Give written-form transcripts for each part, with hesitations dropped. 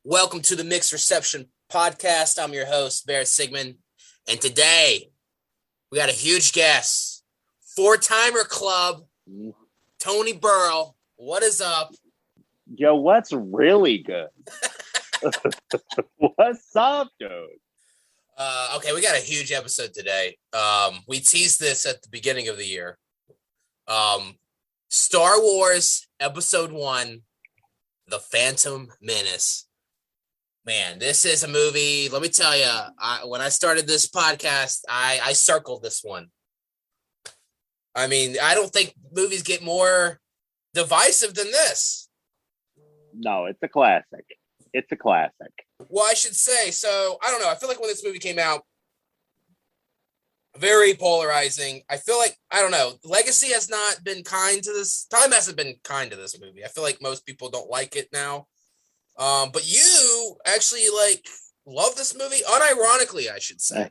Welcome to the Mixed Reception Podcast. I'm your host, Barrett Sigmund. And today we got a huge guest, four-timer club, Tony Burrill. What is up? Yo, what's really good? What's up, dude? Okay, we got a huge episode today. We teased this at the beginning of the year. Star Wars Episode 1, The Phantom Menace. Man, this is a movie. Let me tell you, when I started this podcast, I circled this one. I mean, I don't think movies get more divisive than this. No, it's a classic. It's a classic. Well, I should say, so I don't know. I feel like when this movie came out, very polarizing. I feel like, I don't know, legacy has not been kind to this. Time hasn't been kind to this movie. I feel like most people don't like it now. But you actually love this movie, unironically, I should say.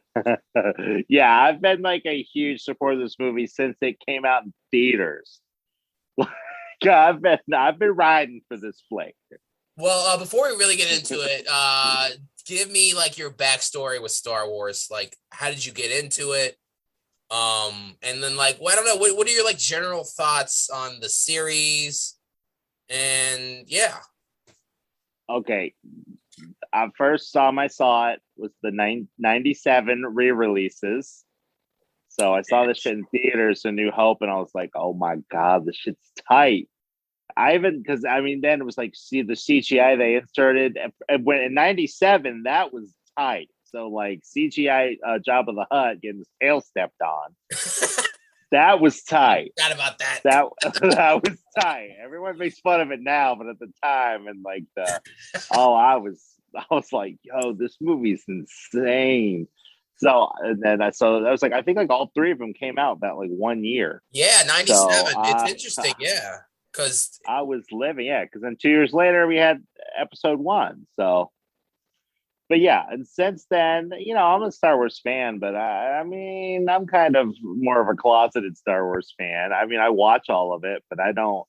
Yeah, I've been like a huge supporter of this movie since it came out in theaters. I've been riding for this flick. Well, before we really get into it, give me like your backstory with Star Wars. Like, how did you get into it? And then I don't know, what are your like general thoughts on the series? And yeah. Okay, I first saw it was the 97 re-releases. So I saw this shit in theaters, A New Hope, and I was like, oh my God, this shit's tight. Because then it was like, see the CGI they inserted. And when in 97, that was tight. So like CGI Jabba the Hutt getting his tail stepped on. That was tight. Forgot about that. That was tight. Everyone makes fun of it now, but at the time, and I was like, yo, this movie's insane. So and then I was like, I think like all three of them came out that like 1 year. Yeah, 97. It's interesting, yeah. Because I was living, because then 2 years later we had Episode 1. So but yeah, and since then, I'm a Star Wars fan, but I'm kind of more of a closeted Star Wars fan. I mean, I watch all of it, but I don't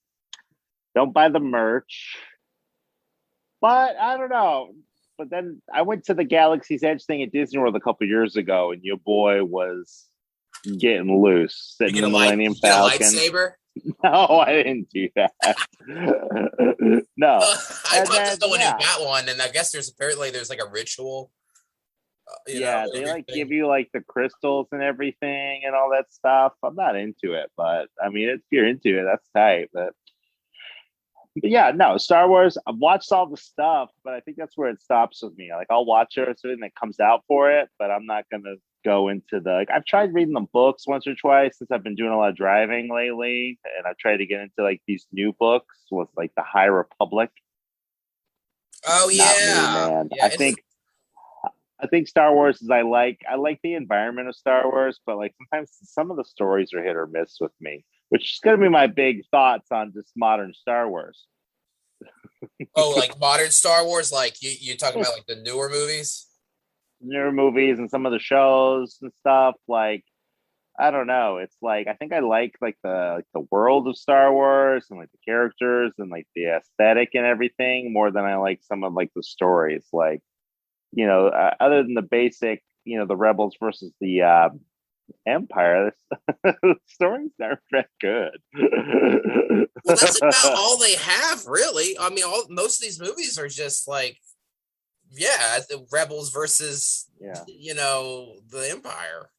buy the merch. But I don't know. But then I went to the Galaxy's Edge thing at Disney World a couple years ago, and your boy was getting loose, sitting in the Millennium Falcon. A lightsaber? No, I didn't do that. No. I talked to someone who got one, and I guess there's like a ritual. They like give you like the crystals and everything and all that stuff. I'm not into it, but I mean, if you're into it, that's tight. But yeah, no, Star Wars, I've watched all the stuff, but I think that's where it stops with me. Like, I'll watch it or something that comes out for it, but I'm not going to go into I've tried reading the books once or twice since I've been doing a lot of driving lately, and I've tried to get into like these new books with like the High Republic. Oh yeah, man. Yeah, I think Star Wars is I like the environment of Star Wars, but like sometimes some of the stories are hit or miss with me, which is going to be my big thoughts on just modern Star Wars. Oh, like modern Star Wars, like you talking about like the newer movies? Newer movies and some of the shows and stuff. Like, I don't know. It's like I think I like the world of Star Wars and like the characters and like the aesthetic and everything more than I like some of like the stories. Like, other than the basic, the rebels versus the Empire, the stories aren't that good. Well, that's about all they have, really. I mean, most of these movies are just like, the rebels versus, the Empire.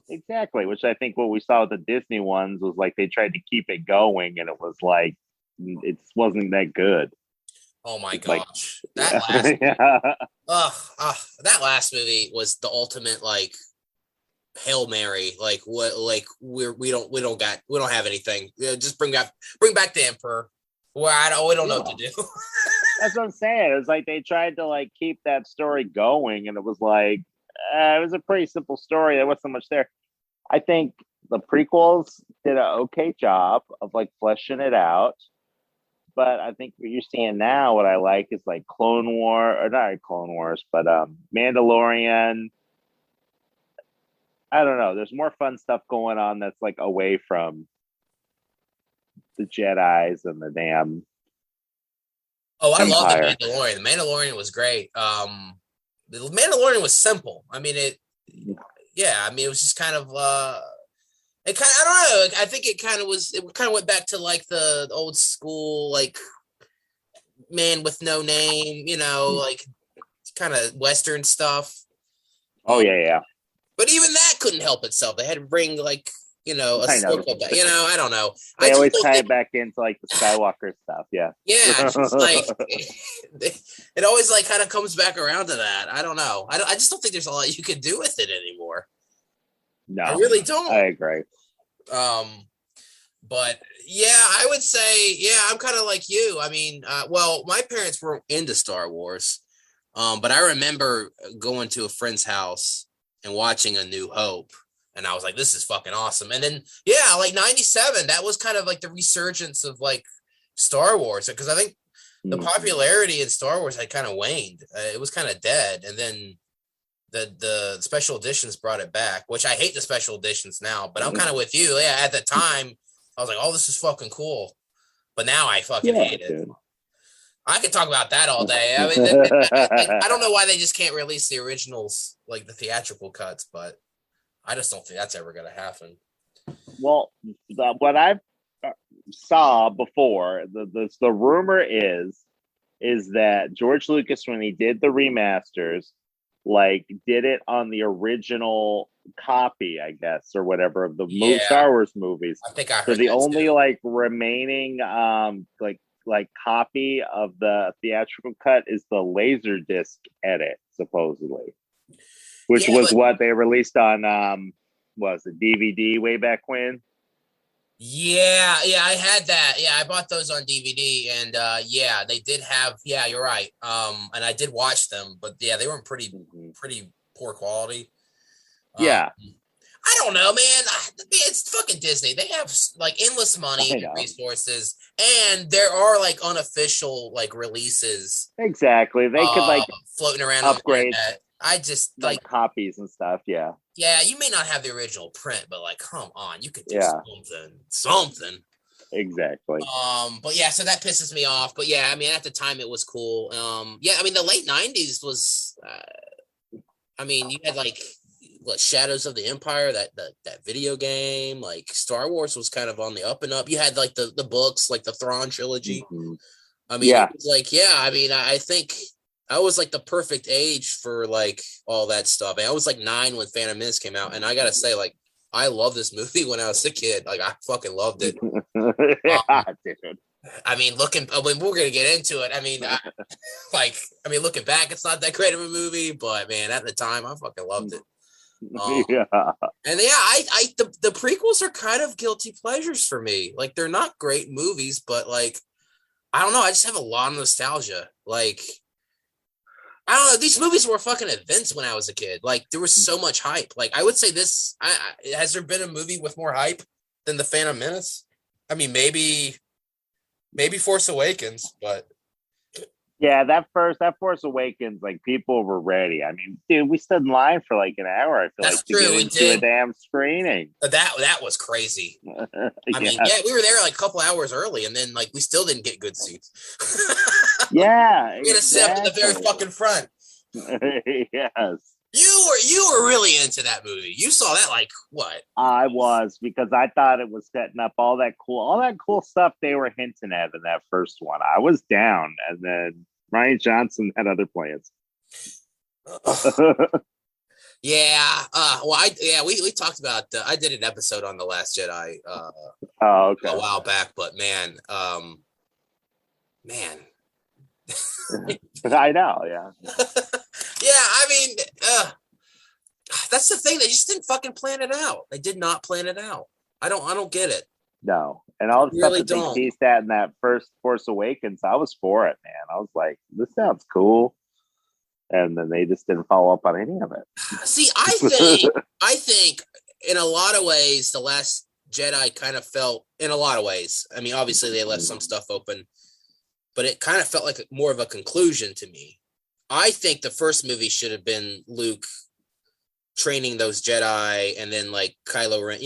Exactly, which I think what we saw with the Disney ones was like they tried to keep it going, and it was like it wasn't that good. Oh my gosh, that last movie was the ultimate like Hail Mary. Like what? Like we don't have anything. Just bring back the Emperor. Well, we don't know what to do. That's what I'm saying. It was like they tried to like keep that story going, and it was like it was a pretty simple story. There wasn't much there. I think the prequels did an okay job of like fleshing it out. But I think what you're seeing now, what I like is like Clone War, or not Clone Wars, but Mandalorian. I don't know. There's more fun stuff going on that's like away from the Jedis and the damn Oh, I love the Empire. Mandalorian. The Mandalorian was great. The Mandalorian was simple. I mean, yeah, I mean, it was just kind of, it kind of, I don't know. I think it kind of went back to like the old school, like man with no name, like kind of Western stuff. Oh yeah. But even that couldn't help itself. They had to bring like, a I know. circle back. I don't know. They I just always don't tie think, it back into like the Skywalker stuff. Yeah. yeah, it's just like it always like kind of comes back around to that. I don't know. I just don't think there's a lot you can do with it anymore. No, I really don't. I agree. But yeah, I would say, yeah, I'm kind of like you. I mean, well, my parents weren't into Star Wars. But I remember going to a friend's house and watching A New Hope. And I was like, this is fucking awesome. And then, yeah, like 97, that was kind of like the resurgence of like Star Wars. Because I think the popularity in Star Wars had kind of waned. It was kind of dead. And then the special editions brought it back, which I hate the special editions now. But I'm kind of with you. Yeah, at the time, I was like, oh, this is fucking cool. But now I fucking hate it. Dude. I could talk about that all day. I mean, I don't know why they just can't release the originals, like the theatrical cuts, but I just don't think that's ever going to happen. Well, what I saw before, the rumor is that George Lucas, when he did the remasters, like did it on the original copy, I guess, or whatever of the Star Wars movies. I think I heard so the that only too. like remaining like copy of the theatrical cut is the Laserdisc edit, supposedly, which was what they released on was it DVD way back when. Yeah, I had that. Yeah, I bought those on DVD, and yeah, they did have. Yeah, you're right. And I did watch them, but yeah, they weren't pretty poor quality. Yeah. I don't know, man. It's fucking Disney. They have like endless money and resources, and there are like unofficial like releases. Exactly. They could like floating around upgrade. On the internet. I just like copies and stuff. Yeah. Yeah, you may not have the original print, but like, come on, you could do something. Exactly. But yeah, so that pisses me off. But yeah, I mean, at the time it was cool. Yeah, I mean, the late '90s was. I mean, you had like what Shadows of the Empire, that video game. Like Star Wars was kind of on the up and up. You had like the books, like the Thrawn trilogy. I mean, it was like, yeah. I mean, I think I was like the perfect age for like all that stuff. I was like 9 when Phantom Menace came out, and I gotta say, like, I love this movie when I was a kid. Like, I fucking loved it. Dude. I mean, we're gonna get into it. I mean, looking back, it's not that great of a movie, but man, at the time, I fucking loved it. And yeah, the prequels are kind of guilty pleasures for me. Like, they're not great movies, but like, I don't know. I just have a lot of nostalgia. Like, I don't know. These movies were fucking events when I was a kid. Like, there was so much hype. Like, I would say this. Has there been a movie with more hype than The Phantom Menace? I mean, maybe Force Awakens, but yeah, that Force Awakens, like people were ready. I mean, dude, we stood in line for like an hour. I feel that's like to true. get into a damn screening. That was crazy. I mean, yeah, we were there like a couple hours early, and then like we still didn't get good seats. Yeah, we had to sit up at the very fucking front. Yes. You were really into that movie. You saw that like what? I was, because I thought it was setting up all that cool stuff they were hinting at in that first one. I was down, and then Ryan Johnson had other plans. Yeah. We talked about. I did an episode on The Last Jedi. Okay. A while back, but man. I know. Yeah. Yeah. I mean, that's the thing. They just didn't fucking plan it out. They did not plan it out. I don't get it. No. And all the stuff really that they teased at in that first Force Awakens, I was for it, man. I was like, this sounds cool. And then they just didn't follow up on any of it. See, I think in a lot of ways, The Last Jedi kind of felt, in a lot of ways, I mean, obviously they left some stuff open, but it kind of felt like more of a conclusion to me. I think the first movie should have been Luke training those Jedi, and then like Kylo Ren,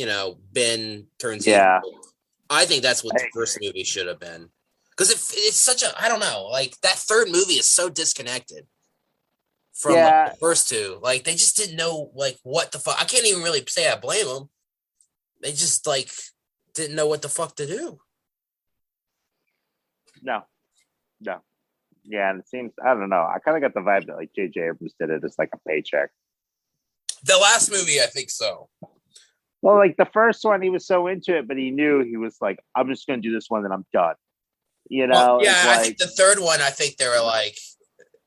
Ben turns evil. I think that's what the first movie should have been. Because it's such a, I don't know, like that third movie is so disconnected from like Yeah, the first two. Like they just didn't know like what the fuck. I can't even really say I blame them. They just like didn't know what the fuck to do. no, no. Yeah, and it seems, I don't know. I kind of got the vibe that like J.J. Abrams did it as like a paycheck. The last movie, I think so. Well, like the first one, he was so into it, but he knew he was like, I'm just going to do this one, and I'm done. You Well, know, yeah, it's I think like, the third one, I think they were like,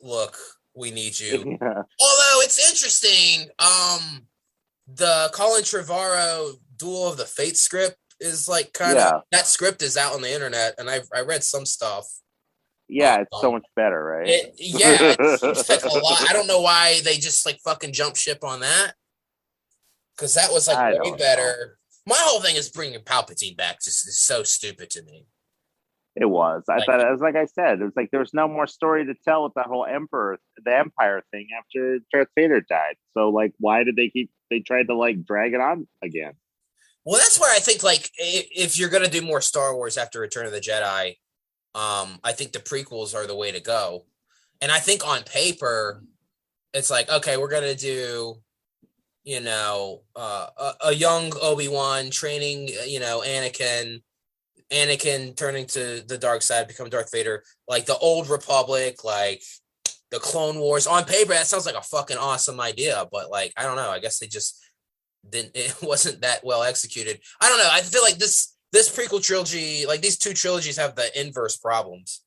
look, we need you. yeah, Although it's interesting, the Colin Trevorrow Duel of the Fate script is like kind of, yeah, that script is out on the internet, and I read some stuff. yeah, it's so much better, right? It seems like a lot. I don't know why they just like fucking jump ship on that, because that was like I way don't know. better. My whole thing is bringing Palpatine back just is so stupid to me. It was. I Like, thought it was like I said. It was like there was no more story to tell with that whole the Empire thing after Darth Vader died. So like, why did they keep? They tried to like drag it on again. well, that's where I think like if you're gonna do more Star Wars after Return of the Jedi, I think the prequels are the way to go. And I think on paper, it's like, okay, we're gonna do, a young Obi-Wan training, Anakin turning to the dark side, become Darth Vader, like the old Republic, like the Clone Wars. On paper, that sounds like a fucking awesome idea, but like, I don't know. I guess they just didn't. It wasn't that well executed. I don't know. I feel like this prequel trilogy, like these two trilogies, have the inverse problems.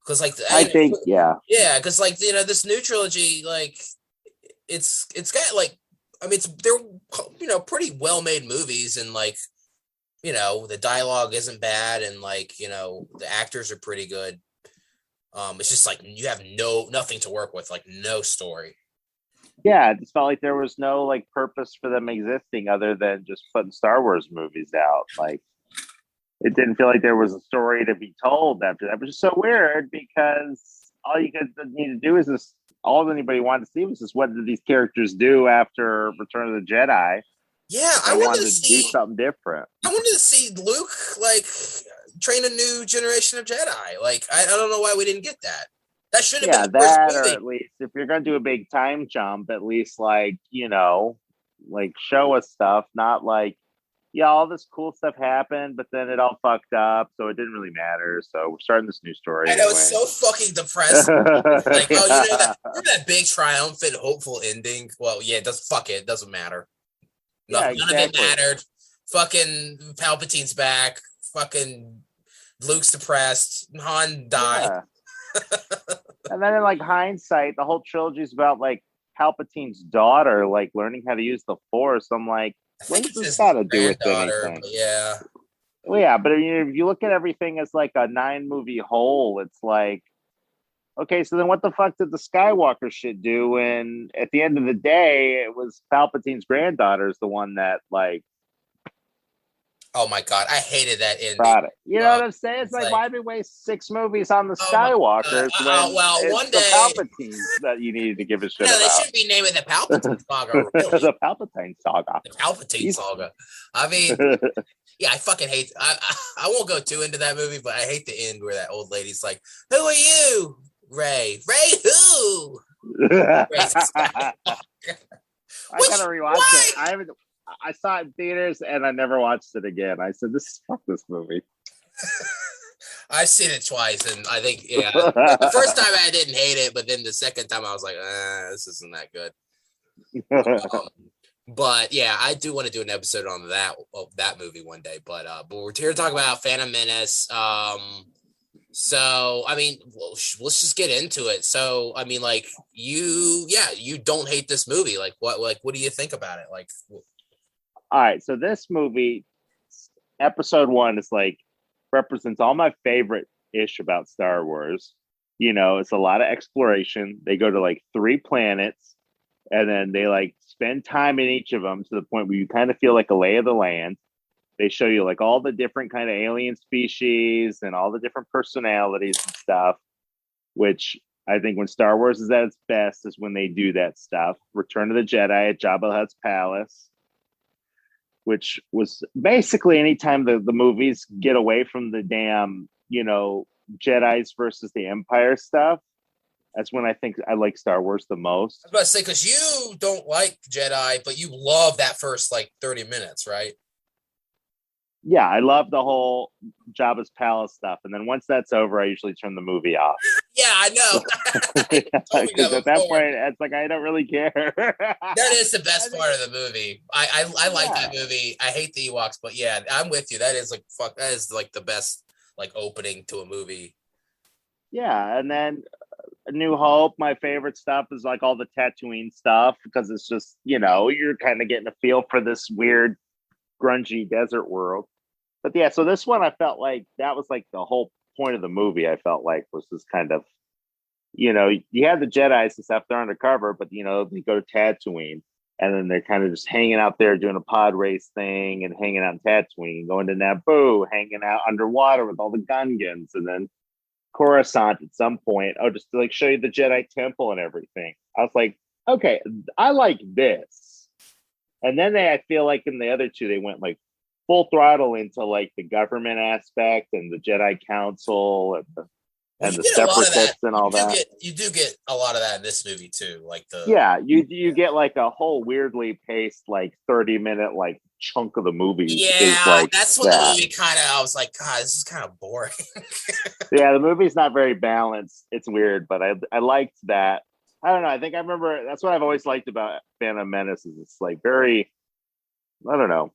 Because like, I think, yeah, yeah, because like this new trilogy, like it's got like, I mean, they're pretty well made movies, and like, the dialogue isn't bad, and like, the actors are pretty good. It's just like you have nothing to work with, like no story. yeah. It just felt like there was no like purpose for them existing other than just putting Star Wars movies out. Like, it didn't feel like there was a story to be told after that, which is so weird because all you could need to do is this. All anybody wanted to see was just what did these characters do after Return of the Jedi. Yeah, They wanted to do something different. I wanted to see Luke like train a new generation of Jedi. Like, I don't know why we didn't get that. That should have been Yeah, the first that, or movie. at least if you're gonna do a big time jump, at least like like show us stuff, not like yeah, all this cool stuff happened, but then it all fucked up, so it didn't really matter. So we're starting this new story I know it's anyway. so fucking depressing. It's like, oh, Yeah. remember that big triumphant, hopeful ending? Well, yeah, it doesn't matter. Yeah, None of it exactly. mattered. Fucking Palpatine's back. Fucking Luke's depressed. Han died. Yeah. And then in like hindsight, the whole trilogy is about like Palpatine's daughter like learning how to use the Force. I'm like, I what think does it's this his got to do with granddaughter, anything? but yeah. Well, yeah, but I mean, if you look at everything as like a 9 movie whole, it's like, okay, so then what the fuck did the Skywalker shit do? And at the end of the day, it was Palpatine's granddaughter is the one that like Oh my god, I hated that ending. brought it. You know what I'm saying? It's It's like, like, why did we waste 6 movies on the oh my god. Skywalkers when Well, it's one the day, Palpatines that you needed to give a shit no, they about? should be naming the Palpatine saga. Really, The Palpatine saga. the Palpatine He's saga. I mean, yeah, I fucking hate. I won't go too into that movie, but I hate the end where that old lady's like, "Who are you, Ray? Ray who?" Ray I gotta rewatch it. Why? I haven't. I saw it in theaters and I never watched it again. I said, "This fuck this movie." I've seen it twice, and I think the first time I didn't hate it, but then the second time I was like, this isn't that good. But yeah, I do want to do an episode on that movie one day. But we're here to talk about Phantom Menace. So I mean, let's just get into it. So I mean, like you don't hate this movie. Like what do you think about it? Like, All right, so this movie, episode 1, is like represents all my favorite ish about Star Wars. It's a lot of exploration. They go to like 3 planets, and then they like spend time in each of them to the point where you kind of feel like a lay of the land. They show you like all the different kind of alien species and all the different personalities and stuff, which I think when Star Wars is at its best is when they do that stuff. Return of the Jedi at Jabba the Hutt's palace, which was basically anytime the movies get away from the damn, Jedi's versus the Empire stuff, that's when I think I like Star Wars the most. I was about to say, because you don't like Jedi, but you love that first like 30 minutes, right? Yeah, I love the whole Jabba's palace stuff, and then once that's over, I usually turn the movie off. Yeah, I know. Because at that point, it's like I don't really care. That is the best part of the movie. I like that Yeah. movie. I hate the Ewoks, but yeah, I'm with you. That is like fuck. That is like the best like opening to a movie. Yeah, and then A New Hope, my favorite stuff is like all the Tatooine stuff because it's just, you're kind of getting a feel for this weird, grungy desert world. But yeah, so this one I felt like that was like the whole point of the movie, I felt like was this kind of, you have the Jedi's and stuff, they're undercover, but, they go to Tatooine and then they're kind of just hanging out there doing a pod race thing and hanging out in Tatooine, going to Naboo, hanging out underwater with all the Gungans, and then Coruscant at some point. Oh, just to like show you the Jedi Temple and everything. I was like, okay, I like this. And then I feel like in the other two, they went like full throttle into like the government aspect and the Jedi Council and the separatists and all that. You do get a lot of that in this movie too. Like you get like a whole weirdly paced like 30-minute like chunk of the movie. Yeah, like that's when the movie kind of, I was like, God, this is kind of boring. Yeah, the movie's not very balanced. It's weird, but I liked that. I don't know. I think I remember that's what I've always liked about Phantom Menace is it's like very, I don't know.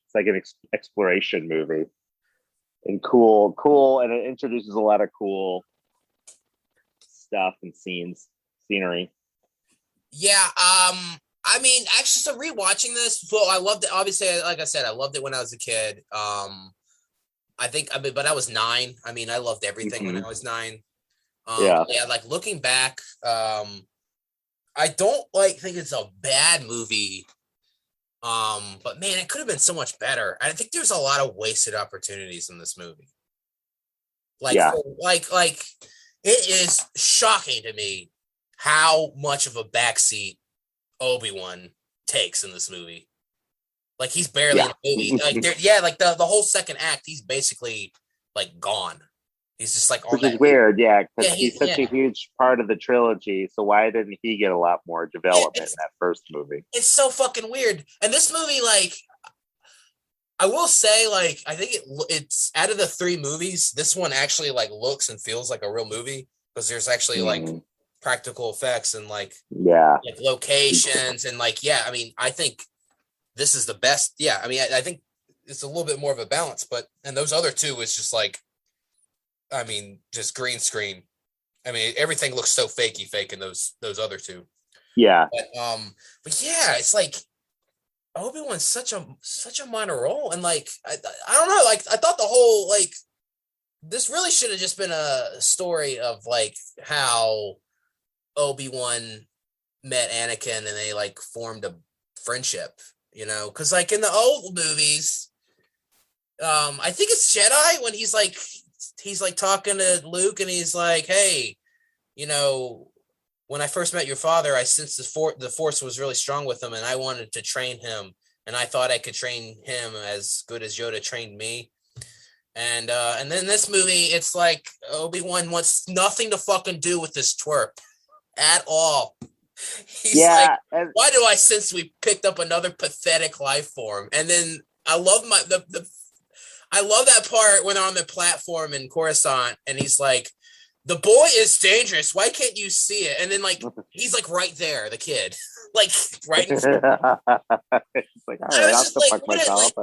It's like an exploration movie and cool, and it introduces a lot of cool stuff and scenery. Yeah, I mean, actually, so rewatching this, well, I loved it. Obviously, like I said, I loved it when I was a kid. But I was 9. I mean, I loved everything when I was 9. Yeah, like looking back, I don't think it's a bad movie. But man, it could have been so much better. I think there's a lot of wasted opportunities in this movie. Like it is shocking to me how much of a backseat Obi-Wan takes in this movie. Like he's barely in the movie. Like the whole second act, he's basically like gone. He's just like on Which is weird, because he's such a huge part of the trilogy. So why didn't he get a lot more development in that first movie? It's so fucking weird. And this movie, like, I will say, like, I think it's out of the 3 movies, this one actually like looks and feels like a real movie because there's actually like practical effects and like locations and like I mean, I think this is the best. I mean, I think it's a little bit more of a balance, and those other 2 is just like, I mean, just green screen. I mean, everything looks so fake in those other 2. Yeah. But yeah, it's like Obi-Wan's such a minor role, and like I don't know, like I thought the whole like this really should have just been a story of like how Obi-Wan met Anakin and they like formed a friendship, because like in the old movies, I think it's Jedi when he's like talking to Luke and he's like, hey, when I first met your father, I sensed the force was really strong with him and I wanted to train him and I thought I could train him as good as Yoda trained me. And then this movie, it's like Obi-Wan wants nothing to fucking do with this twerp at all. He's like, why do I sense we picked up another pathetic life form? And then I love I love that part when they're on the platform in Coruscant and he's like, the boy is dangerous. Why can't you see it? And then like he's like right there, the kid, like right in front. It's like, all right, I'll still fuck myself.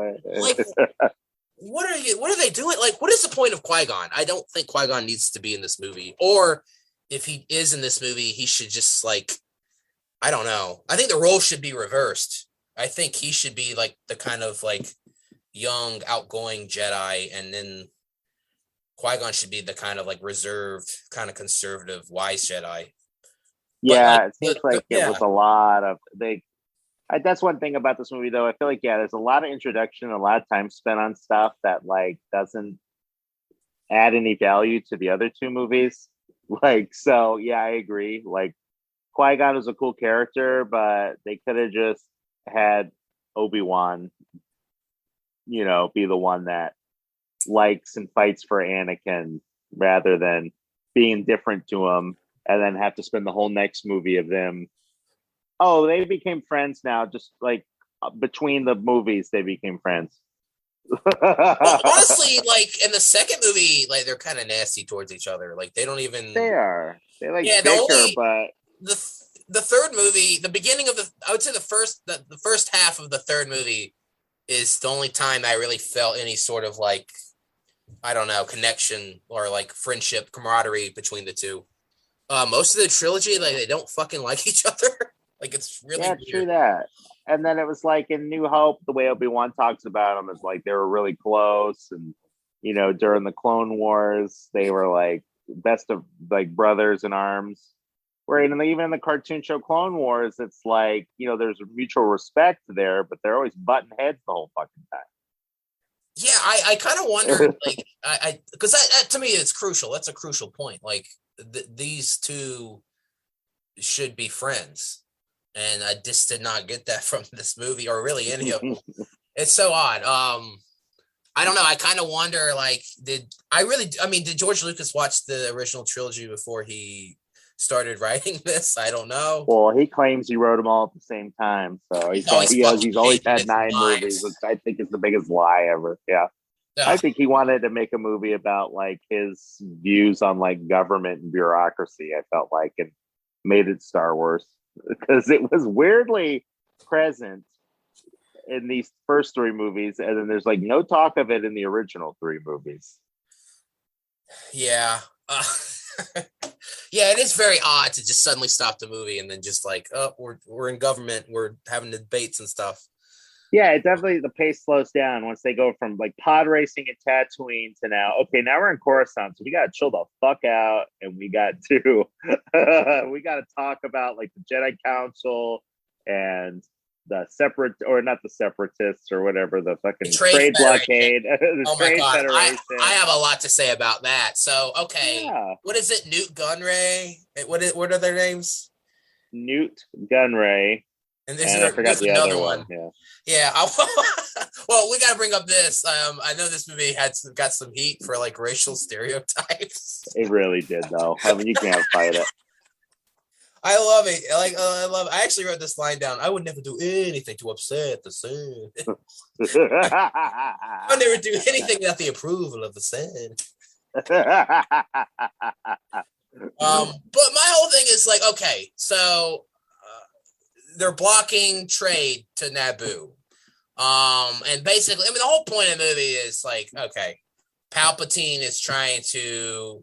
What are they doing? Like, what is the point of Qui-Gon? I don't think Qui-Gon needs to be in this movie. Or if he is in this movie, he should just like, I don't know. I think the role should be reversed. I think he should be like the kind of like young, outgoing Jedi, and then Qui-Gon should be the kind of like reserved, kind of conservative, wise Jedi. Yeah, it seems like it was a lot of that's one thing about this movie, though. I feel like there's a lot of introduction, a lot of time spent on stuff that like doesn't add any value to the other 2 movies. Like, so I agree. Like, Qui-Gon was a cool character, but they could have just had Obi-Wan, be the one that likes and fights for Anakin rather than being different to him, and then have to spend the whole next movie of them. Oh, they became friends now. Just like between the movies, they became friends. Well, honestly, like in the second movie, like they're kind of nasty towards each other. Like they don't even. They are. They like Yeah, bicker, but the third movie, the beginning of I would say the first half of the third movie is the only time I really felt any sort of like, I don't know, connection or like friendship, camaraderie between the two. Most of the trilogy, like they don't fucking like each other. Like it's really yeah, weird. true that. And then it was like in New Hope, the way Obi-Wan talks about them is like they were really close, and during the Clone Wars, they were like best of like brothers in arms. Where even in the cartoon show Clone Wars, it's like there's mutual respect there, but they're always butting heads the whole fucking time. Yeah, I kind of wondered, like, I because that to me is crucial. That's a crucial point. Like these two should be friends, and I just did not get that from this movie or really any of them. It's so odd. I don't know. I kind of wonder, like, did George Lucas watch the original trilogy before he started writing this? I don't know. Well, he claims he wrote them all at the same time, so he's always had 9 movies, which I think is the biggest lie ever. Yeah. I think he wanted to make a movie about like his views on like government and bureaucracy. I felt like, and made it Star Wars because it was weirdly present in these first 3 movies, and then there's like no talk of it in the original 3 movies. Yeah. Yeah, it is very odd to just suddenly stop the movie and then just like, oh, we're in government, we're having debates and stuff. Yeah, it definitely, the pace slows down once they go from like pod racing and Tatooine to now we're in Coruscant, so we got to chill the fuck out, and we got to talk about like the Jedi Council and the not the separatists or whatever, the fucking trade blockade. Oh my God, Federation. I have a lot to say about that. So What is it? Newt Gunray. What are their names? Newt Gunray. And I forgot the other one. Yeah. Well, we got to bring up this. I know this movie got some heat for like racial stereotypes. It really did, though. I mean, you can't fight it. I love it. I actually wrote this line down. I would never do anything to upset the Senate. I would never do anything without the approval of the Senate. But my whole thing is like, okay, so they're blocking trade to Naboo. And basically, I mean, the whole point of the movie is like, okay, Palpatine is trying to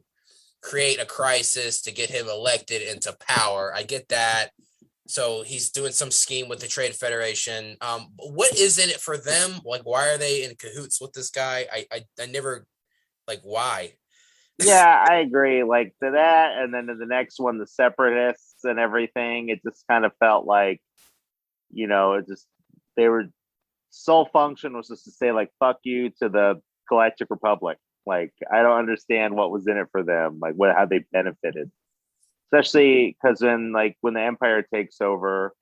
create a crisis to get him elected into power. I get that. So he's doing some scheme with the Trade Federation. What is in it for them? Like, why are they in cahoots with this guy? I never, like, why? Yeah, I agree. Like to that, and then to the next one, the separatists and everything. It just kind of felt like, they were sole function was just to say like "fuck you" to the Galactic Republic. Like I don't understand what was in it for them. Like how they benefited, especially because when the Empire takes over,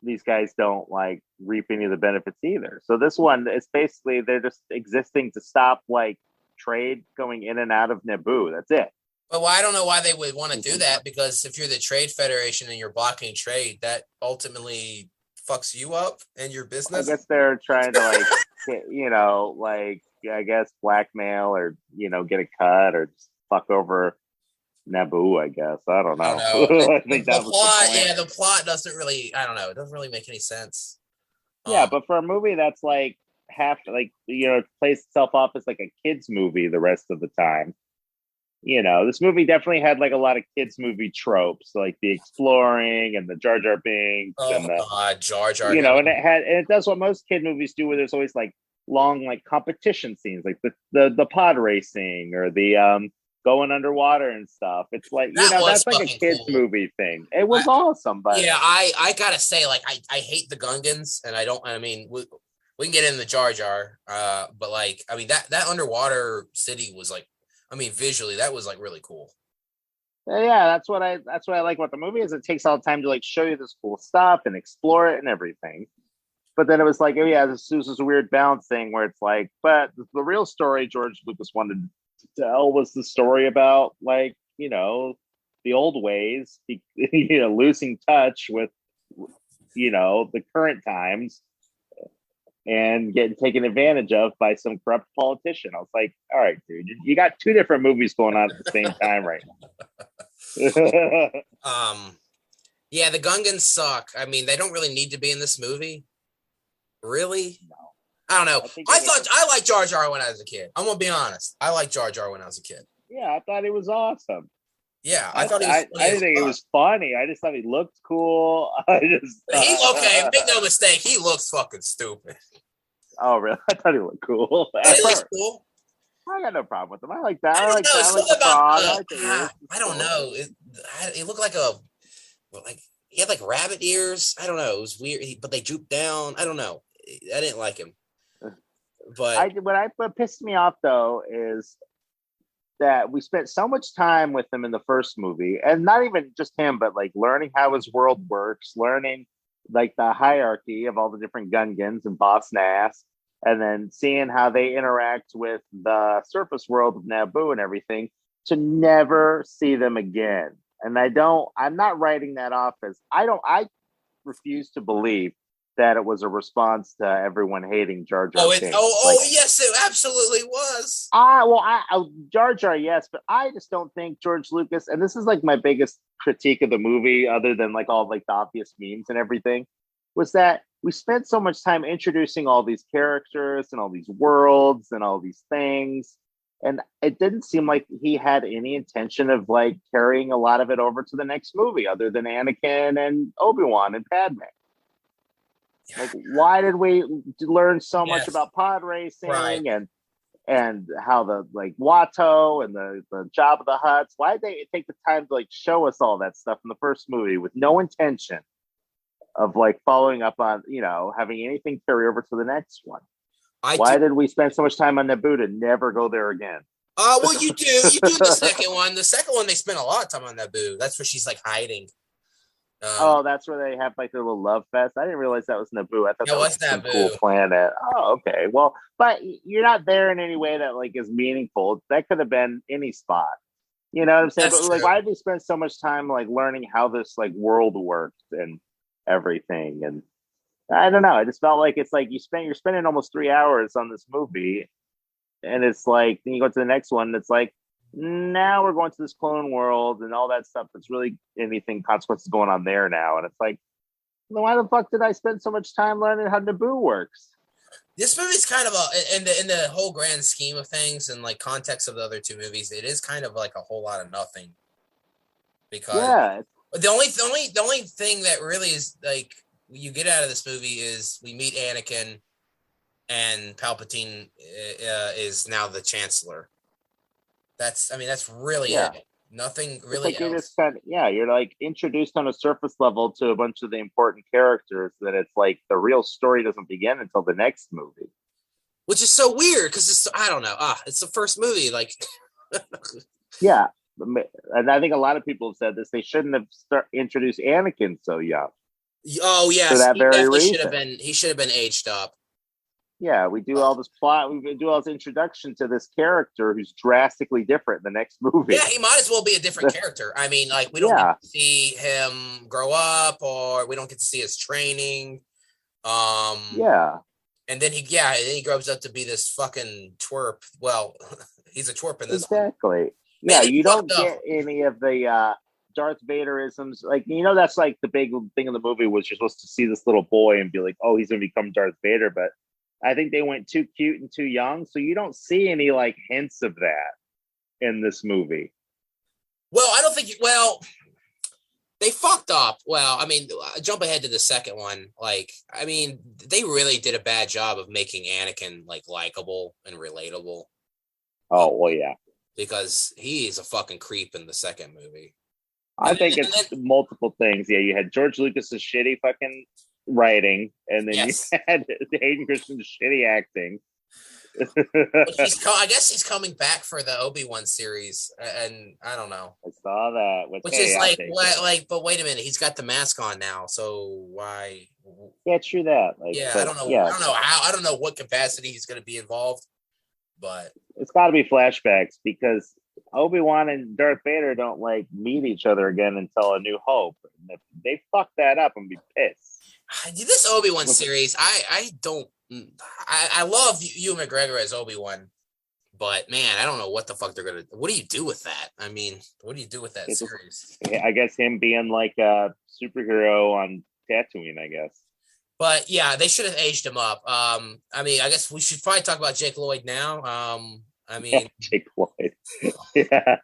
these guys don't like reap any of the benefits either. So this one is basically they're just existing to stop like trade going in and out of Naboo. That's it. Well, I don't know why they would want to do that, because if you're the Trade Federation and you're blocking trade, that ultimately fucks you up and your business. I guess they're trying to I guess blackmail or get a cut or just fuck over Naboo, I guess. I don't know. I think that was the plot doesn't really, I don't know, it doesn't really make any sense. Yeah, but for a movie that's like plays itself off as like a kid's movie the rest of the time. This movie definitely had like a lot of kids movie tropes, like the exploring and the Jar Jar Binks and the Jar Jar. And it does what most kid movies do, where there's always like long like competition scenes, like the pod racing or the going underwater and stuff. It's like that's like a kids movie thing. It was awesome, but yeah, I gotta say, like I hate the Gungans, and we can get into the Jar Jar, but like I mean that underwater city was like, I mean, visually, that was like really cool. Yeah, that's what I like about the movie, is it takes all the time to like show you this cool stuff and explore it and everything. But then it was like, oh yeah, this is this weird balance thing where it's like, but the real story George Lucas wanted to tell was the story about like, the old ways, losing touch with, the current times and getting taken advantage of by some corrupt politician. I was like, all right, dude, you got two different movies going on at the same time right now. Yeah, the Gungans suck. I mean, they don't really need to be in this movie. Really? No. I don't know. I liked Jar Jar when I was a kid. I'm gonna be honest. I liked Jar Jar when I was a kid. Yeah, I thought it was awesome. Yeah, I thought he was. I didn't think it was funny. I just thought he looked cool. Okay. Make no mistake. He looks fucking stupid. Oh really? I thought he looked cool. He looks cool. I got no problem with him. I like that. I like the frog. I don't know. It looked like he had like rabbit ears. I don't know. It was weird, but they drooped down. I don't know. I didn't like him. But what pissed me off though is that we spent so much time with him in the first movie, and not even just him, but like learning how his world works, learning like the hierarchy of all the different Gungans and Boss Nass, and then seeing how they interact with the surface world of Naboo and everything, to never see them again. And I'm not writing that off as I refuse to believe that it was a response to everyone hating Jar Jar. Yes, it absolutely was. Jar Jar, yes, but I just don't think George Lucas, and this is like my biggest critique of the movie, other than like all like the obvious memes and everything, was that we spent so much time introducing all these characters and all these worlds and all these things, and it didn't seem like he had any intention of like carrying a lot of it over to the next movie, other than Anakin and Obi-Wan and Padme. Like, why did we learn so much about pod racing and how the like Watto and the Jabba the Hutts? Why did they take the time to like show us all that stuff in the first movie with no intention of like following up on having anything carry over to the next one? Why did we spend so much time on Naboo to never go there again? Well, you do the second one. The second one they spent a lot of time on Naboo. That's where she's like hiding. That's where they have like their little love fest. I didn't realize that was Naboo. I thought that was some Naboo. Cool planet. Oh, okay. Well, but you're not there in any way that like is meaningful. That could have been any spot. You know what I'm saying? That's but like, why did they spend so much time like learning how this like world works and everything? And I don't know. I just felt like it's like you're spending almost 3 hours on this movie, and it's like then you go to the next one. And it's like, now we're going to this clone world and all that stuff. It's really anything consequences going on there now. And it's like, well, why the fuck did I spend so much time learning how Naboo works? This movie's kind of in the whole grand scheme of things and like context of the other two movies, it is kind of like a whole lot of nothing. Because the only thing that really is like you get out of this movie is we meet Anakin and Palpatine is now the Chancellor. That's really it. Nothing really else. You're like introduced on a surface level to a bunch of the important characters that it's like the real story doesn't begin until the next movie. Which is so weird because I don't know. It's the first movie. Like, yeah. And I think a lot of people have said this. They shouldn't have introduced Anakin so young. Oh, yes. For that very reason. He should have been aged up. Yeah, we do all this plot. We do all this introduction to this character who's drastically different in the next movie. Yeah, he might as well be a different character. I mean, like we don't get to see him grow up, or we don't get to see his training. And then he grows up to be this fucking twerp. Well, he's a twerp in this. Exactly. Yeah, you don't get any of the Darth Vaderisms. Like, that's like the big thing in the movie was you're supposed to see this little boy and be like, oh, he's gonna become Darth Vader, but I think they went too cute and too young, so you don't see any like hints of that in this movie. Well, I don't think. They fucked up. Well, I mean, jump ahead to the second one. Like, I mean, they really did a bad job of making Anakin like likable and relatable. Oh well, yeah, because he is a fucking creep in the second movie. I think it's multiple things. Yeah, you had George Lucas's shitty fucking writing, and then you had Hayden Christensen's shitty acting. I guess he's coming back for the Obi-Wan series, and I don't know. saw that. Which is like, what, like, but wait a minute, he's got the mask on now, so why? Yeah, true that. Like, Yeah, but, I don't know. Yeah, I don't know how. I don't know what capacity he's going to be involved, but it's got to be flashbacks because Obi-Wan and Darth Vader don't like meet each other again until A New Hope. And if they fuck that up and be pissed. this Obi-Wan series, I don't. I love Ewan McGregor as Obi-Wan, but man, I don't know what the fuck they're gonna. What do you do with that? I mean, what do you do with that series? I guess him being like a superhero on Tatooine, I guess. But yeah, they should have aged him up. I mean, I guess we should probably talk about Jake Lloyd now. I mean, Jake Lloyd. Yeah.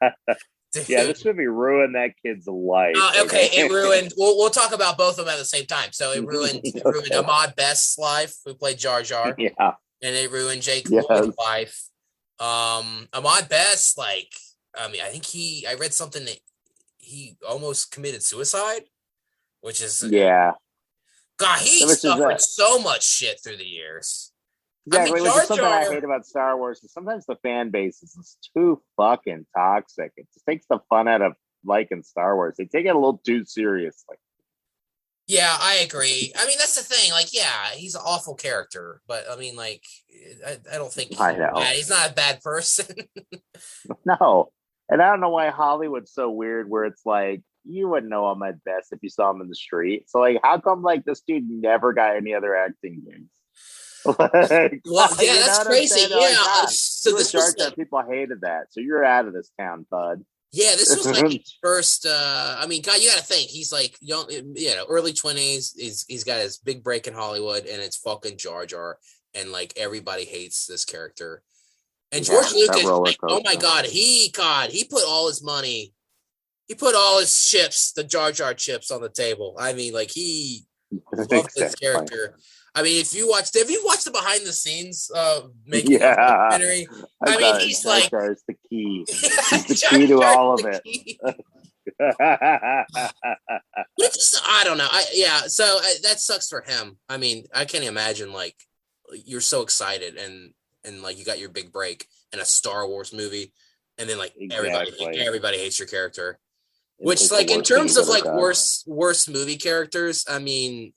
Yeah, this movie ruined that kid's life. Okay, it ruined. We'll talk about both of them at the same time. So it ruined Ahmad Best's life, who played Jar Jar. Yeah, and it ruined Jake Lloyd's life. Ahmad Best, like, I mean, I read something that he almost committed suicide, which is God, he suffered so much shit through the years. Exactly, which is something I hate about Star Wars. Is sometimes the fan base is too fucking toxic. It just takes the fun out of liking Star Wars. They take it a little too seriously. Yeah, I agree. I mean, that's the thing. Like, yeah, he's an awful character, but I mean, like, I don't think I know he's not a bad person. No, and I don't know why Hollywood's so weird. Where it's like you wouldn't know him at best if you saw him in the street. So, like, how come like this dude never got any other acting gigs? Like, well, yeah, that's crazy. Yeah, like, so this was like, people hated that. So you're out of this town, bud. Yeah, this was like his first. I mean, God, you got to think he's like young, early 20s. He's got his big break in Hollywood, and it's fucking Jar Jar, and like everybody hates this character. And George Lucas, like, oh my God, he put all his money, he put all his chips, the Jar Jar chips, on the table. I mean, like he loved this character. I mean, have you watched the behind the scenes making of the documentary? I mean, he's like, Jar is the key. He's the key to all of it. I don't know. So that sucks for him. I mean, I can't imagine, like, you're so excited and like you got your big break in a Star Wars movie, and then like everybody hates your character. Which, like, in terms of like worst movie characters, I mean,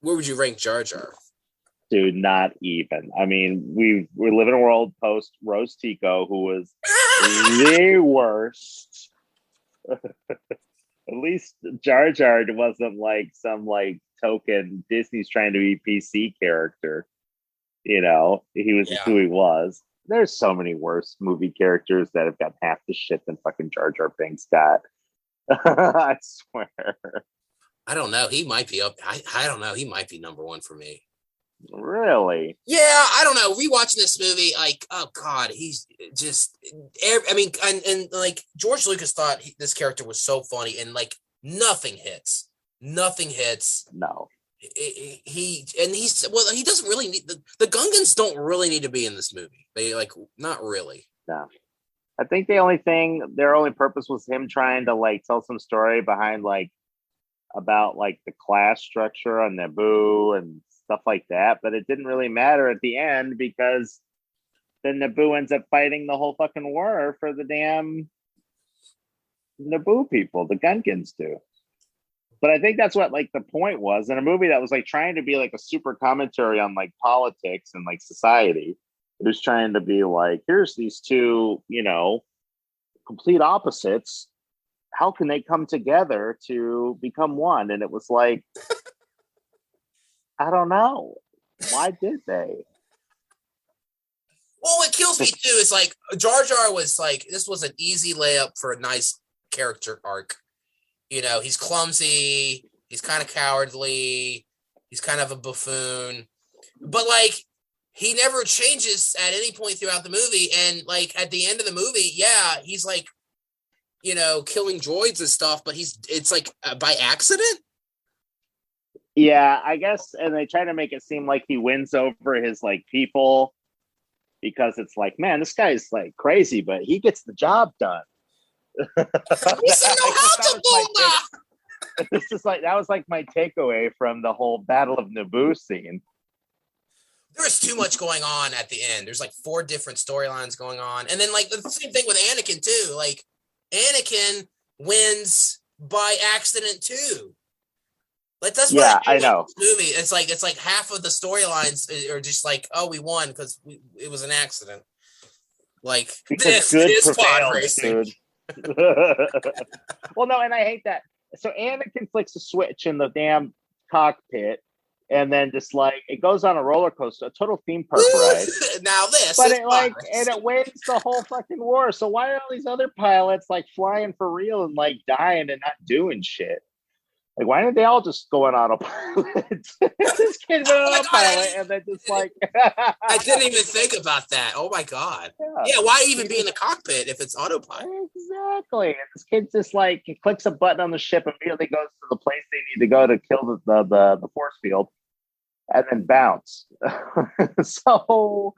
where would you rank Jar Jar? Dude, not even. I mean, we live in a world post Rose Tico, who was the worst. At least Jar Jar wasn't like some like token Disney's trying to be PC character. You know, he was who he was. There's so many worse movie characters that have got half the shit than fucking Jar Jar Binks got. I swear. I don't know. He might be up. I don't know. He might be number one for me. Really? Yeah, I don't know. Rewatching this movie, like, oh God, he's just. I mean, and like George Lucas thought this character was so funny, and like nothing hits. Nothing hits. No. He doesn't really need the Gungans don't really need to be in this movie. They like not really. No. I think their only purpose was him trying to like tell some story behind like about like the class structure on Naboo and stuff like that, but it didn't really matter at the end because then Naboo ends up fighting the whole fucking war for the damn Naboo people. The Gungans do. But I think that's what like the point was in a movie that was like trying to be like a super commentary on like politics and like society. It was trying to be like, here's these two, complete opposites. How can they come together to become one? And it was like, I don't know. Why did they? Well, what kills me too is like Jar Jar was like, this was an easy layup for a nice character arc. He's clumsy. He's kind of cowardly. He's kind of a buffoon. But like, he never changes at any point throughout the movie. And like at the end of the movie, he's like, killing droids and stuff, but it's like by accident. Yeah, I guess. And they try to make it seem like he wins over his like people because it's like, man, this guy's like crazy, but he gets the job done. That was like my takeaway from the whole Battle of Naboo scene. There's too much going on at the end. There's like 4 different storylines going on. And then like the same thing with Anakin too. Like, Anakin wins by accident too. Like that's Yeah, what I know. This movie. It's like half of the storylines are just like, oh, we won because it was an accident. Like Because this good is pod prevails, racing. dude. Well, no, and I hate that. So Anakin flicks a switch in the damn cockpit, and then just like it goes on a roller coaster, a total theme park ride. Now this But is it pod like, and racing. it wins the whole fucking war. So why are all these other pilots like flying for real and like dying and not doing shit? Like, why didn't they all just go on autopilot? This kid went on Oh my god! autopilot and then just like I didn't even think about that. Oh my god! Yeah, why even be in the cockpit if it's autopilot? Exactly. And this kid just like he clicks a button on the ship, immediately goes to the place they need to go to kill the force field, and then bounce. So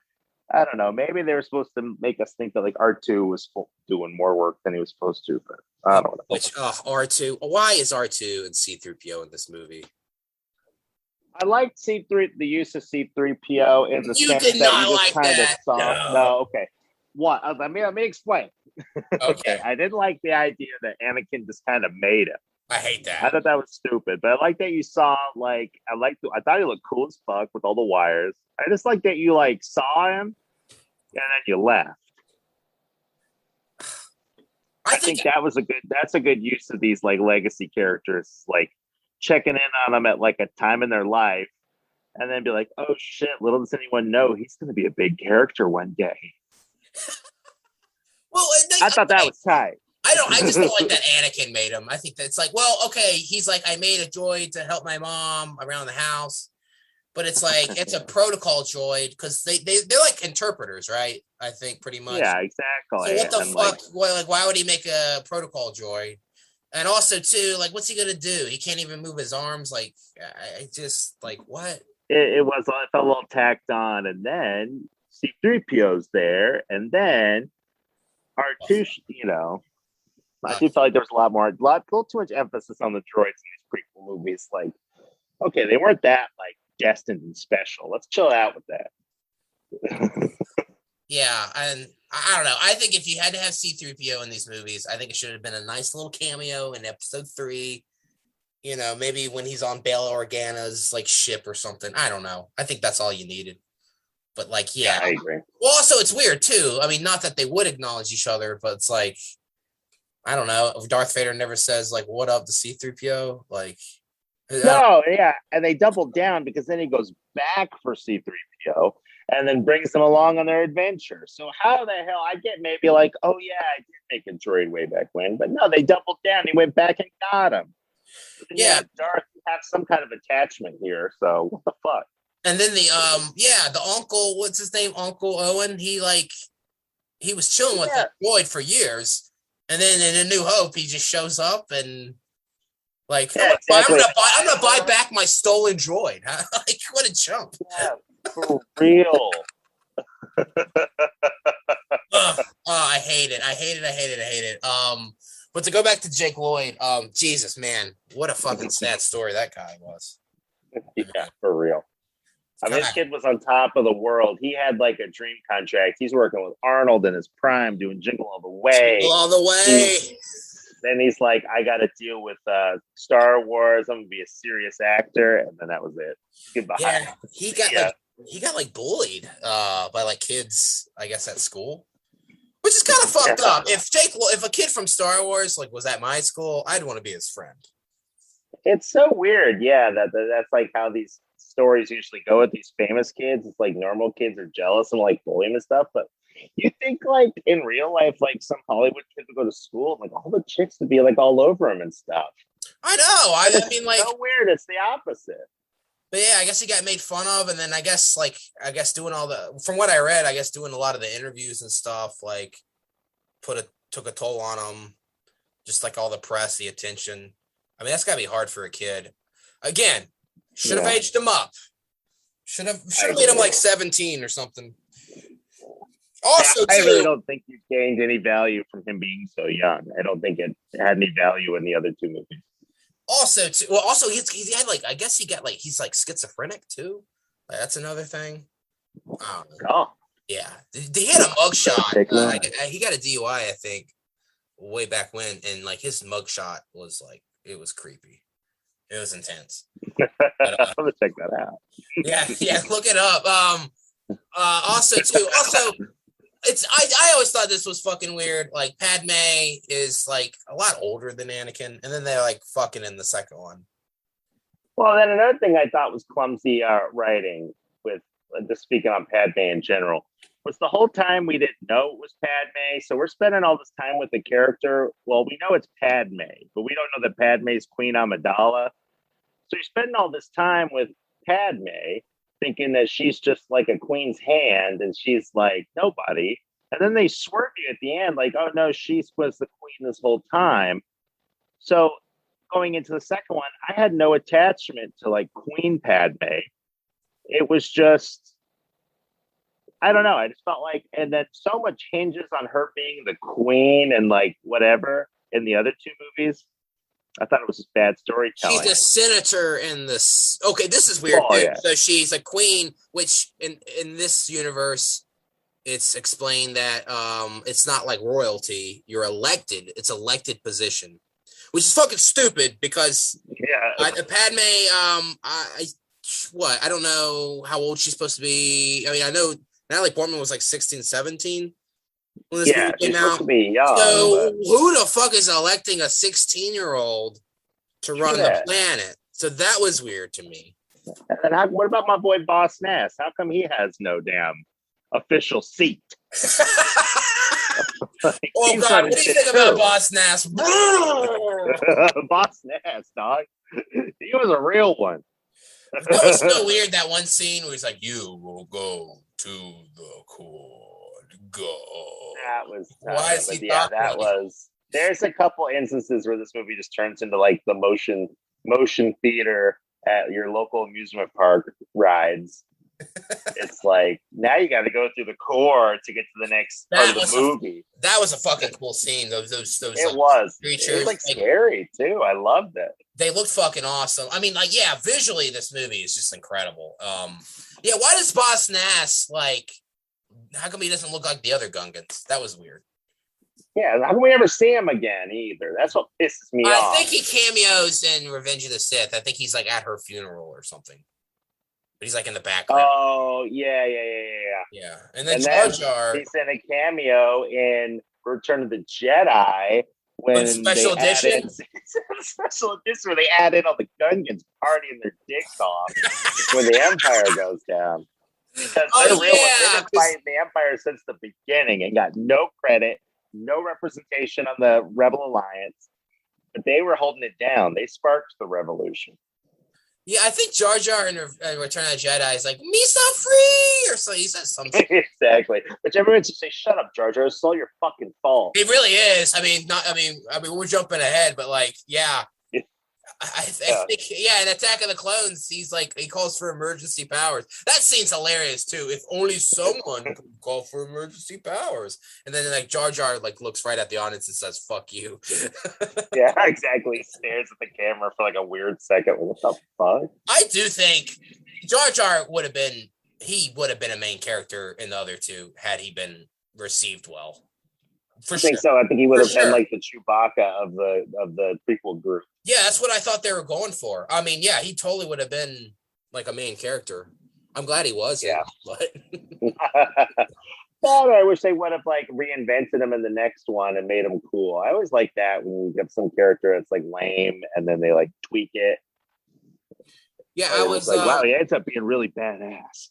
I don't know. Maybe they were supposed to make us think that like R2 was doing more work than he was supposed to, but I don't know. Which R2? Why is R2 and C-3PO in this movie? I liked C3, the use of C3PO in the You sense did that not you just like kind that. of saw. No, okay. What? Let me explain. Okay. I didn't like the idea that Anakin just kind of made him. I hate I that. thought that was stupid, but I like that you saw like I thought he looked cool as fuck with all the wires. I just like that you like saw him and then you left. I think that's a good use of these like legacy characters, like checking in on them at like a time in their life, and then be like, oh shit, little does anyone know he's going to be a big character one day. Well, I thought that was tight. I just don't like that Anakin made him. I think that's like, well, okay, he's like, I made a droid to help my mom around the house, but it's like it's a protocol droid because they're like interpreters, right? I think pretty much. Yeah, exactly. So what the and fuck? Why would he make a protocol droid? And also too, like, what's he gonna do? He can't even move his arms. Like, I just like what? It felt a little tacked on, and then C3PO's there, and then R2, I do feel like there was a little too much emphasis on the droids in these prequel movies. Like, okay, they weren't that like destined and special. Let's chill out with that. Yeah, and I don't know. I think if you had to have C-3PO in these movies, I think it should have been a nice little cameo in episode 3. Maybe when he's on Bail Organa's like ship or something. I don't know. I think that's all you needed. But like, yeah. I agree. Well, also it's weird too. I mean, not that they would acknowledge each other, but it's like, I don't know. Darth Vader never says like, "What up?" to C-3PO. Like, no, yeah, and they doubled down because then he goes back for C3PO and then brings them along on their adventure. So how the hell? I get maybe like, oh yeah, I did make a droid way back when, but no, they doubled down. He went back and got him. Yeah, Darth has some kind of attachment here. So what the fuck? And then the uncle, what's his name? Uncle Owen. He was chilling with that droid for years. And then in A New Hope, he just shows up and like, yeah, exactly. I'm gonna buy back my stolen droid. Huh? Like, what a chump! Yeah, for real. I hate it. But to go back to Jake Lloyd, Jesus, man, what a fucking sad story that guy was. Yeah, for real. I mean, this kid was on top of the world. He had like a dream contract. He's working with Arnold in his prime, doing Jingle All the Way. Jingle All the Way. Then he's like, I got to deal with Star Wars. I'm gonna be a serious actor, and then that was it. Goodbye. Yeah, he got like bullied by like kids, I guess, at school, which is kind of fucked up. If a kid from Star Wars like was at my school, I'd want to be his friend. It's so weird, yeah. That's like how these stories usually go with these famous kids. It's like normal kids are jealous and like bully them and stuff, but you think like in real life, like some Hollywood kid would go to school and like all the chicks would be like all over him and stuff. I know. I mean, like, so weird. It's the opposite. But yeah, I guess he got made fun of, and then I guess doing from what I read, I guess doing a lot of the interviews and stuff like took a toll on him. Just like all the press, the attention. I mean, that's gotta be hard for a kid. Again, should have aged him up. Should have made him like 17 or something. Also, I really don't think you gained any value from him being so young. I don't think it had any value in the other two movies. Also, he had like, I guess he's like schizophrenic too. Like, that's another thing. Oh, yeah. He had a mugshot. He got a DUI, I think. way back when, and like his mugshot was like, it was creepy. It was intense. But, I'm gonna check that out. yeah, look it up. Also, I always thought this was fucking weird. Like Padme is like a lot older than Anakin, and then they're like fucking in the second one. Well, then another thing I thought was clumsy writing with just speaking on Padme in general was the whole time we didn't know it was Padme. So we're spending all this time with the character. Well, we know it's Padme, but we don't know that Padme is Queen Amidala. So you're spending all this time with Padme thinking that she's just like a queen's hand and she's like nobody. And then they swerve you at the end like, oh no, she was the queen this whole time. So going into the second one, I had no attachment to like Queen Padme. It was just, I don't know. I just felt like, and then so much hinges on her being the queen and like whatever in the other two movies. I thought it was just bad storytelling. She's a senator in this. Okay, this is weird. Oh, yeah. So she's a queen, which in this universe, it's explained that it's not like royalty. You're elected. It's elected position, which is fucking stupid because Padme. I don't know how old she's supposed to be. I mean, I know Natalie Portman was like 16, 17. When this movie came out. Young, so who the fuck is electing a 16-year-old to run the planet? So that was weird to me. And then what about my boy Boss Nass? How come he has no damn official seat? Like, oh God, what do you think about Boss Nass? Boss Nass, dog. He was a real one. That was so weird, that one scene where he's like, you will go to the court. Go. That was why is he that was there's a couple instances where this movie just turns into like the motion theater at your local amusement park rides. It's like now you got to go through the core to get to the next part of the movie. That was a fucking cool scene. Those it was creatures. It was like scary too. I loved it. They looked fucking awesome. I mean, like, yeah, visually this movie is just incredible. Yeah, why does Boss Nass like? How come he doesn't look like the other Gungans? That was weird. Yeah, how come we never see him again either? That's what pisses me off. I think he cameos in Revenge of the Sith. I think he's like at her funeral or something. But he's like in the background. Oh, yeah. Yeah. And then Jar Jar. He's in a cameo in Return of the Jedi. When special edition? Special edition where they add in all the Gungans partying their dicks off when the Empire goes down. Because they're real. They've been fighting the Empire since the beginning and got no credit, no representation on the Rebel Alliance. But they were holding it down. They sparked the revolution. Yeah, I think Jar Jar in Return of the Jedi is like, Misa free! Or so he says something. Exactly. Which everyone should say, shut up, Jar Jar. It's all your fucking fault. It really is. I mean, we're jumping ahead, but like, yeah. I think, in Attack of the Clones, he's like, he calls for emergency powers. That scene's hilarious too. If only someone could call for emergency powers. And then like Jar Jar like looks right at the audience and says, fuck you. Yeah, exactly. He stares at the camera for like a weird second. What the fuck? I do think Jar Jar would have been a main character in the other two had he been received well. I think so. I think he would have been like the Chewbacca of the prequel group. Yeah, that's what I thought they were going for. I mean, yeah, he totally would have been like a main character. I'm glad he was. Yeah, but I wish they would have like reinvented him in the next one and made him cool. I always like that when you get some character that's like lame and then they like tweak it. Yeah, I was like, wow, he ends up being really badass.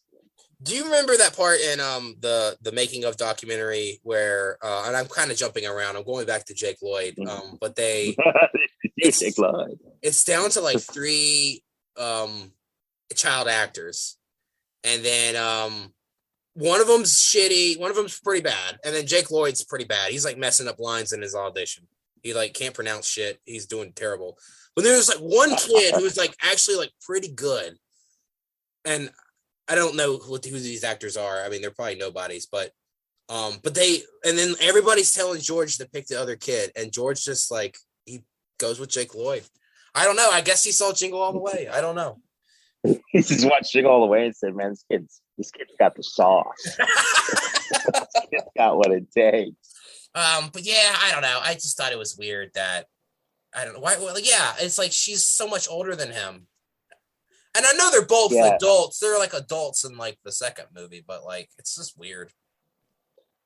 Do you remember that part in the making of documentary where and I'm kind of jumping around. I'm going back to Jake Lloyd, but Jake Lloyd. It's down to like 3 child actors, and then one of them's shitty, one of them's pretty bad, and then Jake Lloyd's pretty bad. He's like messing up lines in his audition. He like can't pronounce shit. He's doing terrible. But there's like one kid who's like actually like pretty good, and I don't know who these actors are. I mean, they're probably nobodies, but then everybody's telling George to pick the other kid, and George just like he goes with Jake Lloyd. I don't know. I guess he saw Jingle All the Way. I don't know. He just watched Jingle All the Way and said, "Man, this kid's got the sauce. This kid's got what it takes." But yeah, I don't know. I just thought it was weird that I don't know why. Well, yeah, it's like she's so much older than him, and I know they're both Yeah. adults. They're like adults in like the second movie, but like it's just weird.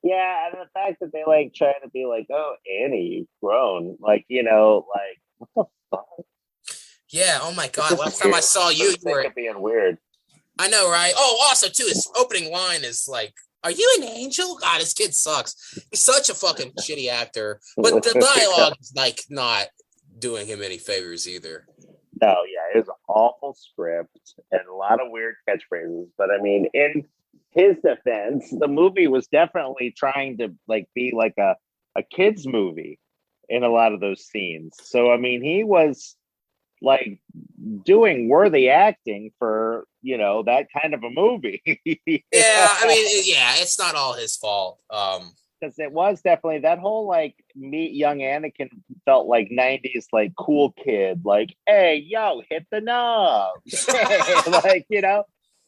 Yeah, and the fact that they like try to be like, oh, Annie, you've grown. Like, like what the fuck? Yeah. Oh my It's god. just Last time I weird. saw For you, the you were. sake of being weird. I know, right? Oh, also too, his opening line is like, "Are you an angel?" God, this kid sucks. He's such a fucking shitty actor. But the dialogue is like not doing him any favors either. No, yeah, it was an awful script and a lot of weird catchphrases. But I mean, in his defense, the movie was definitely trying to like be like a kids movie in a lot of those scenes. So I mean, he was like doing worthy acting for that kind of a movie. Yeah, I mean, yeah, it's not all his fault. Because it was definitely that whole like meet young Anakin felt like 90s like cool kid, like, hey yo, hit the nubs. Like,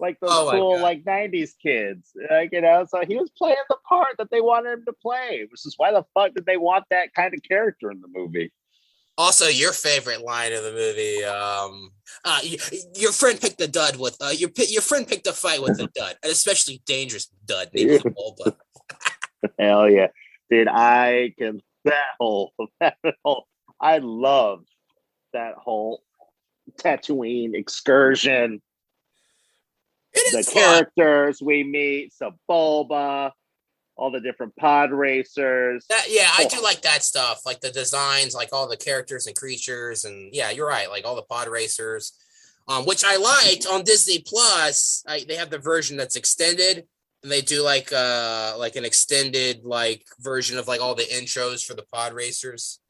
like those Oh my cool god. like 90s kids. Like, so he was playing the part that they wanted him to play, which is why the fuck did they want that kind of character in the movie? Also, your favorite line of the movie, your friend picked a dud with your friend picked a fight with a dud, an especially dangerous dud named Bulba. Hell yeah. Dude, I can that whole I love that whole Tatooine excursion. It The is fun. characters we meet, Sebulba, all the different pod racers. Yeah, I Oh, do like that stuff, like the designs, like all the characters and creatures, and yeah, you're right, like all the pod racers, which I liked on Disney Plus. They have the version that's extended, and they do like an extended like version of like all the intros for the pod racers.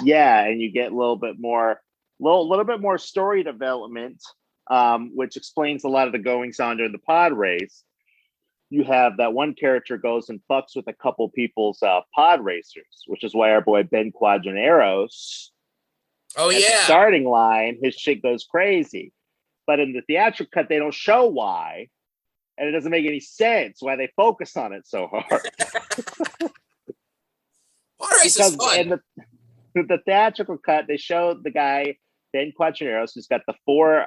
yeah, and you get a little bit more, little bit more story development, which explains a lot of the goings on during the pod race. You have that one character goes and fucks with a couple people's pod racers, which is why our boy Ben Quadraneros Oh at the yeah, starting line, his shit goes crazy. But in the theatrical cut, they don't show why, and it doesn't make any sense why they focus on it so hard. pod race is Because fun. in the theatrical cut, they show the guy Ben Quadraneros who's got the four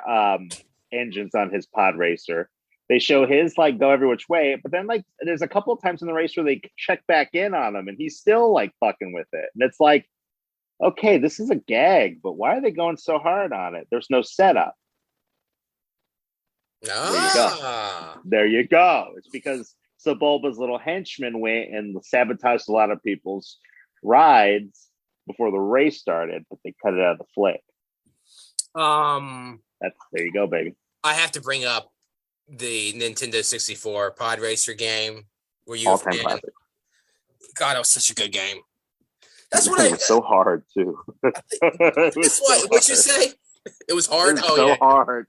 engines on his pod racer. They show his like go every which way, but then like there's a couple of times in the race where they check back in on him, and he's still like fucking with it, and it's like, okay, this is a gag, but why are they going so hard on it? There's no setup. There you go. Ah, There you go. It's because Sebulba's little henchman went and sabotaged a lot of people's rides before the race started, but they cut it out of the flick. That's there you go, baby. I have to bring up the Nintendo 64 Pod Racer game. Were you a All-time fan? classic. God, it was such a good game. That's what It was so hard too. It was That's what. so What'd you hard. say? It was It hard. was Oh so yeah. hard.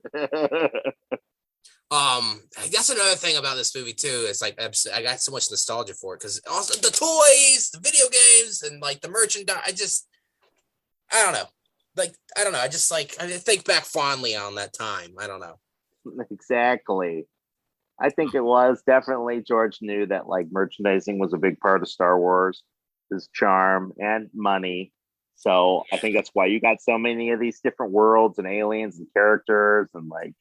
That's another thing about this movie too. It's like I got so much nostalgia for it because also the toys, the video games, and like the merchandise. I don't know. Like I don't know. I just like I think back fondly on that time. I don't know. Exactly. I think it was definitely George knew that like merchandising was a big part of Star Wars, his charm and money. So I think that's why you got so many of these different worlds and aliens and characters, and like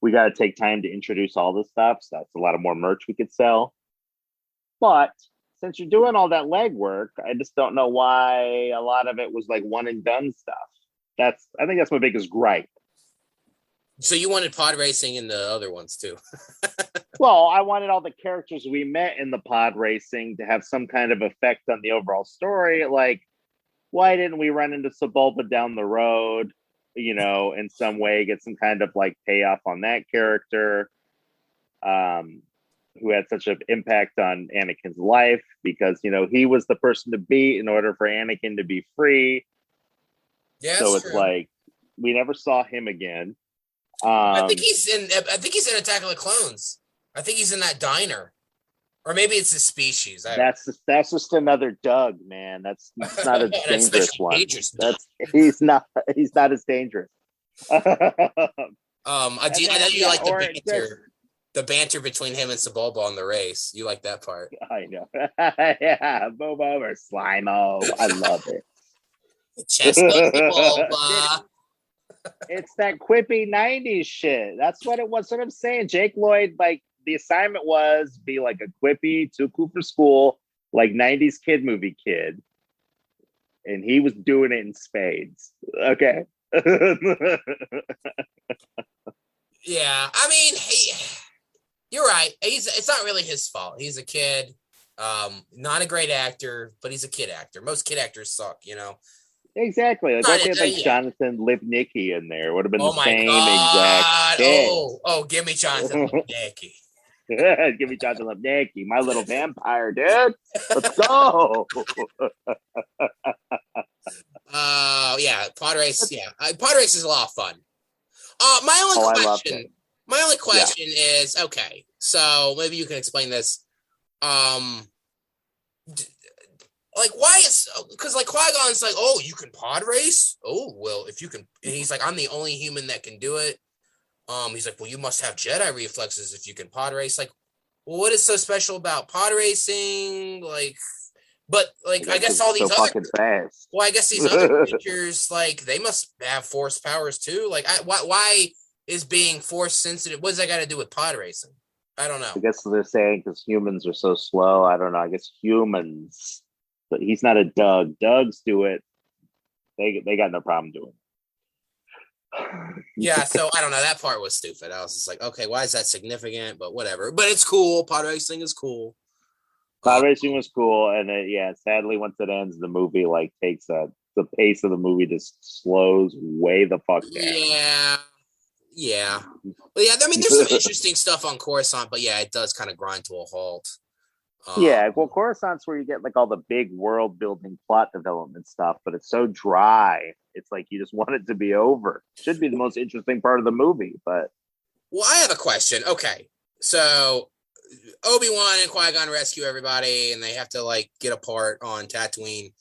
we got to take time to introduce all this stuff. So that's a lot of more merch we could sell. But since you're doing all that legwork, I just don't know why a lot of it was like one and done stuff. I think that's my biggest gripe. So you wanted pod racing in the other ones too. Well, I wanted all the characters we met in the pod racing to have some kind of effect on the overall story. Like, why didn't we run into Sebulba down the road, in some way, get some kind of like payoff on that character, who had such an impact on Anakin's life because, he was the person to beat in order for Anakin to be free. Yeah, So it's it's true. like, we never saw him again. I think he's in. I think he's in Attack of the Clones. I think he's in that diner, or maybe it's his species. I don't That's just another Doug, man. That's not a know. That's dangerous especially one. dangerous. That's he's not as dangerous. I know you like the banter. the banter between him and Sebulba on the race. You like that part? I know. Yeah, Bobo or Slimo. I love it. Chestnut Sebulba. It's that quippy 90s shit. That's what it was. What I'm saying. Jake Lloyd, like, the assignment was be like a quippy, too cool for school, like 90s kid movie kid. And he was doing it in spades. Okay. Yeah, I mean, you're right. It's not really his fault. He's a kid, not a great actor, but he's a kid actor. Most kid actors suck, you know. Exactly. Like, what if they had Yeah. Jonathan Lipnicki in there? Would have been Oh the my same God. exact shit. Oh, give me Jonathan Lipnicki. Give me Jonathan Lipnicki, my little vampire, dude. Let's go. Yeah, pod race. Yeah, pod race is a lot of fun. My only question is, okay, so maybe you can explain this. Like, why is, because like Qui-Gon's like, oh, you can pod race? Oh, well, if you can, and he's like, I'm the only human that can do it. He's like, well, you must have Jedi reflexes if you can pod race. Like, well, what is so special about pod racing? Like, but like, I guess all these so other fucking fast. Well, I guess these other creatures, like, they must have force powers too. Like, why is being force sensitive? What does that got to do with pod racing? I don't know. I guess they're saying because humans are so slow. I don't know. I guess humans, but he's not a Doug. Dougs do it. They got no problem doing it. Yeah, so I don't know. That part was stupid. I was just like, okay, why is that significant? But whatever. But it's cool. Pod racing is cool. Pod racing was cool, and sadly, once it ends, the movie like takes the pace of the movie just slows way the fuck down. Yeah. But yeah, I mean, there's some interesting stuff on Coruscant, but yeah, it does kind of grind to a halt. Well, Coruscant's where you get like all the big world building, plot development stuff, but it's so dry. It's like you just want it to be over. Should be the most interesting part of the movie, but. Well, I have a question. Okay, so Obi-Wan and Qui-Gon rescue everybody, and they have to like get apart on Tatooine.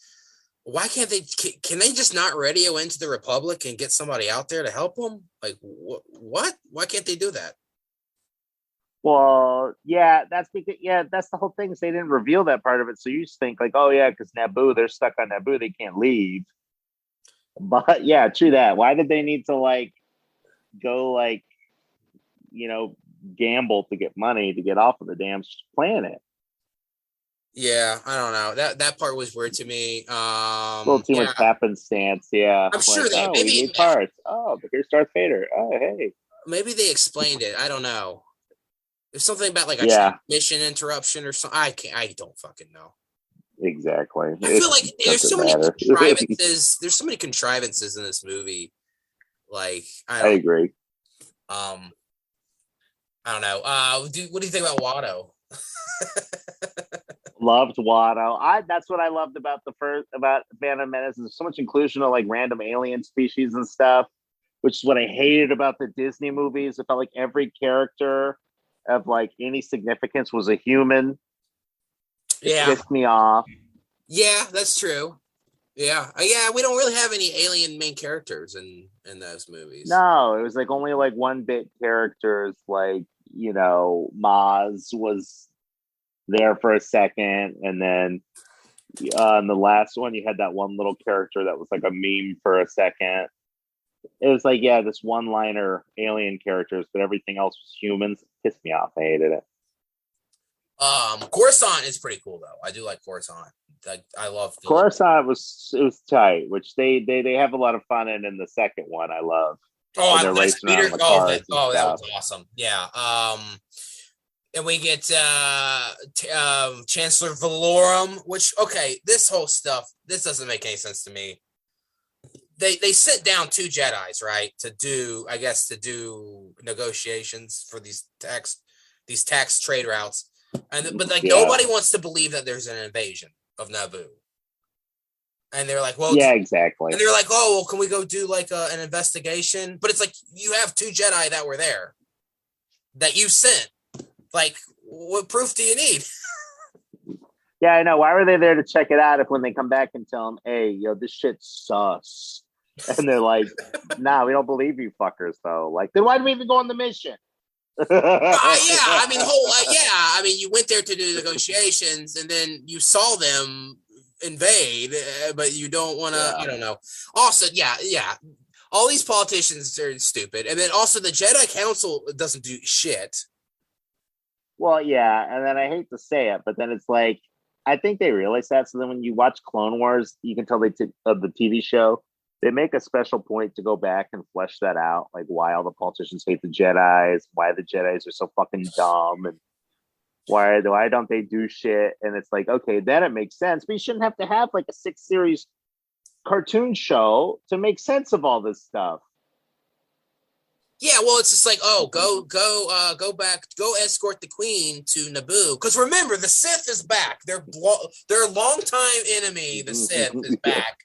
Why can't they? Can they just not radio into the Republic and get somebody out there to help them? Like, what? Why can't they do that? Well, yeah, that's because that's the whole thing. Is they didn't reveal that part of it, so you just think like, oh yeah, because Naboo, they're stuck on Naboo, they can't leave. But yeah, true that. Why did they need to like go like, gamble to get money to get off of the damn planet? Yeah, I don't know. That part was weird to me. A little too much happenstance. Yeah, I'm sure like, maybe we need parts. Oh, but here's Darth Vader. Oh, hey. Maybe they explained it. I don't know. There's something about like a transmission interruption or something. I don't fucking know. Exactly. I feel like there's so many contrivances. There's so many contrivances in this movie. Like I agree. I don't know. What do you think about Watto? Loved Watto. That's what I loved about about Phantom Menace. There's so much inclusion of like random alien species and stuff, which is what I hated about the Disney movies. It felt like every character of like any significance was a human. It pissed me off. Yeah, that's true. Yeah, we don't really have any alien main characters in those movies. No, it was like only like one bit characters, like Maz was there for a second, and then in the last one you had that one little character that was like a meme for a second. It was like this one-liner alien characters, but everything else was humans. It pissed me off. I hated it. Coruscant is pretty cool though. I do like Coruscant. I love Coruscant. It was tight, which they have a lot of fun in the second one. I love. Oh, I love Peter. That was awesome. Yeah. And we get Chancellor Valorum, which this whole stuff, this doesn't make any sense to me. They sent down 2 Jedis, right, to do negotiations for these tax trade routes, but nobody wants to believe that there's an invasion of Naboo, and they're like, well, yeah, exactly, and they're like, oh, well, can we go do like an investigation? But it's like you have 2 Jedi that were there that you sent. Like, what proof do you need? Yeah, I know. Why were they there to check it out if when they come back and tell them, hey, this shit's sus? And they're like, nah, we don't believe you fuckers, though. Like, then why do we even go on the mission? Yeah, I mean, I mean, you went there to do negotiations, and then you saw them invade, but you don't want to. I don't know. Also, yeah, all these politicians are stupid, and then also the Jedi Council doesn't do shit. Well, yeah, and then I hate to say it, but then it's like I think they realize that. So then when you watch Clone Wars, you can tell of the TV show, they make a special point to go back and flesh that out, like why all the politicians hate the Jedi's, why the Jedi's are so fucking dumb, and why don't they do shit? And it's like, okay, then it makes sense, but you shouldn't have to have like a 6 series cartoon show to make sense of all this stuff. Yeah, well, it's just like, oh, go back, go escort the queen to Naboo. Because remember, the Sith is back. Their longtime enemy, the Sith, is back,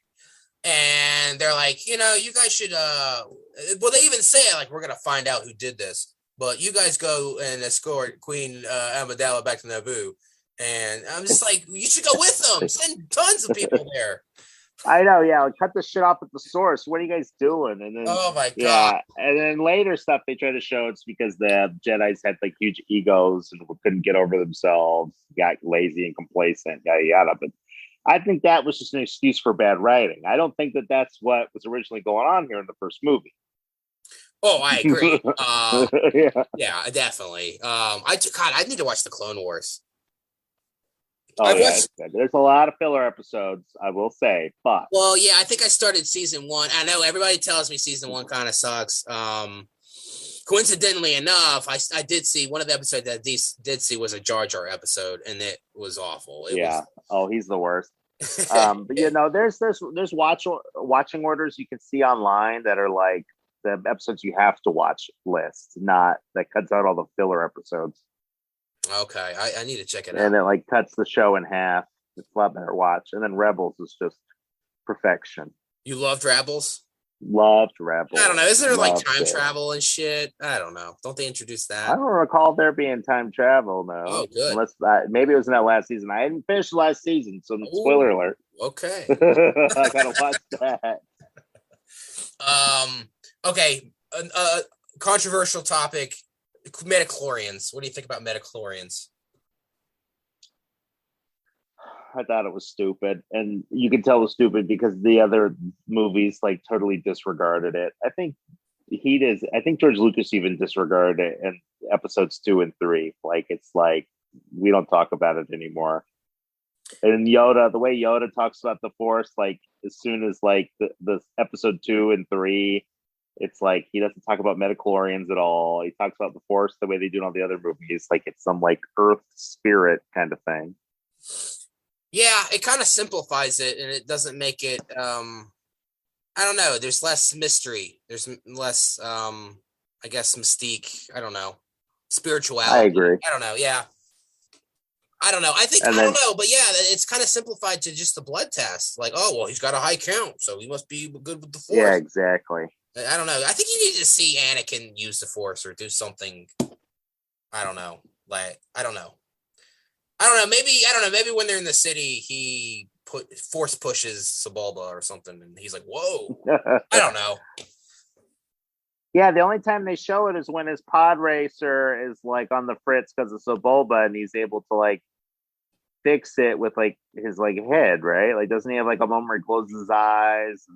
and they're like, you guys should. Well, they even say it, like, we're gonna find out who did this, but you guys go and escort Queen Amidala back to Naboo. And I'm just like, you should go with them. Send tons of people there. I know, yeah. Like, cut the shit off at the source. What are you guys doing? And then, oh my god, yeah. And then later stuff they try to show it's because the Jedi's had like huge egos and couldn't get over themselves, got lazy and complacent, yada yada. But I think that was just an excuse for bad writing. I don't think that that's what was originally going on here in the first movie. Oh, I agree. Yeah, definitely. I need to watch the Clone Wars. Oh, yeah. There's a lot of filler episodes, I will say, but well, yeah, I think I started season 1. I know everybody tells me season 1 kind of sucks. Coincidentally enough, I did see one of the episodes that I did see was a Jar Jar episode, and it was awful. Oh, he's the worst. But there's watching orders you can see online that are like the episodes you have to watch list, not that cuts out all the filler episodes. Okay, I need to check it out. And it like cuts the show in half. It's a lot better to watch. And then Rebels is just perfection. You loved Rebels? Loved Rebels. I don't know. Isn't there like time travel and shit? I don't know. Don't they introduce that? I don't recall there being time travel, no. Oh, good. Unless maybe it was in that last season. I hadn't finished the last season, so spoiler alert. Okay. I gotta watch that. Okay. Controversial topic. Metachlorians. What do you think about metachlorians? I thought it was stupid, and you can tell it was stupid because the other movies like totally disregarded it. I think George Lucas even disregarded it in episodes 2 and 3. Like, it's like we don't talk about it anymore. And Yoda, the way Yoda talks about the Force, like as soon as like the episode 2 and 3, it's like he doesn't talk about metachlorians at all. He talks about the Force the way they do in all the other movies, like it's some like Earth spirit kind of thing. Yeah, it kind of simplifies it, and it doesn't make it. I don't know. There's less mystery. There's less, I guess, mystique. I don't know. Spirituality. I agree. I don't know. Yeah. I don't know. I don't know, but yeah, it's kind of simplified to just the blood test. Like, oh, well, he's got a high count, so he must be good with the Force. Yeah, exactly. I don't know. I think you need to see Anakin use the Force or do something. I don't know. Like, I don't know. Maybe when they're in the city, he Force pushes Sebulba or something, and he's like, whoa. I don't know. Yeah, the only time they show it is when his pod racer is like on the fritz because of Sebulba, and he's able to like fix it with like his like head, right? Like, doesn't he have like a moment where he closes his eyes?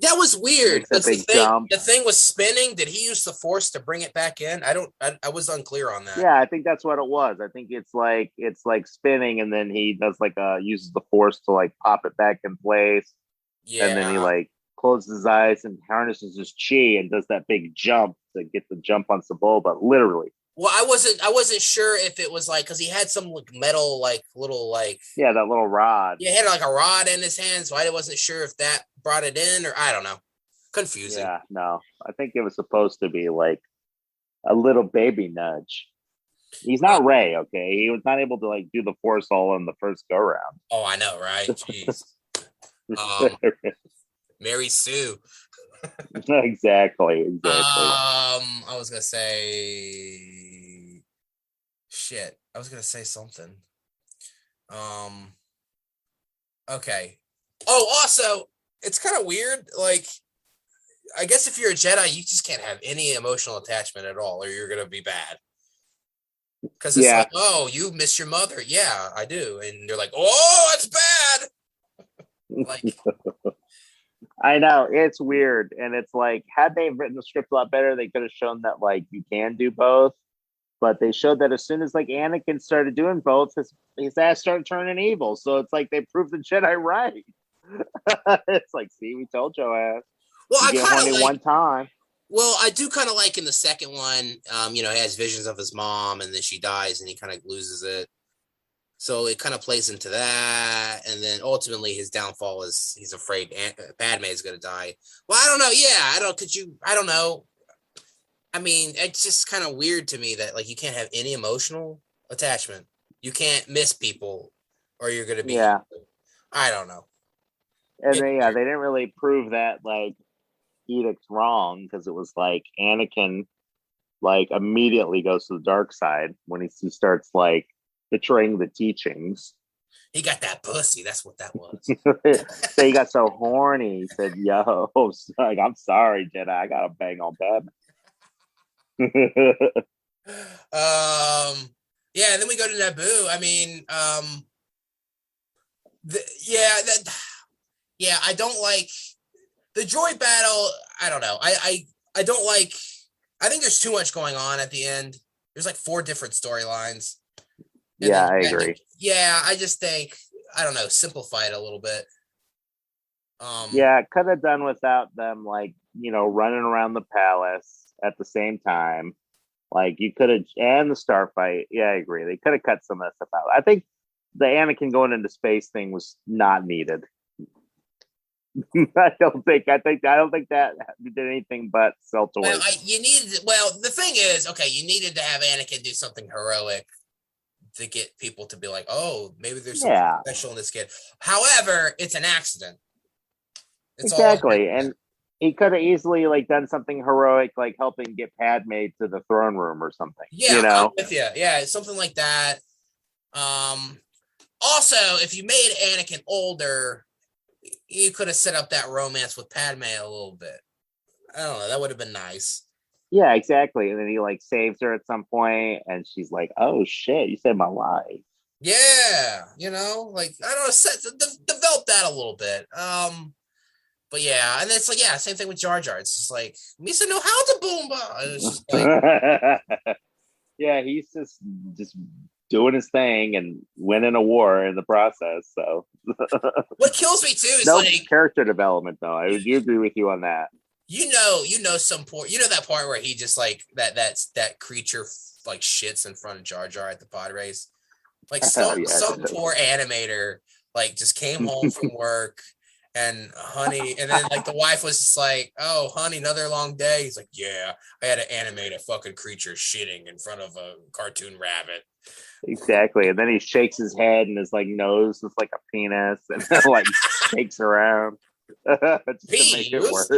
That was weird. The thing was spinning. Did he use the Force to bring it back in? I was unclear on that. Yeah, I think that's what it was. I think it's like spinning, and then he does like uses the Force to like pop it back in place. Yeah. And then he like closes his eyes and harnesses his chi and does that big jump to get the jump on Sebulba, literally. Well, I wasn't sure if it was like, because he had some like metal, like little like, yeah, that little rod. Yeah, he had like a rod in his hand, so I wasn't sure if that brought it in, or I don't know. Confusing. Yeah, no, I think it was supposed to be like a little baby nudge. He's not Rey, okay? He was not able to like do the Force all in the first go round. Oh, I know, right? Jeez. Mary Sue. Exactly. I was gonna say shit. I was gonna say something. Okay. Oh, also, it's kind of weird. Like, I guess if you're a Jedi, you just can't have any emotional attachment at all, or you're gonna be bad. Because it's Yeah, like, oh, you miss your mother. Yeah, I do. And they're like, oh, it's bad. Like, I know it's weird, and it's like had they written the script a lot better, they could have shown that like you can do both. But they showed that as soon as like Anakin started doing both, his ass started turning evil. So it's like they proved the Jedi right. It's like, see, we told your ass. well, You I get kind horny of like, one time. well, I do kind of like in the second one, he has visions of his mom and then she dies and he kind of loses it. So it kind of plays into that. And then ultimately his downfall is he's afraid Padme is going to die. Well, I don't know. Yeah, I don't know. I mean, it's just kind of weird to me that like you can't have any emotional attachment. You can't miss people or you're going to be, Yeah. I don't know. And It's they didn't really prove that like edict's wrong because it was like Anakin like immediately goes to the dark side when he starts like betraying the teachings. He got that pussy. That's what that was. So he got so horny. He said, "Yo, like I'm sorry, Jedi. I gotta bang on Padme." Yeah, and then we go to Naboo. I mean, yeah, yeah, I don't like the droid battle. I don't know. I don't like. I think there's too much going on at the end. There's like 4 different storylines, and Yeah, then I agree. yeah, I just think I don't know, simplify it a little bit. Yeah, could have done without them like, running around the palace at the same time. Like you could have, and the star fight. Yeah, I agree. They could have cut some of that stuff out. I think the Anakin going into space thing was not needed. I don't think that did anything but sell Well, toys. you needed. Well, the thing is, okay, you needed to have Anakin do something heroic to get people to be like, oh, maybe there's something Yeah, special in this kid. However, it's an accident. It's all an exactly. accident. And he could have easily like done something heroic, like helping get Padme to the throne room or something. Yeah, I'm with you. Yeah, something like that. Um, Also, if you made Anakin older, you could have set up that romance with Padme a little bit. I don't know. That would have been nice. Yeah, exactly. And then he like saves her at some point, and she's like, "Oh shit, you saved my life." Yeah, like I don't know, develop that a little bit. But yeah, and it's like yeah, same thing with Jar Jar. It's just like Misa know how to boomba. And it's just like Yeah, he's just doing his thing and winning a war in the process. So what kills me too is no like character development, though. I do agree with you on that. some poor that part where he just like that creature like shits in front of Jar Jar at the pod race. Like Yeah, some poor animator like just came home from work and honey, and then like the wife was just like, "Oh, honey, another long day." He's like, "Yeah, I had to animate a fucking creature shitting in front of a cartoon rabbit." exactly. And then he shakes his head, and his like nose is like a penis, and then, like shakes around just to make it worse.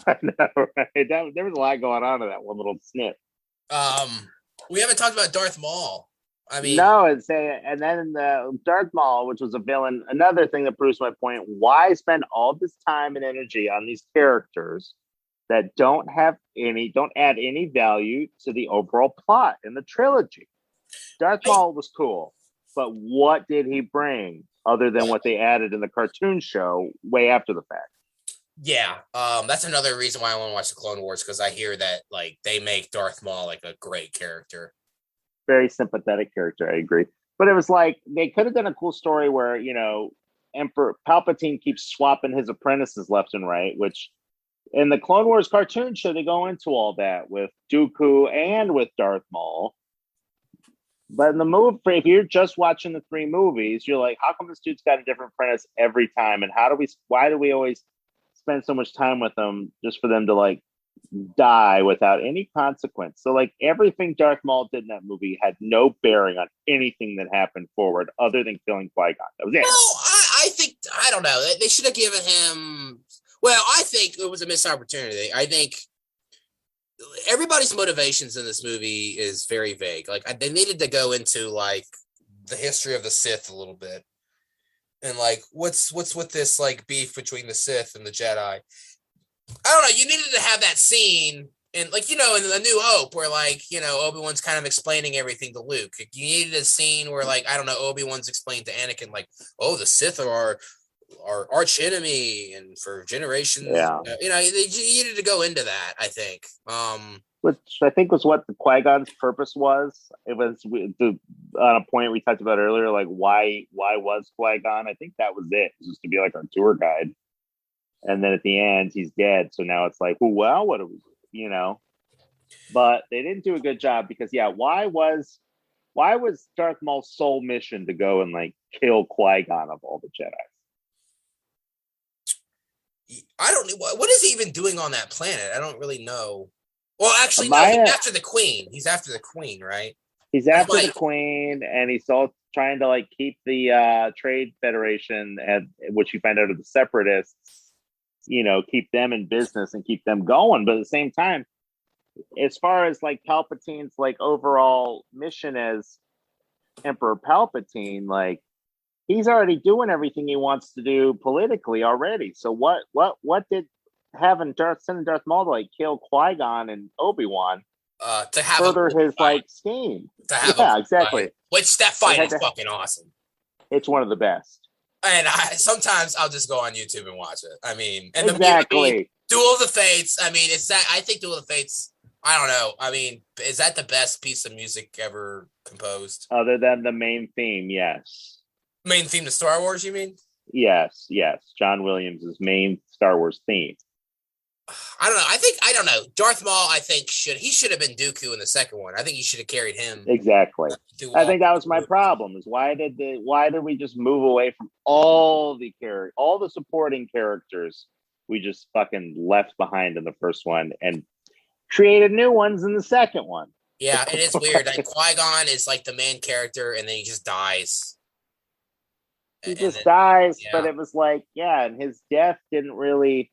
I know, right? There was a lot going on in that one little snip. We haven't talked about Darth Maul. I mean, No, and then the Darth Maul, which was a villain. Another thing that proves my point: why spend all this time and energy on these characters that don't add any value to the overall plot in the trilogy? Darth Maul was cool, but what did he bring other than what they added in the cartoon show way after the fact? yeah, that's another reason why I want to watch the Clone Wars because I hear that like they make Darth Maul like a great character. Very sympathetic character, I agree. But it was like they could have done a cool story where, Emperor Palpatine keeps swapping his apprentices left and right, which in the Clone Wars cartoon show, they go into all that with Dooku and with Darth Maul. But in the movie, if you're just watching the 3 movies, you're like, how come this dude's got a different apprentice every time? And why do we always spend so much time with them just for them to like die without any consequence? So like everything Darth Maul did in that movie had no bearing on anything that happened forward other than killing Qui-Gon. That was it. Well, I think I don't know. They should have given him. Well, I think it was a missed opportunity. I think everybody's motivations in this movie is very vague. Like they needed to go into like the history of the Sith a little bit, and like what's with this like beef between the Sith and the Jedi. I don't know. You needed to have that scene. And like, in the New Hope where like, Obi-Wan's kind of explaining everything to Luke. You needed a scene where like, I don't know, Obi-Wan's explaining to Anakin like, oh, the Sith are our arch enemy and for generations. Yeah. You needed to go into that, I think. Which I think was what the Qui-Gon's purpose was. It was on a point we talked about earlier, like why was Qui-Gon? I think that was it. It was just to be like our tour guide. And then at the end, he's dead. So now it's like, well, what do we, But they didn't do a good job because, why was Darth Maul's sole mission to go and like kill Qui-Gon of all the Jedi? I don't know. What is he even doing on that planet? I don't really know. Well, actually, no, he's after the Queen. He's after the Queen, right? He's after the Queen, and he's all trying to like keep the Trade Federation, which you find out are the Separatists, keep them in business and keep them going. But at the same time, as far as like Palpatine's like overall mission as Emperor Palpatine, like he's already doing everything he wants to do politically already. So what did sending Darth Maul to like kill Qui-Gon and Obi-Wan to have further his like scheme? Exactly. Fight. Which that fight is fucking awesome. It's one of the best. And sometimes I'll just go on YouTube and watch it. I mean, and exactly. Duel of the Fates. I mean, it's that. I think Duel of the Fates. I don't know. I mean, is that the best piece of music ever composed? Other than the main theme, yes. Main theme to Star Wars, you mean? Yes. John Williams' main Star Wars theme. I don't know. I don't know. Darth Maul, I think he should have been Dooku in the second one. I think he should have carried him. Exactly. I think that was my problem. Is why did we just move away from all the supporting characters we just fucking left behind in the first one and created new ones in the second one? Yeah, it is weird. Like Qui-Gon is like the main character, and then he just dies. He just dies, but it was like, and his death didn't really.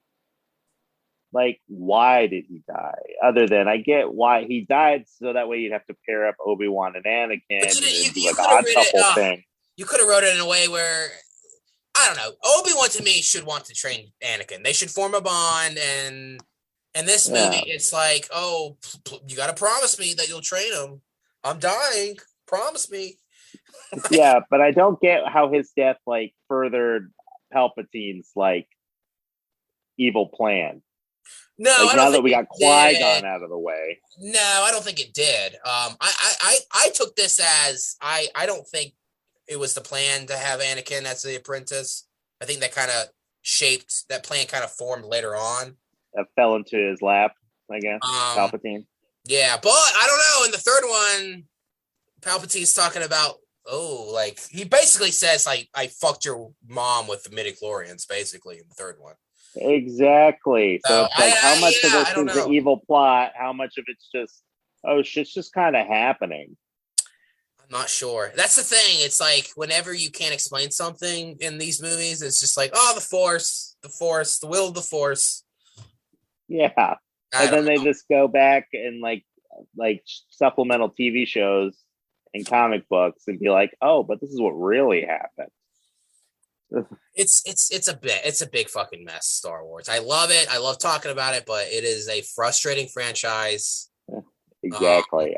Like, why did he die? Other than I get why he died, so that way you'd have to pair up Obi-Wan and Anakin and do like an odd couple thing. You could have wrote it in a way where, I don't know, Obi-Wan to me should want to train Anakin. They should form a bond, and in this movie, it's like, oh, you got to promise me that you'll train him. I'm dying. Promise me. Yeah, but I don't get how his death like furthered Palpatine's like evil plan. No, like, now that we got Qui-Gon out of the way. No, I don't think it did. I took this as I don't think it was the plan to have Anakin as the apprentice. I think that plan kind of formed later on. That fell into his lap, I guess. Palpatine. Yeah, but I don't know. In the third one, Palpatine's talking about like he basically says like I fucked your mom with the midichlorians, basically in the third one. Exactly. So it's like how much of this is the evil plot? How much of it's just shit's just kind of happening. I'm not sure. That's the thing. It's like whenever you can't explain something in these movies, it's just like, the Force, the will of the Force. Yeah. And then they just go back and like supplemental TV shows and comic books and be like, but this is what really happened. It's a big fucking mess, Star Wars. I love it. I love talking about it, but it is a frustrating franchise. Exactly.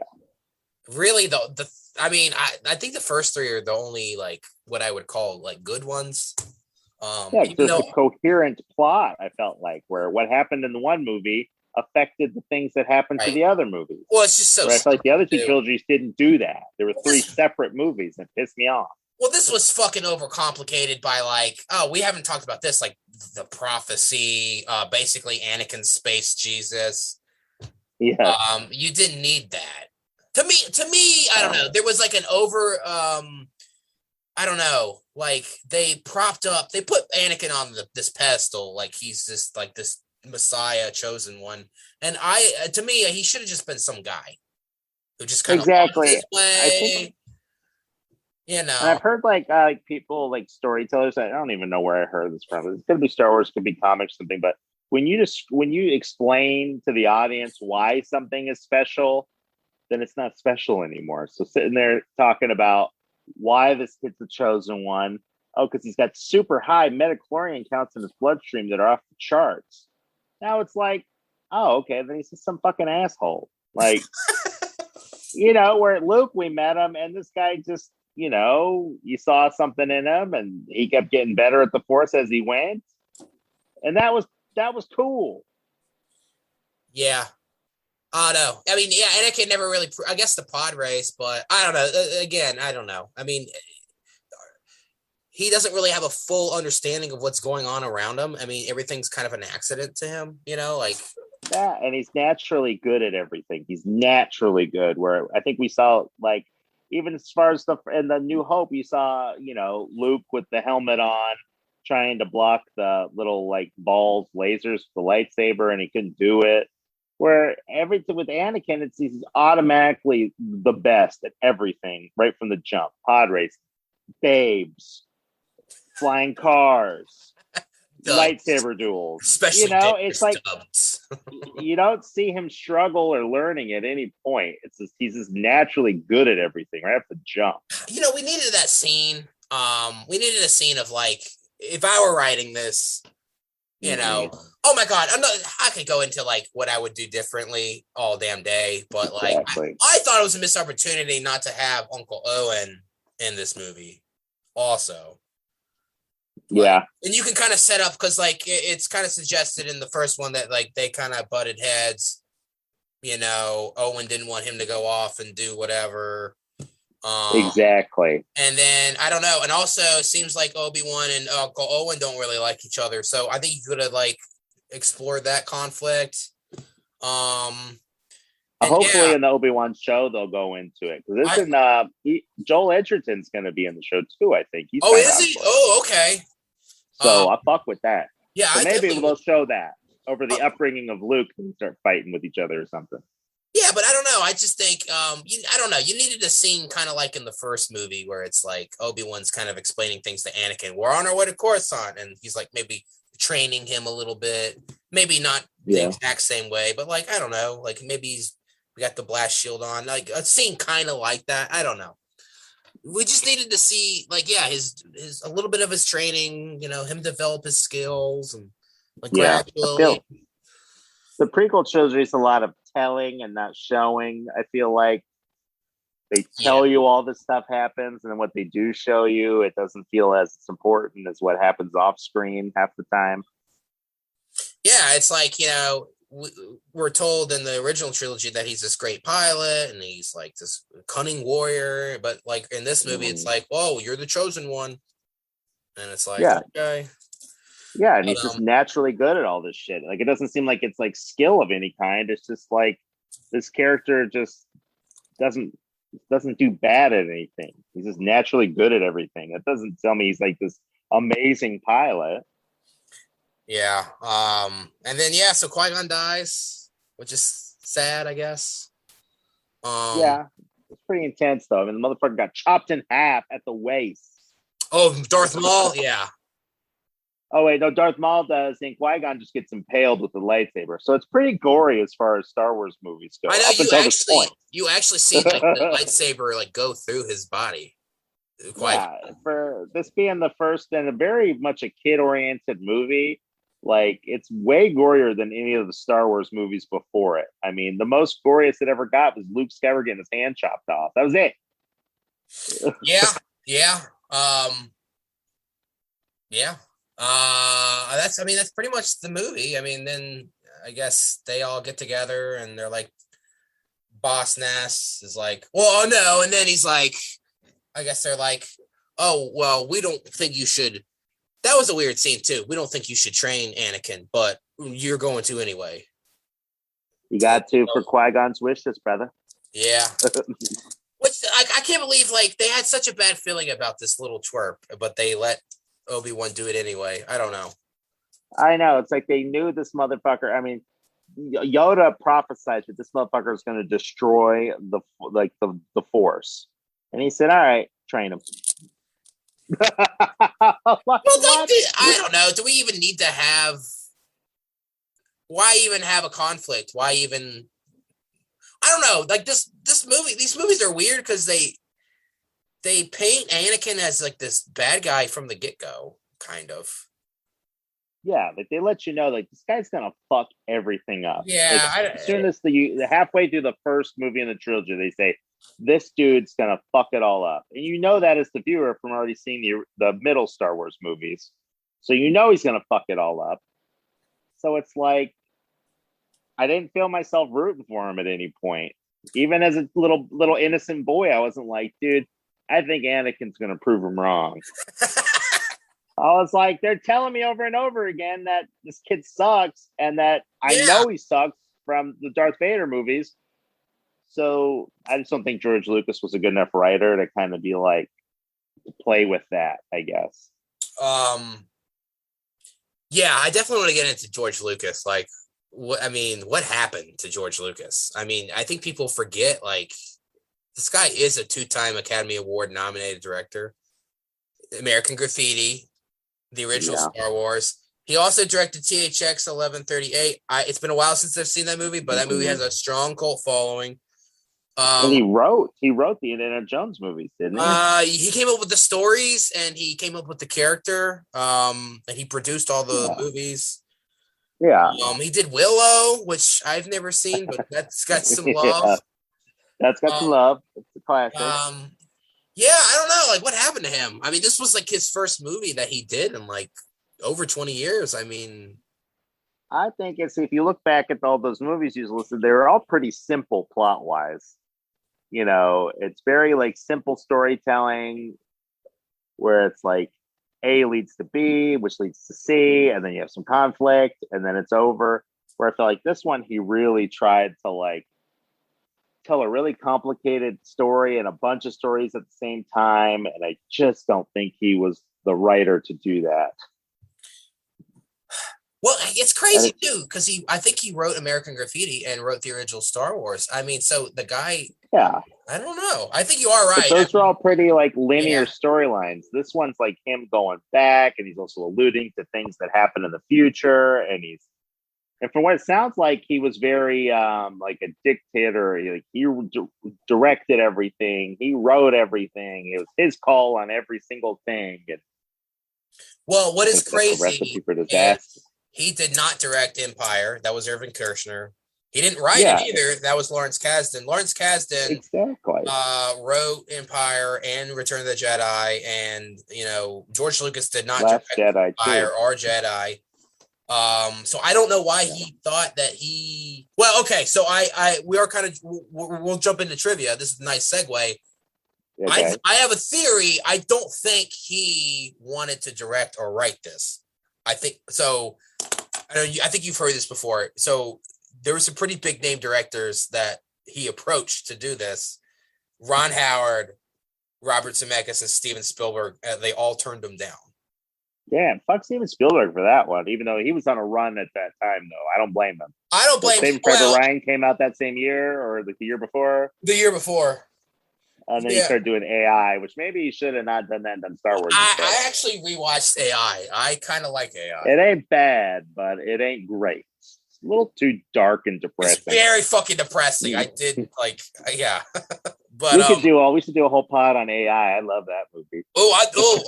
Really, I think the first three are the only like what I would call like good ones. Just a coherent plot. I felt like where what happened in the one movie affected the things that happened to the other movies. Well, it's just so. I feel like the other two trilogies didn't do that. There were three separate movies that pissed me off. Well, this was fucking overcomplicated by like, we haven't talked about this, like the prophecy, basically Anakin's space Jesus. Yeah. You didn't need that. To me, I don't know. There was like an I don't know, like they put Anakin on this pedestal, like he's just like this Messiah, chosen one. And to me, he should have just been some guy who just kind of walked his way. And I've heard like people like storytellers. I don't even know where I heard this from. It could be Star Wars, could be comics, something. But when you explain to the audience why something is special, then it's not special anymore. So sitting there talking about why this kid's the chosen one, because he's got super high metachlorian counts in his bloodstream that are off the charts, Now it's like, oh, okay, then he's just some fucking asshole. Like, you know, where at Luke we met him, and this guy just, you know, you saw something in him, and he kept getting better at the Force as he went, and that was cool. Yeah. I don't know. I mean, yeah, Anakin never really. I guess the pod race, but I don't know. Again, I don't know. I mean, he doesn't really have a full understanding of what's going on around him. I mean, everything's kind of an accident to him, you know, like. Yeah, and he's naturally good at everything. He's naturally good. Where I think we saw, like, even as far as in the New Hope, you saw, you know, Luke with the helmet on, trying to block the little like balls, lasers, the lightsaber, and he couldn't do it. Where everything with Anakin, he's automatically the best at everything right from the jump. Pod race, babes, flying cars, lightsaber duels. Especially, you know, it's like dubs. you don't see him struggle or learning at any point. It's just he's just naturally good at everything right off the jump. You know, we needed that scene. We needed a scene of like, if I were writing this, you know, oh my God, I could go into like what I would do differently all damn day, but like, Exactly. I thought it was a missed opportunity not to have Uncle Owen in this movie also. Yeah. And you can kind of set up, because like it's kind of suggested in the first one that like they kind of butted heads. You know, Owen didn't want him to go off and do whatever. Exactly. And then I don't know. And also it seems like Obi-Wan and Uncle Owen don't really like each other. So I think you could have like explored that conflict. Hopefully in the Obi-Wan show they'll go into it, because Joel Edgerton's going to be in the show too. I think he's. Oh, is he? Oh, okay. So I fuck with that. Yeah, so maybe they'll show that over the upbringing of Luke and start fighting with each other or something. Yeah, but I don't know. I just think I don't know. You needed a scene kind of like in the first movie where it's like Obi-Wan's kind of explaining things to Anakin. We're on our way to Coruscant, and he's like maybe training him a little bit. Maybe not the exact same way, but like I don't know. Like maybe we got the blast shield on. Like a scene kind of like that. I don't know. We just needed to see, like, yeah, his a little bit of his training, you know, him develop his skills and like gradually. The prequel shows us a lot of telling and not showing. I feel like they tell you all this stuff happens, and then what they do show you, it doesn't feel as important as what happens off screen half the time. Yeah, it's like, you know, we're told in the original trilogy that he's this great pilot and he's like this cunning warrior, but like in this movie it's like, whoa, you're the chosen one, and it's like, okay, and he's just naturally good at all this shit. Like it doesn't seem like it's like skill of any kind. It's just like this character just doesn't do bad at anything. He's just naturally good at everything. That doesn't tell me he's like this amazing pilot. Yeah. And then so Qui-Gon dies, which is sad, I guess. It's pretty intense though. I mean, the motherfucker got chopped in half at the waist. Oh, Darth Maul, yeah. Oh wait, no, Darth Maul does, and Qui-Gon just gets impaled with the lightsaber. So it's pretty gory as far as Star Wars movies go. I know you actually see like the lightsaber like go through his body. For this being the first and a very much a kid-oriented movie, like it's way gorier than any of the Star Wars movies before it. I mean, the most goriest it ever got was Luke Skywalker getting his hand chopped off. That was it. That's pretty much the movie. I mean, then I guess they all get together and they're like, Boss Nass is like, well, no, and then he's like, I guess they're like, oh, well, we don't think you should. That was a weird scene too. We don't think you should train Anakin, but you're going to anyway. You got to for Qui-Gon's wishes, brother. Yeah. Which I can't believe, like, they had such a bad feeling about this little twerp, but they let Obi-Wan do it anyway. I don't know. I know. It's like they knew this motherfucker. I mean, Yoda prophesied that this motherfucker is going to destroy the Force, and he said, "All right, train him." I don't know. Do we even need to have? Why even have a conflict? Why even? I don't know. Like this movie. These movies are weird because they paint Anakin as like this bad guy from the get-go, kind of. Yeah, like they let you know, like this guy's gonna fuck everything up. Like Yeah, as soon as the halfway through the first movie in the trilogy, they say this dude's gonna fuck it all up, and you know that as the viewer from already seeing the middle Star Wars movies, so you know he's gonna fuck it all up. So it's like I didn't feel myself rooting for him at any point. Even as a little innocent boy, I wasn't like, dude, I think Anakin's gonna prove him wrong. I was like, they're telling me over and over again that this kid sucks and that I yeah. know he sucks from the Darth Vader movies. So I just don't think George Lucas was a good enough writer to kind of be like, play with that, I guess. Yeah, I definitely want to get into George Lucas. Like, what happened to George Lucas? I mean, I think people forget, like, this guy is a 2-time Academy Award nominated director. American Graffiti, the original Star Wars. He also directed THX 1138. It's been a while since I've seen that movie, but that movie has a strong cult following. And he wrote the Indiana Jones movies, didn't he? He came up with the stories and he came up with the character. And he produced all the movies. Yeah. He did Willow, which I've never seen, but that's got some love. That's got some love. It's a classic. Yeah, I don't know. Like, what happened to him? I mean, this was like his first movie that he did in like over 20 years. I mean, I think it's, if you look back at all those movies you listed, they were all pretty simple plot wise. You know, it's very like simple storytelling where it's like A leads to B, which leads to C, and then you have some conflict, and then it's over. Where I feel like this one, he really tried to like tell a really complicated story and a bunch of stories at the same time, and I just don't think he was the writer to do that. Well, it's crazy too because I think he wrote American Graffiti and wrote the original Star Wars. I mean, so the guy, yeah, I don't know. I think you are right. But those are all pretty like linear storylines. This one's like him going back, and he's also alluding to things that happen in the future, and from what it sounds like, he was very like a dictator. Like he directed everything, he wrote everything. It was his call on every single thing. And well, what is crazy? Recipe for disaster. He did not direct Empire. That was Irvin Kershner. He didn't write it either. That was Lawrence Kasdan. Lawrence Kasdan wrote Empire and Return of the Jedi, and George Lucas did not direct Empire or Jedi. So I don't know why he thought that he. Well, okay. So we are kind of we'll jump into trivia. This is a nice segue. Okay. I have a theory. I don't think he wanted to direct or write this. I think so. I think you've heard this before. So there were some pretty big name directors that he approached to do this. Ron Howard, Robert Zemeckis, and Steven Spielberg. They all turned him down. Yeah, fuck Steven Spielberg for that one. Even though he was on a run at that time, though, I don't blame him. I don't blame him. Saving Private Ryan came out that same year, or the year before. The year before. And then he started doing AI, which maybe he should have not done that and done Star Wars. I actually rewatched AI. I kind of like AI. It ain't bad, but it ain't great. It's a little too dark and depressing. It's very fucking depressing. I did like, yeah. But we should do a whole pod on AI. I love that movie.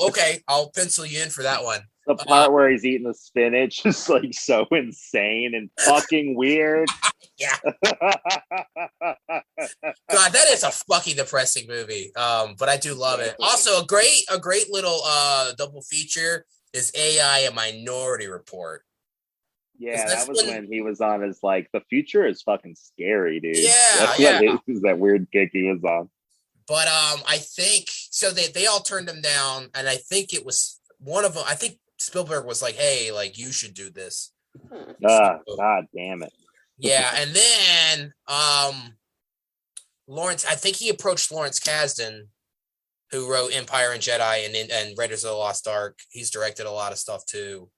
Okay. I'll pencil you in for that one. The part where he's eating the spinach is like so insane and fucking weird. Yeah. God, that is a fucking depressing movie. But I do love it. Also, a great little double feature is AI and Minority Report. Yeah, that was when he was on his like the future is fucking scary, dude. Yeah, That's that weird kick he was on. But I think so. They all turned him down, and I think it was one of them. I think Spielberg was like, "Hey, like you should do this." God damn it. Yeah, and then Lawrence. I think he approached Lawrence Kasdan, who wrote Empire and Jedi and Raiders of the Lost Ark. He's directed a lot of stuff too,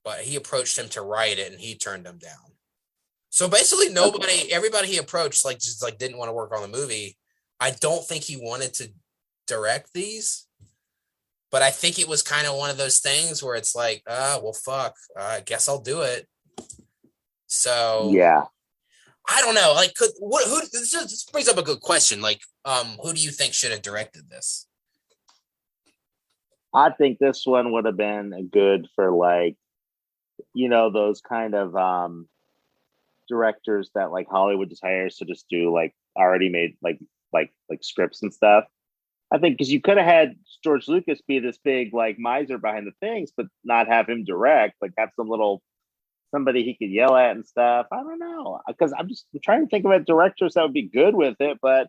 but he approached him to write it, and he turned him down. So basically, everybody he approached, like just like didn't want to work on the movie. I don't think he wanted to direct these, but I think it was kind of one of those things where it's like, well, fuck, I guess I'll do it. So yeah, I don't know. Like, who? This brings up a good question. Like, who do you think should have directed this? I think this one would have been good for like those kind of directors that like Hollywood just hires to just do like already made like scripts and stuff. I think because you could have had George Lucas be this big like miser behind the things, but not have him direct, like have somebody he could yell at and stuff. I don't know, because I'm trying to think about directors that would be good with it, but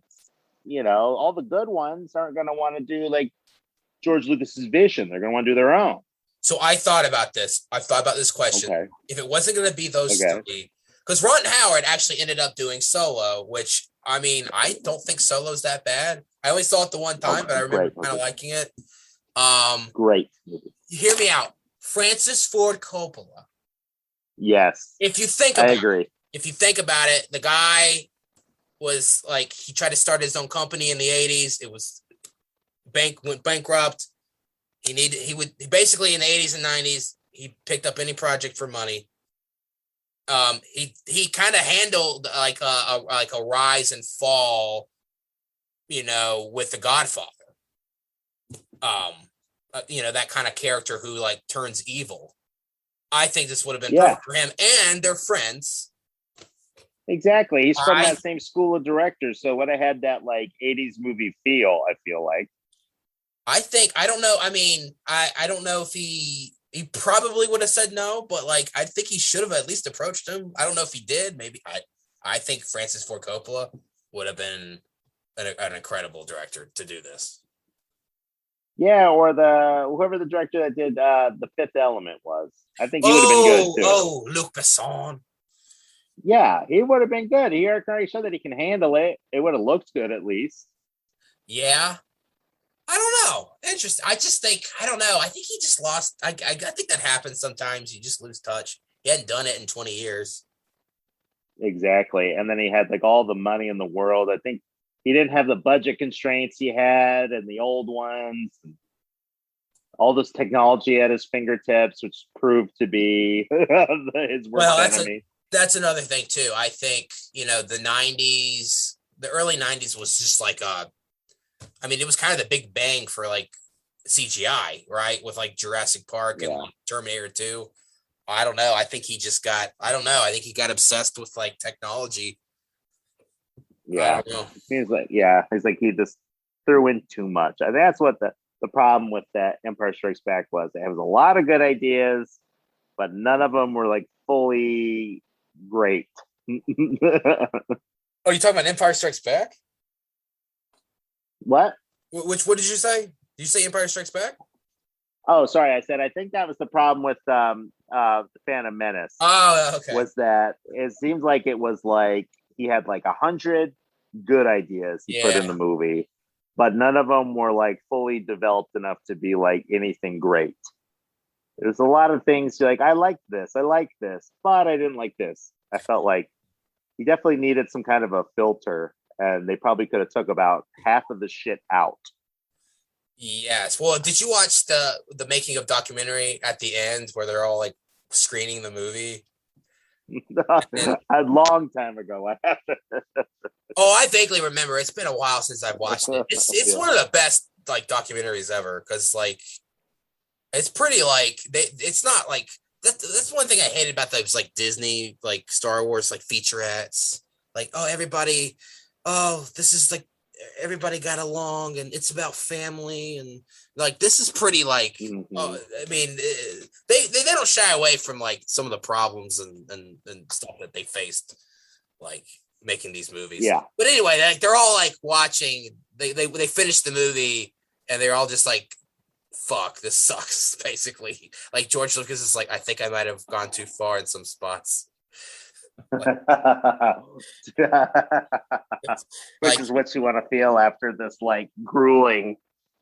all the good ones aren't going to want to do like George Lucas's vision. They're going to want to do their own. So I thought about this. I thought about this question. Okay. If it wasn't going to be those three, because Ron Howard actually ended up doing Solo, which I mean, I don't think Solo's that bad. I only saw it the one time, but I remember kind of liking it. Great. Hear me out. Francis Ford Coppola. Yes. If you think about it, the guy was like, he tried to start his own company in the 80s. It was went bankrupt. He would basically in the 80s and 90s, he picked up any project for money. He kind of handled like a rise and fall, with The Godfather. That kind of character who like turns evil. I think this would have been perfect for him, and they're friends. Exactly. He's from that same school of directors, so would have had that like 80s movie feel, I feel like. I don't know. I mean, I don't know if he probably would have said no, but like, I think he should have at least approached him. I don't know if he did. Maybe I think Francis Ford Coppola would have been an incredible director to do this. Yeah, or whoever the director that did The Fifth Element was. I think he would have been good too. Oh, Luc Besson. Yeah, he would have been good. He already showed that he can handle it. It would have looked good at least. Yeah. I don't know. Interesting. I just think, I don't know. I think he just lost. I think that happens sometimes. You just lose touch. He hadn't done it in 20 years. Exactly. And then he had like all the money in the world. I think he didn't have the budget constraints he had and the old ones. And all this technology at his fingertips, which proved to be his worst enemy. That's another thing too. I think, the 90s, the early 90s was just like it was kind of the big bang for like CGI, right? With like Jurassic Park and like Terminator 2. I don't know. I think he just I think he got obsessed with like technology. Yeah. He's like he just threw in too much. I think that's what the problem with that Empire Strikes Back was. It was a lot of good ideas, but none of them were like fully great. Oh, you talking about Empire Strikes Back? What? What did you say? Did you say Empire Strikes Back? Oh, sorry. I said I think that was the problem with Phantom Menace. Oh, okay. Was that it seems like it was like he had like 100 good ideas he put in the movie, but none of them were like fully developed enough to be like anything great. There's a lot of things like I like this, but I didn't like this. I felt like he definitely needed some kind of a filter, and they probably could have took about half of the shit out. Yes. Well, did you watch the making of documentary at the end where they're all like screening the movie? A long time ago. Oh, I vaguely remember. It's been a while since I've watched it. It's one of the best like documentaries ever because like it's pretty like it's not like that's one thing I hated about those like Disney like Star Wars like featurettes. Like, this is like everybody got along and it's about family and like this is pretty like they don't shy away from like some of the problems and stuff that they faced like making these movies. But anyway, like they're all like watching they finished the movie and they're all just like, fuck, this sucks, basically. Like George Lucas is like, I think I might have gone too far in some spots. Which is what you want to feel after this like grueling.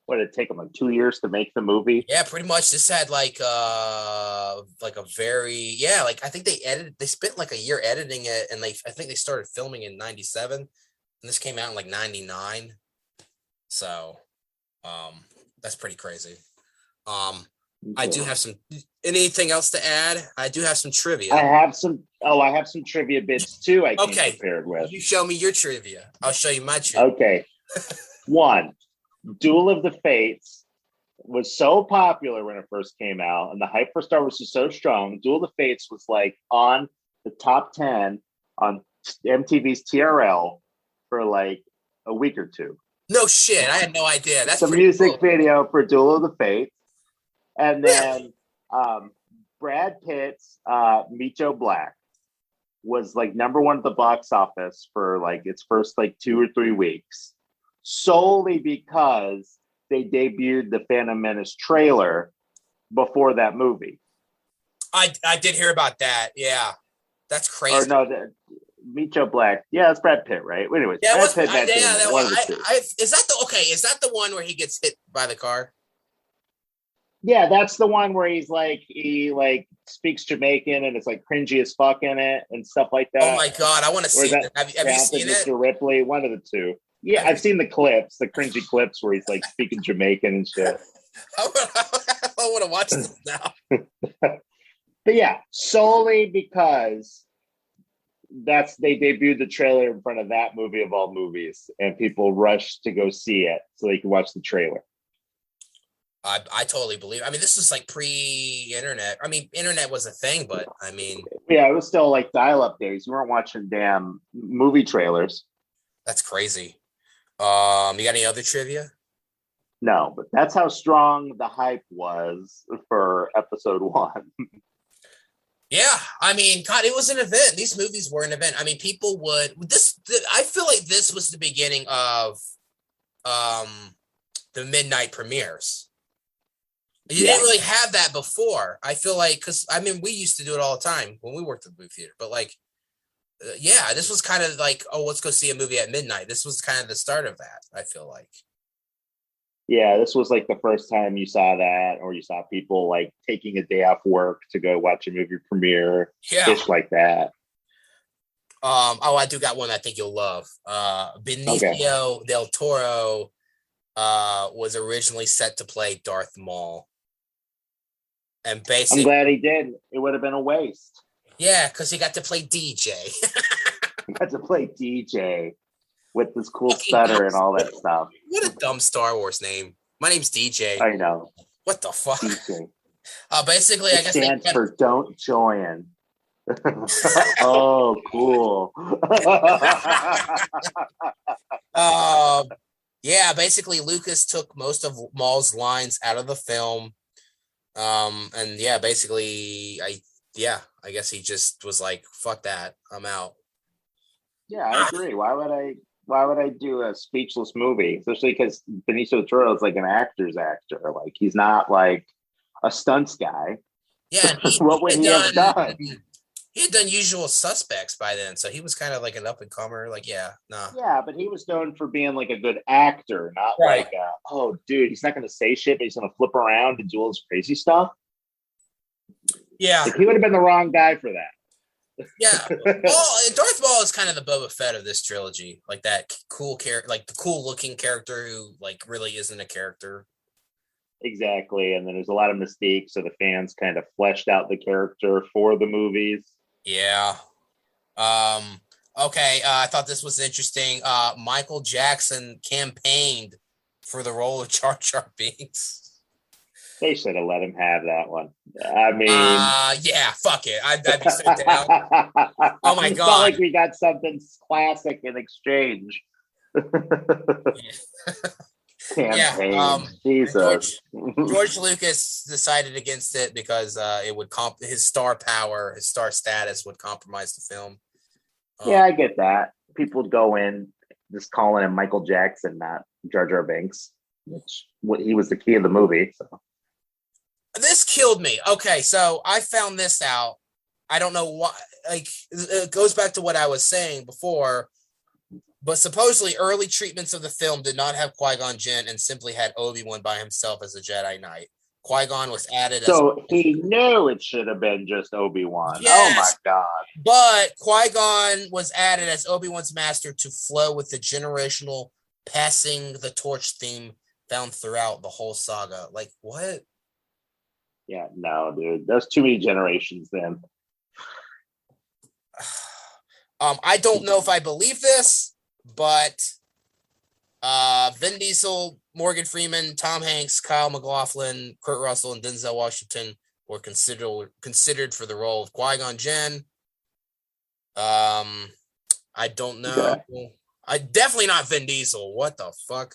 What did it take them like 2 years to make the movie? Yeah, pretty much. This had like a very like I think they spent like a year editing it, and I think they started filming in 97, and this came out in like 99. So that's pretty crazy. I do have some. Anything else to add? I do have some trivia. I have some trivia bits too. I came prepared with. You show me your trivia. I'll show you my trivia. Okay. 1, Duel of the Fates was so popular when it first came out, and the hype for Star Wars was so strong. Duel of the Fates was like on the top 10 on MTV's TRL for like a week or two. No shit. I had no idea. That's the pretty music cool. video for Duel of the Fates. And then Really? Brad Pitt's Meet Joe Black was like number one at the box office for like its first like 2 or 3 weeks, solely because they debuted the Phantom Menace trailer before that movie. I did hear about that. Yeah. That's crazy. Or no, Meet Joe Black. Yeah, it's Brad Pitt, right? Anyways, Yeah, Brad Pitt, is that the one where he gets hit by the car? Yeah, that's the one where he speaks Jamaican and it's like cringy as fuck in it and stuff like that. Oh my god, I want to see it. Have you seen it? Mr. Ripley, one of the two. Yeah, I've seen the clips, the cringy clips where he's like speaking Jamaican and shit. I want to watch this now. But yeah, solely because they debuted the trailer in front of that movie of all movies, and people rushed to go see it so they could watch the trailer. I totally believe. I mean, this is like pre-internet. I mean, internet was a thing, but I mean, yeah, it was still like dial-up days. You weren't watching damn movie trailers. That's crazy. You got any other trivia? No, but that's how strong the hype was for episode 1. Yeah, I mean, God, it was an event. These movies were an event. I mean, people would I feel like this was the beginning of the midnight premieres. You didn't really have that before. I feel like, because I mean, we used to do it all the time when we worked at the movie theater. But like, yeah, this was kind of like, oh, let's go see a movie at midnight. This was kind of the start of that, I feel like. Yeah, this was like the first time you saw that, or you saw people like taking a day off work to go watch a movie premiere, dish like that. I do got one I think you'll love. Benicio del Toro was originally set to play Darth Maul. And basically, I'm glad he did. It would have been a waste. Yeah, because he got to play DJ. He got to play DJ with this cool stutter and all that stuff. What a dumb Star Wars name. My name's DJ. I know. What the fuck? DJ. Basically, I guess it stands for Don't Join. Oh, cool. Yeah, basically Lucas took most of Maul's lines out of the film. And yeah, basically I guess he just was like, fuck that, I'm out. Yeah, I agree. Why would I do a speechless movie? Especially because Benicio del Toro is like an actor's actor. Like, he's not like a stunts guy. Yeah. What would he have done? He had done Usual Suspects by then, so he was kind of like an up-and-comer. Like, yeah, nah. Yeah, but he was known for being like a good actor, not like, oh, dude, he's not going to say shit, but he's going to flip around and do all this crazy stuff. Yeah. Like, he would have been the wrong guy for that. Yeah. Darth Maul is kind of the Boba Fett of this trilogy. Like that cool character, like the cool-looking character who like really isn't a character. Exactly, and then there's a lot of mystique, so the fans kind of fleshed out the character for the movies. Yeah. Okay. I thought this was interesting. Michael Jackson campaigned for the role of Jar Jar Binks. They should have let him have that one. I mean, yeah, fuck it. I'd be so down. Oh my god! It's not like we got something classic in exchange. Yeah. Jesus. George Lucas decided against it because it would his star power, his star status would compromise the film. Yeah, I get that. People would go in just calling him Michael Jackson, not Jar Jar Binks, which he was the key of the movie. So this killed me. Okay, so I found this out. I don't know why. Like, it goes back to what I was saying before. But supposedly early treatments of the film did not have Qui-Gon Jinn and simply had Obi-Wan by himself as a Jedi Knight. Qui-Gon was added he knew it should have been just Obi-Wan. Yes, oh my God. But Qui-Gon was added as Obi-Wan's master to flow with the generational passing the torch theme found throughout the whole saga. Like, what? Yeah, no, dude. There's too many generations then. I don't know if I believe this. But Vin Diesel Morgan Freeman, Tom Hanks, Kyle MacLachlan, Kurt Russell, and Denzel Washington were considered for the role of Qui-Gon Jinn. I don't know. Okay. I definitely not Vin Diesel. What the fuck?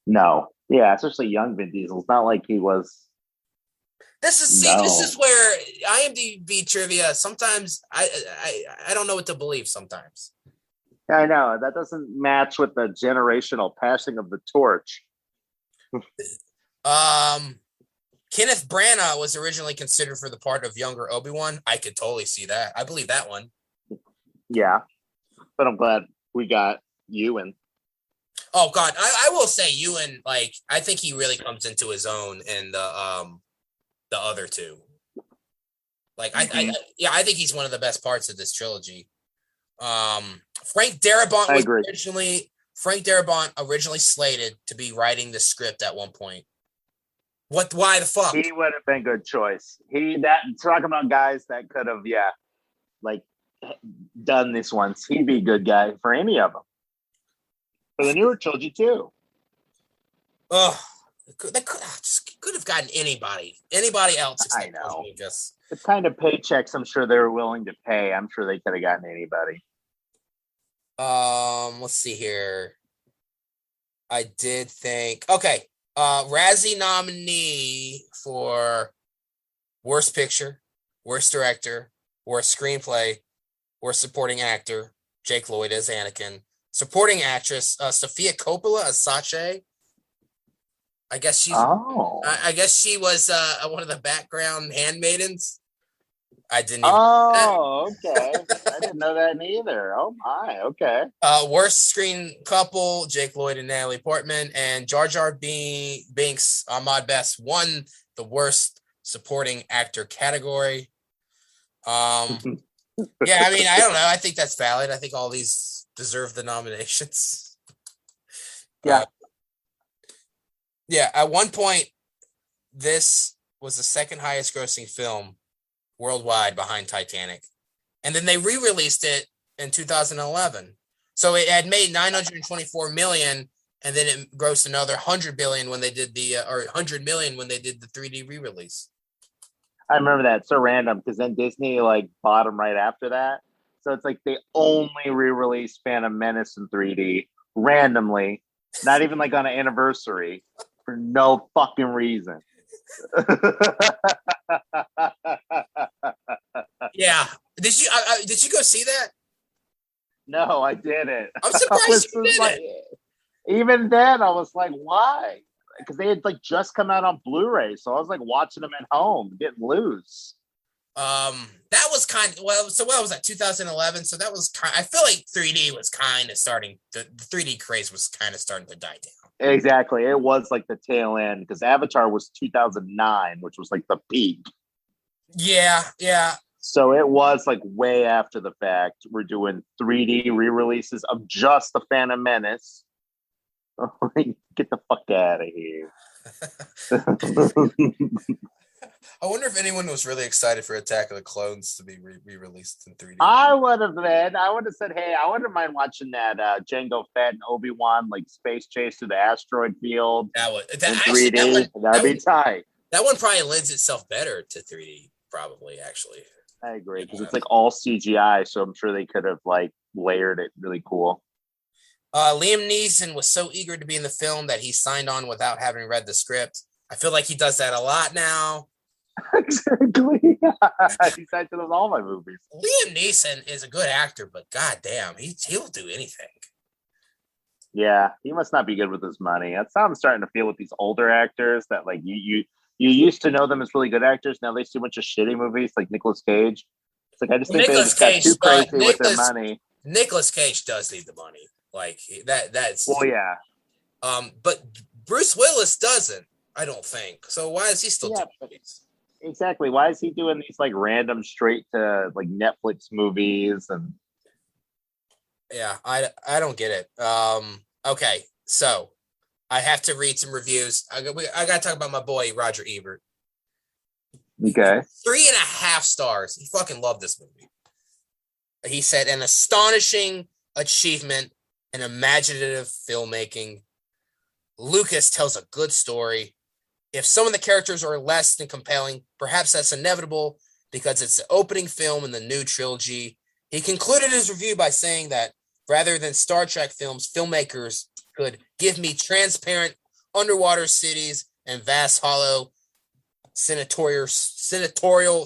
No. Yeah, especially young Vin Diesel. It's not like he was. This is where IMDb trivia. Sometimes I don't know what to believe. Sometimes. I know that doesn't match with the generational passing of the torch. Kenneth Branagh was originally considered for the part of younger Obi-Wan. I could totally see that. I believe that one. Yeah, but I'm glad we got Ewan. Oh God, I will say Ewan. Like, I think he really comes into his own in the other two. Like, I think he's one of the best parts of this trilogy. Frank Darabont originally slated to be writing the script at one point. Why the fuck? He would have been a good choice. Talking about guys that could have, done this once. He'd be a good guy for any of them. For the newer trilogy too. Oh, they could have gotten anybody else. I know. The kind of paychecks I'm sure they were willing to pay. I'm sure they could have gotten anybody. Let's see here. I did think, okay. Razzie nominee for Worst Picture, Worst Director, Worst Screenplay, Worst Supporting Actor, Jake Lloyd as Anakin. Supporting Actress, Sofia Coppola as Sache. I guess she was one of the background handmaidens. I didn't even know that. Okay. I didn't know that either. Oh my, okay. Worst screen couple, Jake Lloyd and Natalie Portman, and Jar Jar Binks, Ahmad Best won the worst supporting actor category. Yeah, I mean, I don't know. I think that's valid. I think all these deserve the nominations. Yeah. Yeah, at one point, this was the second highest grossing film worldwide behind Titanic. And then they re-released it in 2011. So it had made 924 million, and then it grossed another 100 billion when they did or 100 million when they did the 3D re-release. I remember that. It's so random because then Disney bought them right after that. So it's like they only re-released Phantom Menace in 3D randomly, not even on an anniversary, for no fucking reason. Yeah. Did you go see that? No, I didn't. I'm surprised you didn't. Even then, I was like, why? Because they had just come out on Blu-ray, so I was watching them at home, getting loose. That was what was that, 2011? So that was I feel like 3D was kind of starting, the 3D craze was kind of starting to die down. Exactly. It was the tail end because Avatar was 2009, which was the peak. Yeah. So it was way after the fact. We're doing 3D re-releases of just the Phantom Menace. Get the fuck out of here. I wonder if anyone was really excited for Attack of the Clones to be re-released in 3D. I would have been. I would have said, hey, I wouldn't mind watching that Jango Fett and Obi-Wan space chase through the asteroid field in 3D. That'd be tight. That one probably lends itself better to 3D, probably, actually. I agree, because it's all CGI, so I'm sure they could have layered it really cool. Liam Neeson was so eager to be in the film that he signed on without having read the script. I feel like he does that a lot now. Exactly. He signed to all my movies. Liam Neeson is a good actor, but goddamn, he'll do anything. Yeah, he must not be good with his money. That's how I'm starting to feel with these older actors that you used to know them as really good actors. Now they see a bunch of shitty movies like Nicolas Cage. It's I just think they just got too crazy with their money. Nicolas Cage does need the money. That's well, yeah. But Bruce Willis doesn't, I don't think. So why is he still doing these? Exactly. Why is he doing these random straight to Netflix movies and yeah, I don't get it. Okay, so I have to read some reviews. I got to talk about my boy Roger Ebert. Okay. 3.5 stars. He fucking loved this movie. He said an astonishing achievement in imaginative filmmaking. Lucas tells a good story. If some of the characters are less than compelling, perhaps that's inevitable because it's the opening film in the new trilogy. He concluded his review by saying that rather than Star Trek films, filmmakers could give me transparent underwater cities and vast hollow senatorial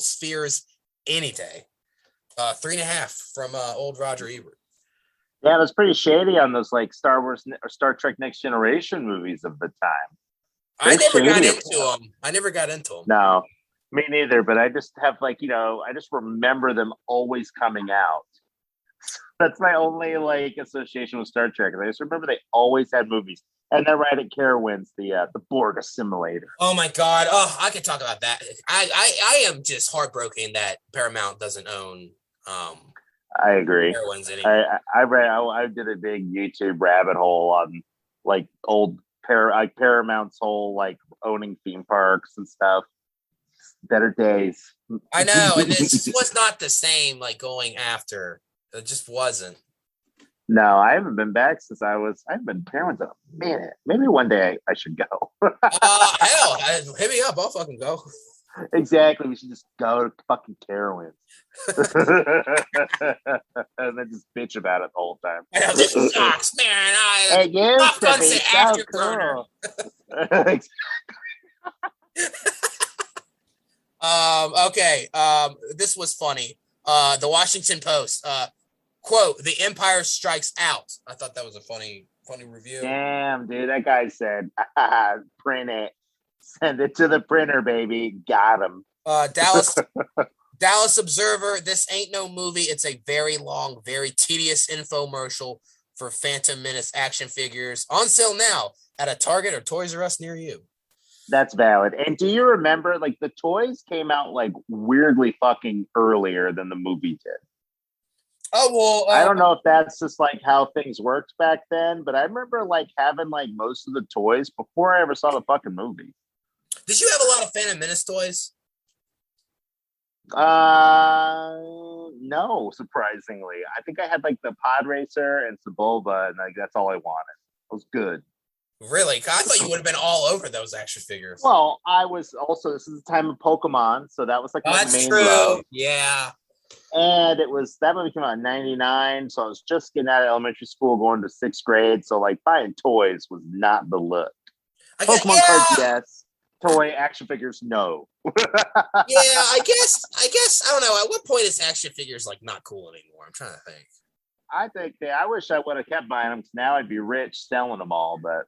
spheres any day. 3.5 from old Roger Ebert. Yeah, it was pretty shady on those like Star Wars or Star Trek Next Generation movies of the time. I never got into them. No, me neither. But I just have like, I just remember them always coming out. That's my only like association with Star Trek. I just remember they always had movies. And then right at Carowinds, the Borg assimilator. Oh my God! Oh, I could talk about that. I am just heartbroken that Paramount doesn't own. I agree. Carowinds anymore. I did a big YouTube rabbit hole on like old Paramount's whole like owning theme parks and stuff. Better days. I know, and it just was not the same. Like going after, it just wasn't. No, I haven't been back since I haven't been Paramount in a minute. Maybe one day I should go. Hell, hit me up. I'll fucking go. Exactly. We should just go to fucking Carowinds. And then just bitch about it the whole time. This sucks, man. It used to be so cool. Okay. This was funny. The Washington Post. Quote, "The Empire strikes out." I thought that was a funny review. Damn, dude. That guy said, print it. Send it to the printer, baby. Got him. Dallas Observer, "This ain't no movie. It's a very long, very tedious infomercial for Phantom Menace action figures. On sale now at a Target or Toys R Us near you." That's valid. And do you remember, like, the toys came out, like, weirdly fucking earlier than the movie did? Oh, well. I don't know if that's just, like, how things worked back then, but I remember, like, having, like, most of the toys before I ever saw the fucking movie. Did you have a lot of Phantom Menace toys? No, surprisingly. I think I had like the Pod Racer and Sebulba, and like that's all I wanted. It was good. Really? I thought you would have been all over those action figures. Well, I was also, this is the time of Pokemon, so that was like my main true. love. Yeah. And that movie came out in 99, so I was just getting out of elementary school, going to 6th grade. So like buying toys was not the look. Pokemon cards, yes. Toy action figures, no. Yeah, I guess I don't know. At what point is action figures like not cool anymore? I'm trying to think. I wish I would have kept buying them because now I'd be rich selling them all. But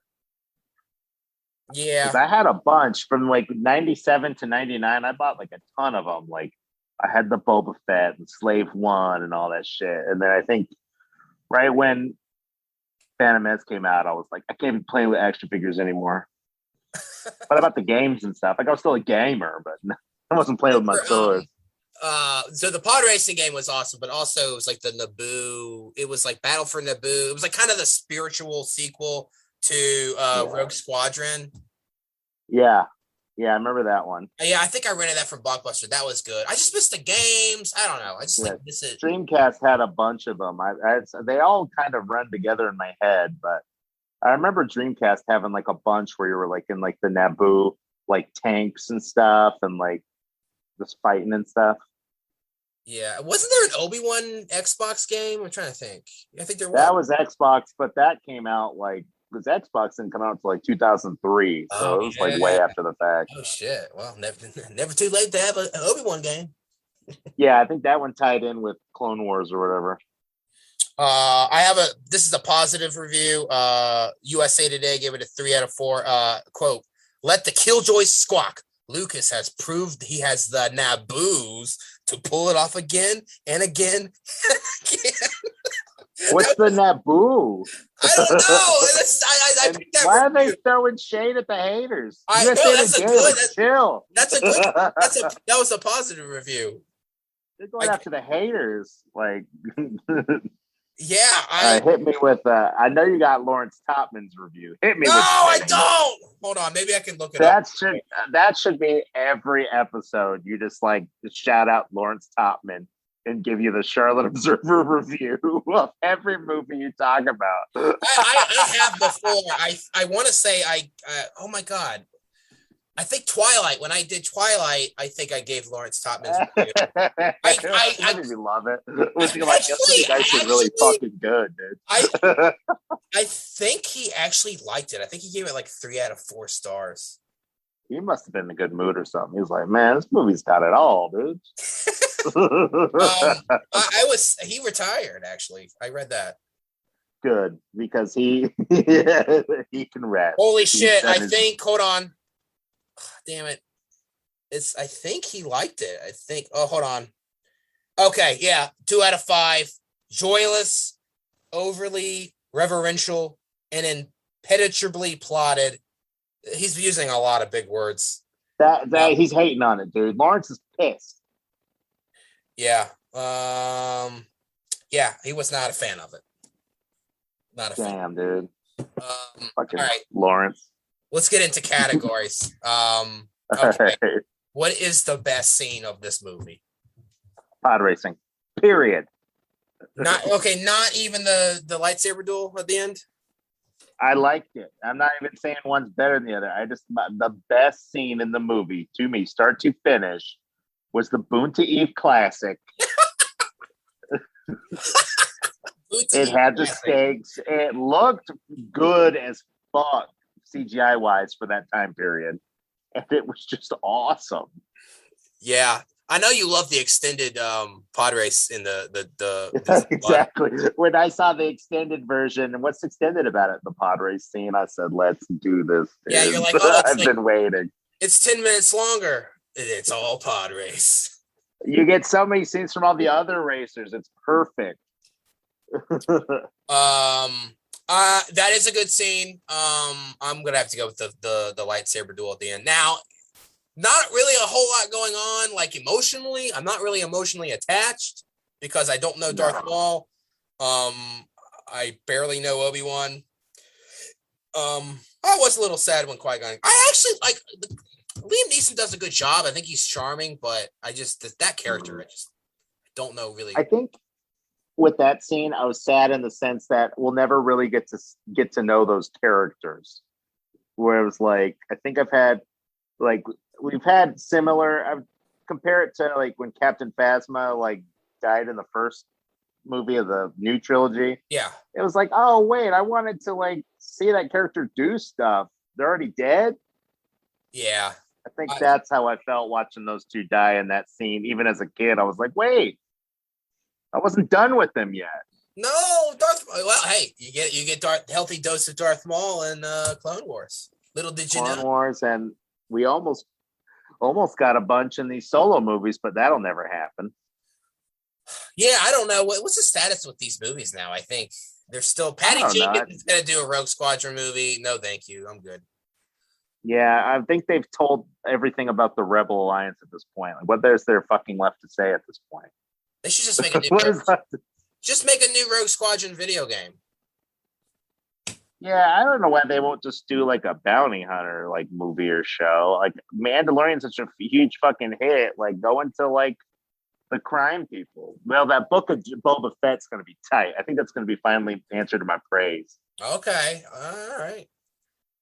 yeah, I had a bunch from like 97 to 99. I bought like a ton of them. Like I had the Boba Fett and Slave One and all that shit. And then I think right when Phantom Menace came out, I was like, I can't be playing with action figures anymore. What about the games and stuff? Like I was still a gamer, but I wasn't playing with my toys. So the pod racing game was awesome, but also it was like the Naboo. It was like Battle for Naboo. It was like kind of the spiritual sequel to Rogue Squadron. Yeah, I remember that one. Yeah, I think I rented that from Blockbuster. That was good. I just missed the games. I don't know. I just like miss it. Dreamcast had a bunch of them. They all kind of run together in my head, but I remember Dreamcast having like a bunch where you were like in like the Naboo like tanks and stuff and like just fighting and stuff. Yeah, wasn't there an Obi-Wan Xbox game? I'm trying to think. I think there was. That was Xbox, but that came out like because Xbox didn't come out until like 2003, so it was like way after the fact. Oh shit! Well, never too late to have an Obi-Wan game. Yeah, I think that one tied in with Clone Wars or whatever. This is a positive review. USA Today gave it a 3 out of 4. Quote, "Let the killjoys squawk. Lucas has proved he has the Naboos to pull it off again and again and again." What's the Naboo? I don't know. I picked that why are they throwing shade at the haters? Chill. That was a positive review. They're going after the haters. Like, yeah. Hit me with. I know you got Lawrence Topman's review. Hit me. No, I don't. Hold on, maybe I can look it up. That should be every episode. You just shout out Lawrence Topman and give you the Charlotte Observer review of every movie you talk about. I have before. I want to say oh my God. I think Twilight. When I did Twilight, I think I gave Lawrence Topman's review. I made me love it. Was he like, you guys are really fucking good, dude? I think he actually liked it. I think he gave it like 3 out of 4 stars. He must have been in a good mood or something. He was like, man, this movie's got it all, dude. He retired, actually. I read that. Good, because he can rest. Holy shit. Hold on. Damn it. I think he liked it. Hold on. Okay, yeah. 2 out of 5. Joyless, overly reverential, and impenetrably plotted. He's using a lot of big words. That he's hating on it, dude. Lawrence is pissed. Yeah. Yeah, he was not a fan of it. Not a fan. Damn, dude. Fucking all right. Lawrence. Let's get into categories. Okay. What is the best scene of this movie? Pod racing. Period. Not even the lightsaber duel at the end? I liked it. I'm not even saying one's better than the other. The best scene in the movie, to me, start to finish, was the Boonta Eve classic. It had the stakes. It looked good as fuck, CGI wise, for that time period, and it was just awesome. Yeah, I know you love the extended pod race in the exactly. When I saw the extended version, and what's extended about it, the pod race scene, I said, "Let's do this." Dude. Yeah, you're like, oh, I've been waiting. It's 10 minutes longer. It's all pod race. You get so many scenes from all the other racers. It's perfect. That is a good scene. I'm gonna have to go with the lightsaber duel at the end. Now, not really a whole lot going on, like emotionally. I'm not really emotionally attached because I don't know Darth Maul. I barely know Obi-Wan. I was a little sad when Qui-Gon. I actually like Liam Neeson does a good job. I think he's charming, but that character, I just don't know really. I think with that scene, I was sad in the sense that we'll never really get to know those characters. Where it was like, I think we've had similar. I compare it to like when Captain Phasma like died in the first movie of the new trilogy. Yeah, it was like, oh wait, I wanted to like see that character do stuff. They're already dead. Yeah, I think that's how I felt watching those two die in that scene. Even as a kid, I was like, wait, I wasn't done with them yet. No, Darth. Well, hey, you get healthy dose of Darth Maul in Clone Wars. Little did you know. Clone Wars, and we almost got a bunch in these solo movies, but that'll never happen. Yeah, I don't know what's the status with these movies now. I think they're still Patty Jenkins is going to do a Rogue Squadron movie. No, thank you. I'm good. Yeah, I think they've told everything about the Rebel Alliance at this point. Like, what is there fucking left to say at this point? They should just make a new Rogue Squadron video game. Yeah, I don't know why they won't just do like a bounty hunter like movie or show. Like Mandalorian's such a huge fucking hit. Like go into like the crime people. Well, that book of Boba Fett's going to be tight. I think that's going to be finally answer to my praise. Okay, all right.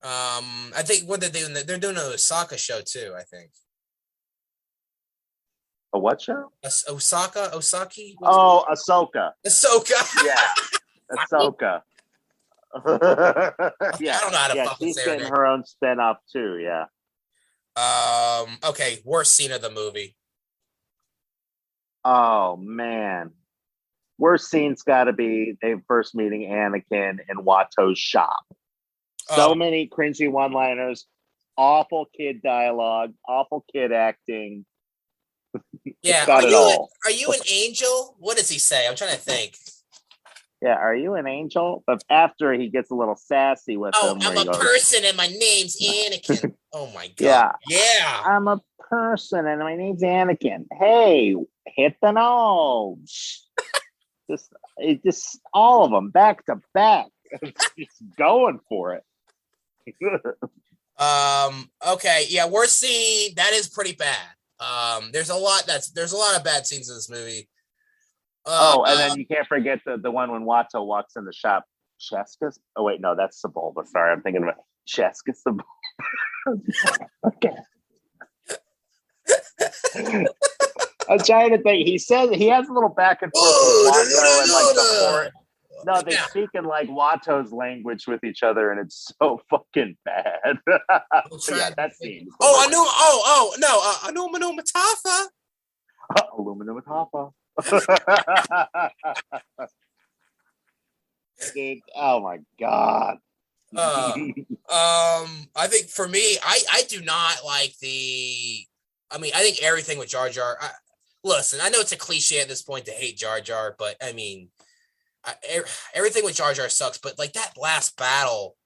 I think what they're doing, they're doing an Osaka show too. I think. A what show? Osaki. Oh, Ahsoka. Ahsoka. Yeah, Ahsoka. Yeah, I don't know how to fucking she's say getting her own spin-off too. Yeah. Okay. Worst scene of the movie. Oh man, worst scene's got to be they first meeting Anakin in Watto's shop. So many cringy one-liners, awful kid dialogue, awful kid acting. Yeah, are you an angel? What does he say? I'm trying to think. Yeah, are you an angel? But after he gets a little sassy with him. I'm a person and my name's Anakin. Oh my god. Yeah. I'm a person and my name's Anakin. Hey, hit the nose. just all of them back to back. Just going for it. Okay, yeah, worst scene, that is pretty bad. There's a lot of bad scenes in this movie. And then you can't forget the one when Watto walks in the shop. Cheskas? Oh wait, no, that's Sebulba. Sorry, I'm thinking about Cheskas. Okay. I'm trying to think. He says he has a little back and forth with Watto and like the port. No, they speak in like Watto's language with each other, and it's so fucking bad. Yeah, that scene. I know. Aluminum Matafa. Aluminum Matafa. Dude, oh my god. I think for me, I do not like I think everything with Jar Jar. Listen, I know it's a cliche at this point to hate Jar Jar, but I mean, everything with Jar Jar sucks. But like that last battle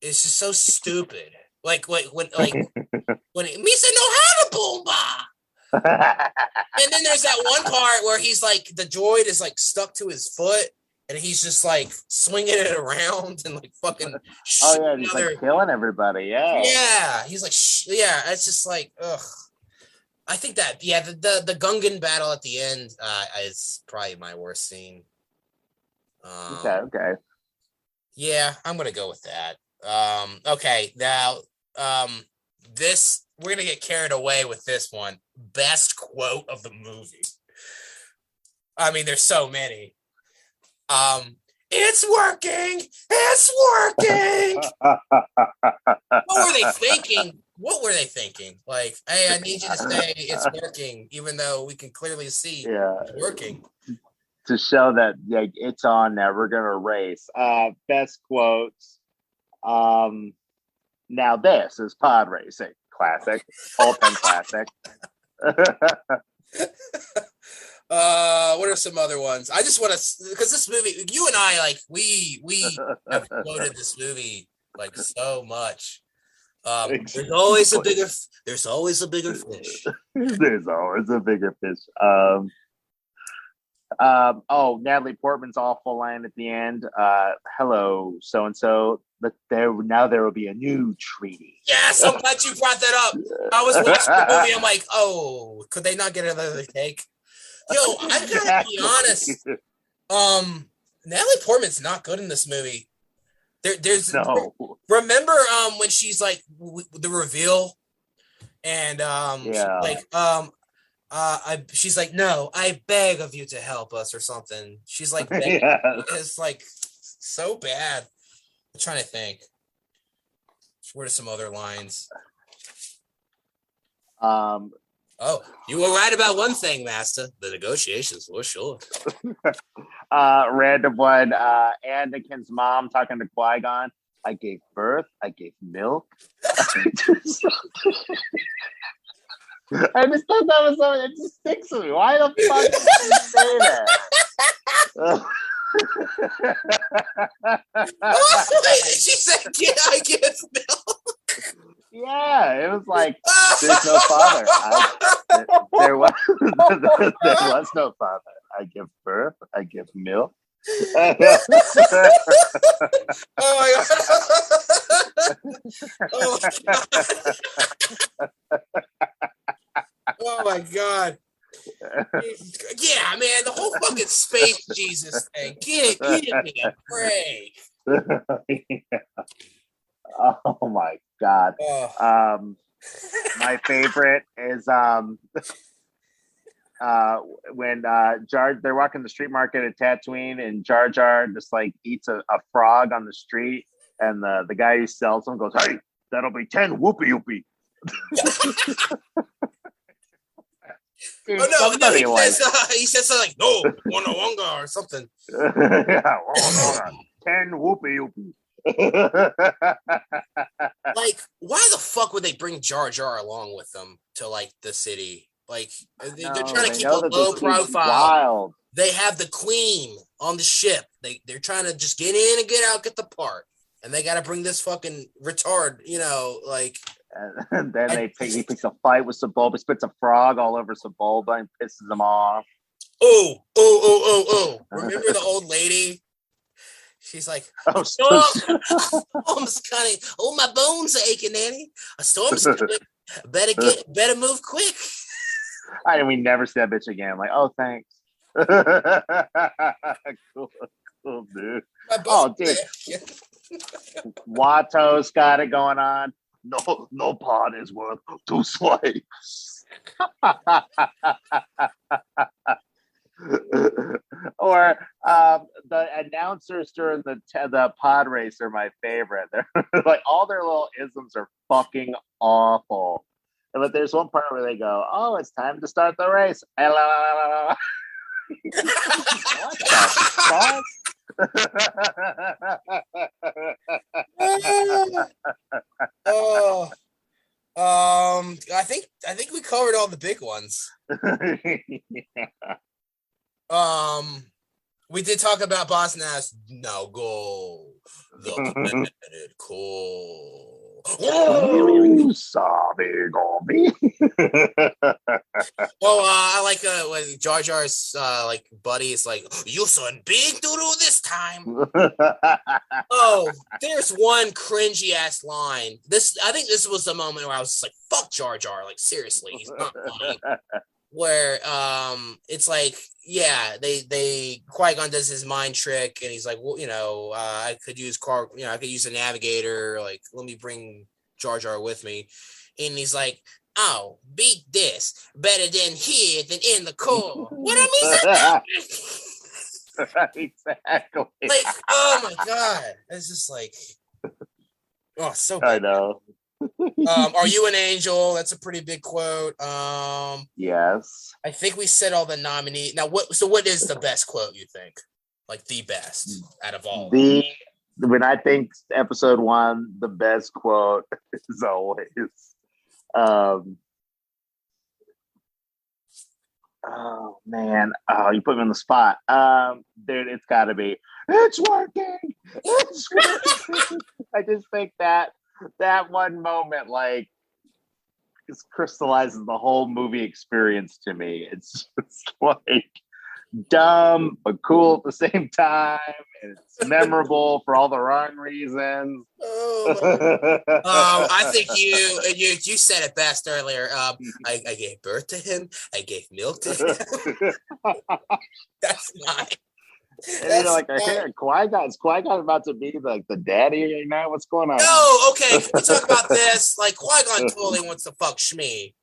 is just so stupid. Like when Misa no Hana and then there's that one part where he's like the droid is like stuck to his foot. And he's just like swinging it around and like fucking. He's like killing everybody. Yeah, he's like, it's just like, ugh. I think that the Gungan battle at the end is probably my worst scene. Okay. Yeah, I'm gonna go with that. Okay, now this we're gonna get carried away with this one. Best quote of the movie. I mean, there's so many. It's working. What were they thinking? Like, hey, I need you to say it's working, even though we can clearly see it's working. To show that it's on now. We're gonna race. Best quotes. Now this is pod racing. Classic. All-time classic. What are some other ones? I just want to, because this movie, you and I, like, we have quoted this movie like so much. There's always a bigger fish. There's always a bigger fish. Natalie Portman's awful line at the end. Hello, so and so. But there will be a new treaty. Yes, I'm glad you brought that up. I was watching the movie. I'm like, oh, could they not get another take? Yo, I gotta be honest. Natalie Portman's not good in this movie. There's no. Remember when she's like the reveal, and she's like, no, I beg of you to help us or something. She's like, it's like so bad. I'm trying to think. What are some other lines? Oh, you were right about one thing, Master. The negotiations were short. Random one. Anakin's mom talking to Qui-Gon. I gave birth. I gave milk. I just thought that was something that just sticks with me. Why the fuck did you say that? She said, I give milk. Yeah, it was like there's no father. There was no father. I give birth. I give milk. Oh my god! Oh my god! Yeah, man, the whole fucking space Jesus thing. Give me a break. Yeah. Oh my god. My favorite is when they're walking the street market at Tatooine and Jar Jar just like eats a frog on the street, and the guy who sells them goes, "Hey, that'll be 10 whoopie." Dude, he says something like, "No, wonga or something." Yeah, 10 whoopie. Like, why the fuck would they bring Jar Jar along with them to like the city? Like, they're trying to keep a low profile. Wild. They have the queen on the ship. They're trying to just get in and get out, get the part, and they got to bring this fucking retard, like. And then he picks a fight with Sebulba, spits a frog all over Sebulba and pisses him off. Oh! Remember the old lady? She's like, storm's coming. Oh, my bones are aching, Nanny. A storm's coming. Better move quick. We never see that bitch again. I'm like, oh, thanks. Cool, cool, dude. My Oh, boat. dude, Watto's got it going on. No, no pod is worth two slaves. Or the announcers during the pod race are my favorite. They're like all their little isms are fucking awful. But there's one part where they go, "Oh, it's time to start the race." What the Oh, I think we covered all the big ones. We did talk about Boss Nass. Now go the planet cool. You sabi gobi. Oh, I like when Jar Jar's like buddy is like, "You son big doodle this time." Oh, there's one cringy ass line. I think this was the moment where I was just like, "Fuck Jar Jar!" Like seriously, he's not funny. Where it's like, yeah, they Qui-Gon does his mind trick, and he's like, well, I could use I could use a navigator. Like, let me bring Jar Jar with me, and he's like, oh, beat this better than here than in the core. What I mean? Exactly. Like, oh my god, it's just like, oh, so bad. I know. Are you an angel? That's a pretty big quote. Yes. I think we said all the nominees. Now, what is the best quote you think? Like the best out of all? When I think episode 1, the best quote is always, oh man, you put me on the spot. Dude, it's got to be. It's working. It's working. I just think that one moment, like, just crystallizes the whole movie experience to me. It's just like dumb but cool at the same time, and it's memorable for all the wrong reasons. I think you said it best earlier. I gave birth to him. I gave milk to him. That's mine. And like, Qui-Gon's about to be like the daddy right now. What's going on? No, okay. Can we talk about this? Like, Qui-Gon totally wants to fuck Shmi.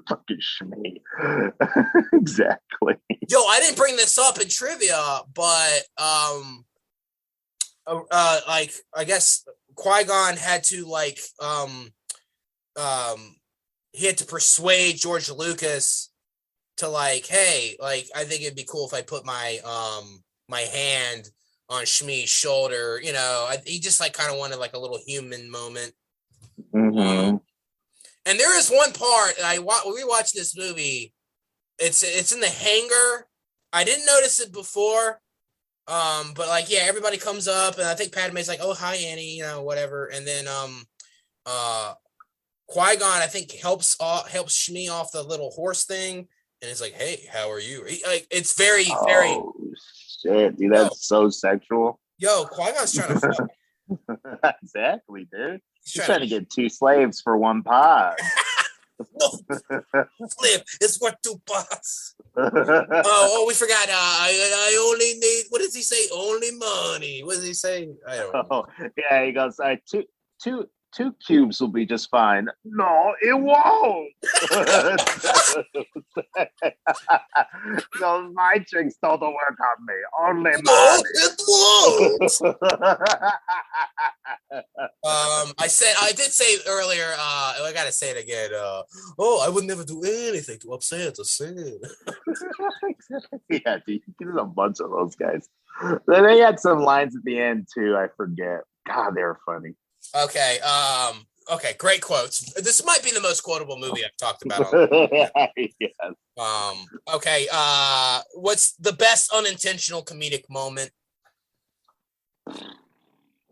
Fucking Shmi. Exactly. Yo, I didn't bring this up in trivia, but like, I guess Qui-Gon had to he had to persuade George Lucas to like, hey, like, I think it'd be cool if I put my my hand on Shmi's shoulder. He just like kind of wanted like a little human moment. Mm-hmm. And there is one part we watched this movie. It's in the hangar. I didn't notice it before. But like, yeah, everybody comes up, and I think Padme's like, "Oh, hi, Annie," whatever. And then Qui-Gon, I think, helps Shmi off the little horse thing, and it's like, "Hey, how are you?" It's very, very. Oh shit, dude, that's so sexual. Yo, Qui-Gon's trying to fuck. Exactly, dude. He's trying to get 2 slaves for 1 pod. No, flip. It's worth 2 pots. Oh, we forgot. I only need. What does he say? Only money. What does he say? I don't know. Oh, yeah, he goes, two cubes will be just fine. No, it won't. Those my tricks don't work on me. Only money. No, it won't. I did say earlier, I gotta say it again. I would never do anything to upset the sin. Yeah, dude, there's a bunch of those guys. They had some lines at the end too. I forget. God, they were funny. Okay. Okay. Great quotes. This might be the most quotable movie I've talked about. Yes. Okay. What's the best unintentional comedic moment?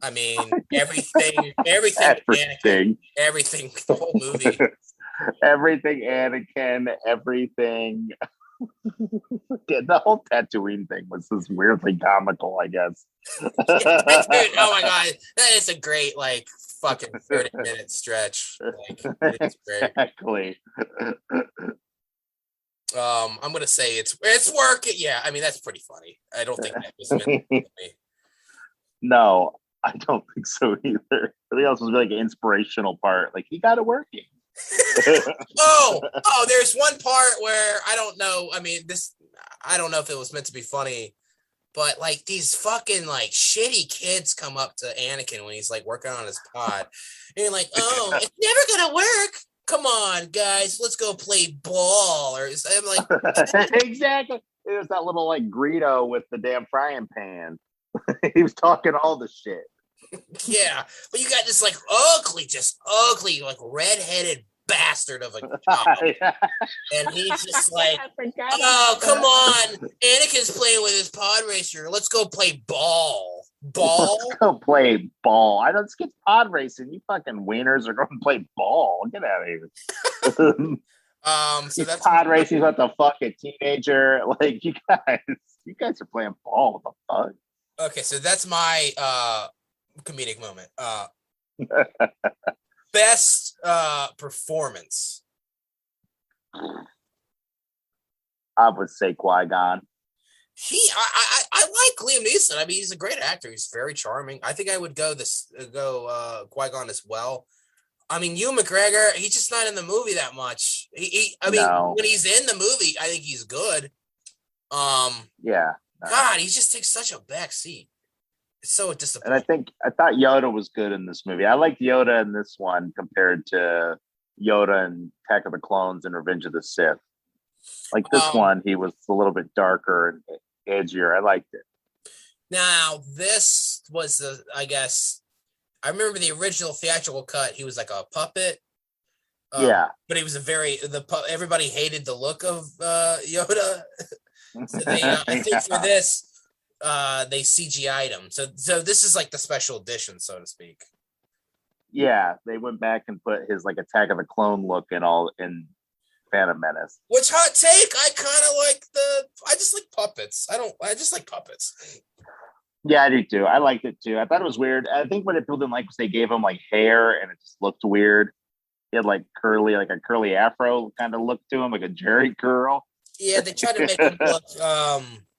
I mean, everything, Anakin, everything, the whole movie. Everything, Anakin, everything. The whole Tatooine thing was just weirdly comical, I guess. Dude, oh my god, that is a great fucking 30-minute stretch. It's great. Exactly. I'm gonna say it's working. Yeah, I mean that's pretty funny. I don't think that was meant to be. No, I don't think so either. I think else was like an inspirational part. Like he got it working. There's one part where I don't know. I mean, I don't know if it was meant to be funny, but like these fucking like shitty kids come up to Anakin when he's like working on his pod, and you're like, oh, it's never gonna work. Come on, guys, let's go play ball. Or I'm like, exactly. It was that little like Greedo with the damn frying pan. He was talking all the shit. Yeah, but you got this like ugly, like redheaded bastard of a child. And he's just like, oh, come on. Anakin's playing with his pod racer. Let's go play ball. Let's go play ball. I don't skip pod racing. You fucking wieners are going to play ball. Get out of here. So that's pod racing with the fucking teenager. Like you guys are playing ball. What the fuck? Okay, so that's my comedic moment. Best performance. I would say Qui-Gon. I like Liam Neeson. I mean, he's a great actor. He's very charming. I think I would go Qui-Gon as well. I mean, Ewan McGregor, he's just not in the movie that much. When he's in the movie, I think he's good. Yeah. God, he just takes such a back seat. It's so disappointing. And I thought Yoda was good in this movie. I liked Yoda in this one compared to Yoda in Attack of the Clones and Revenge of the Sith. Like this one, he was a little bit darker and edgier. I liked it. Now, this was I remember the original theatrical cut. He was like a puppet. Yeah. But he was everybody hated the look of Yoda. So I think for this, they CGI'd him. So this is like the special edition, so to speak. Yeah, they went back and put his like Attack of the Clone look in Phantom Menace. Which hot take? I kind of like I just like puppets. I just like puppets. Yeah, I do too. I liked it too. I thought it was weird. I think what people didn't like was they gave him like hair and it just looked weird. He had like a curly afro kind of look to him, like a Jerry curl. Yeah, they tried to make him look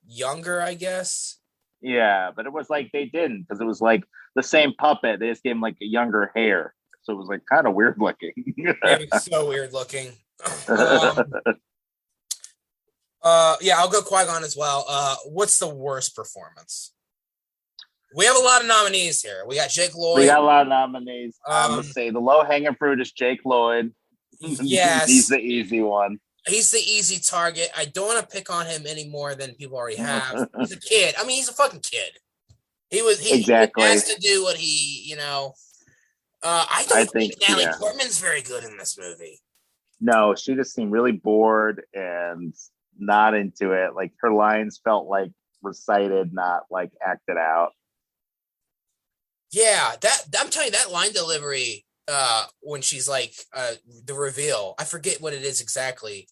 younger, I guess. Yeah, but it was like they didn't, because it was like the same puppet. They just gave him like a younger hair. So it was like kind of weird looking. It was so weird looking. I'll go Qui-Gon as well. What's the worst performance? We have a lot of nominees here. We got Jake Lloyd. We got a lot of nominees. I'm going to say the low-hanging fruit is Jake Lloyd. Yes. He's the easy one. He's the easy target. I don't want to pick on him any more than people already have. He's a kid. I mean, he's a fucking kid. He has to do what he, I don't think Natalie Portman's very good in this movie. No, she just seemed really bored and not into it. Like her lines felt like recited, not like acted out. Yeah, I'm telling you, that line delivery when she's like the reveal, I forget what it is exactly.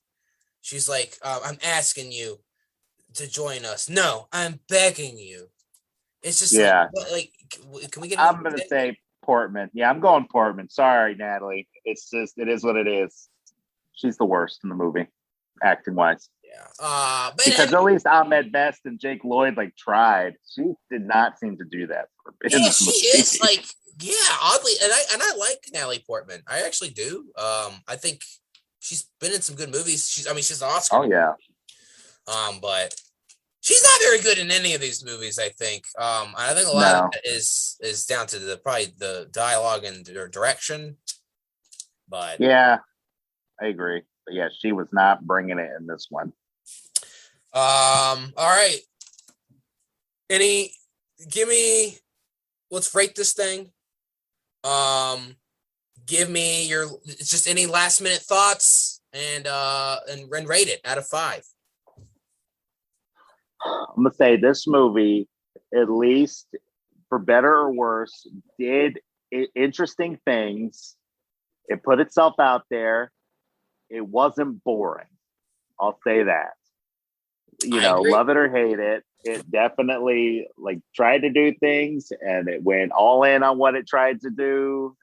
She's like, I'm asking you to join us. No, I'm begging you. It's just like can we get I'm gonna say Portman. Yeah, I'm going Portman. Sorry, Natalie. It is what it is. She's the worst in the movie, acting wise. Yeah. Because at least Ahmed Best and Jake Lloyd like tried. She did not seem to do that. She is like, oddly, and I like Natalie Portman. I actually do. I think she's been in some good movies. She's an Oscar. Oh yeah. But she's not very good in any of these movies, I think. I think a lot of it is down to probably the dialogue and their direction. But yeah, I agree. But yeah, she was not bringing it in this one. All right. Let's rate this thing. Give me just any last minute thoughts and rate it out of 5. I'm gonna say this movie, at least for better or worse, did interesting things. It put itself out there. It wasn't boring. I'll say that. Love it or hate it. It definitely tried to do things, and it went all in on what it tried to do.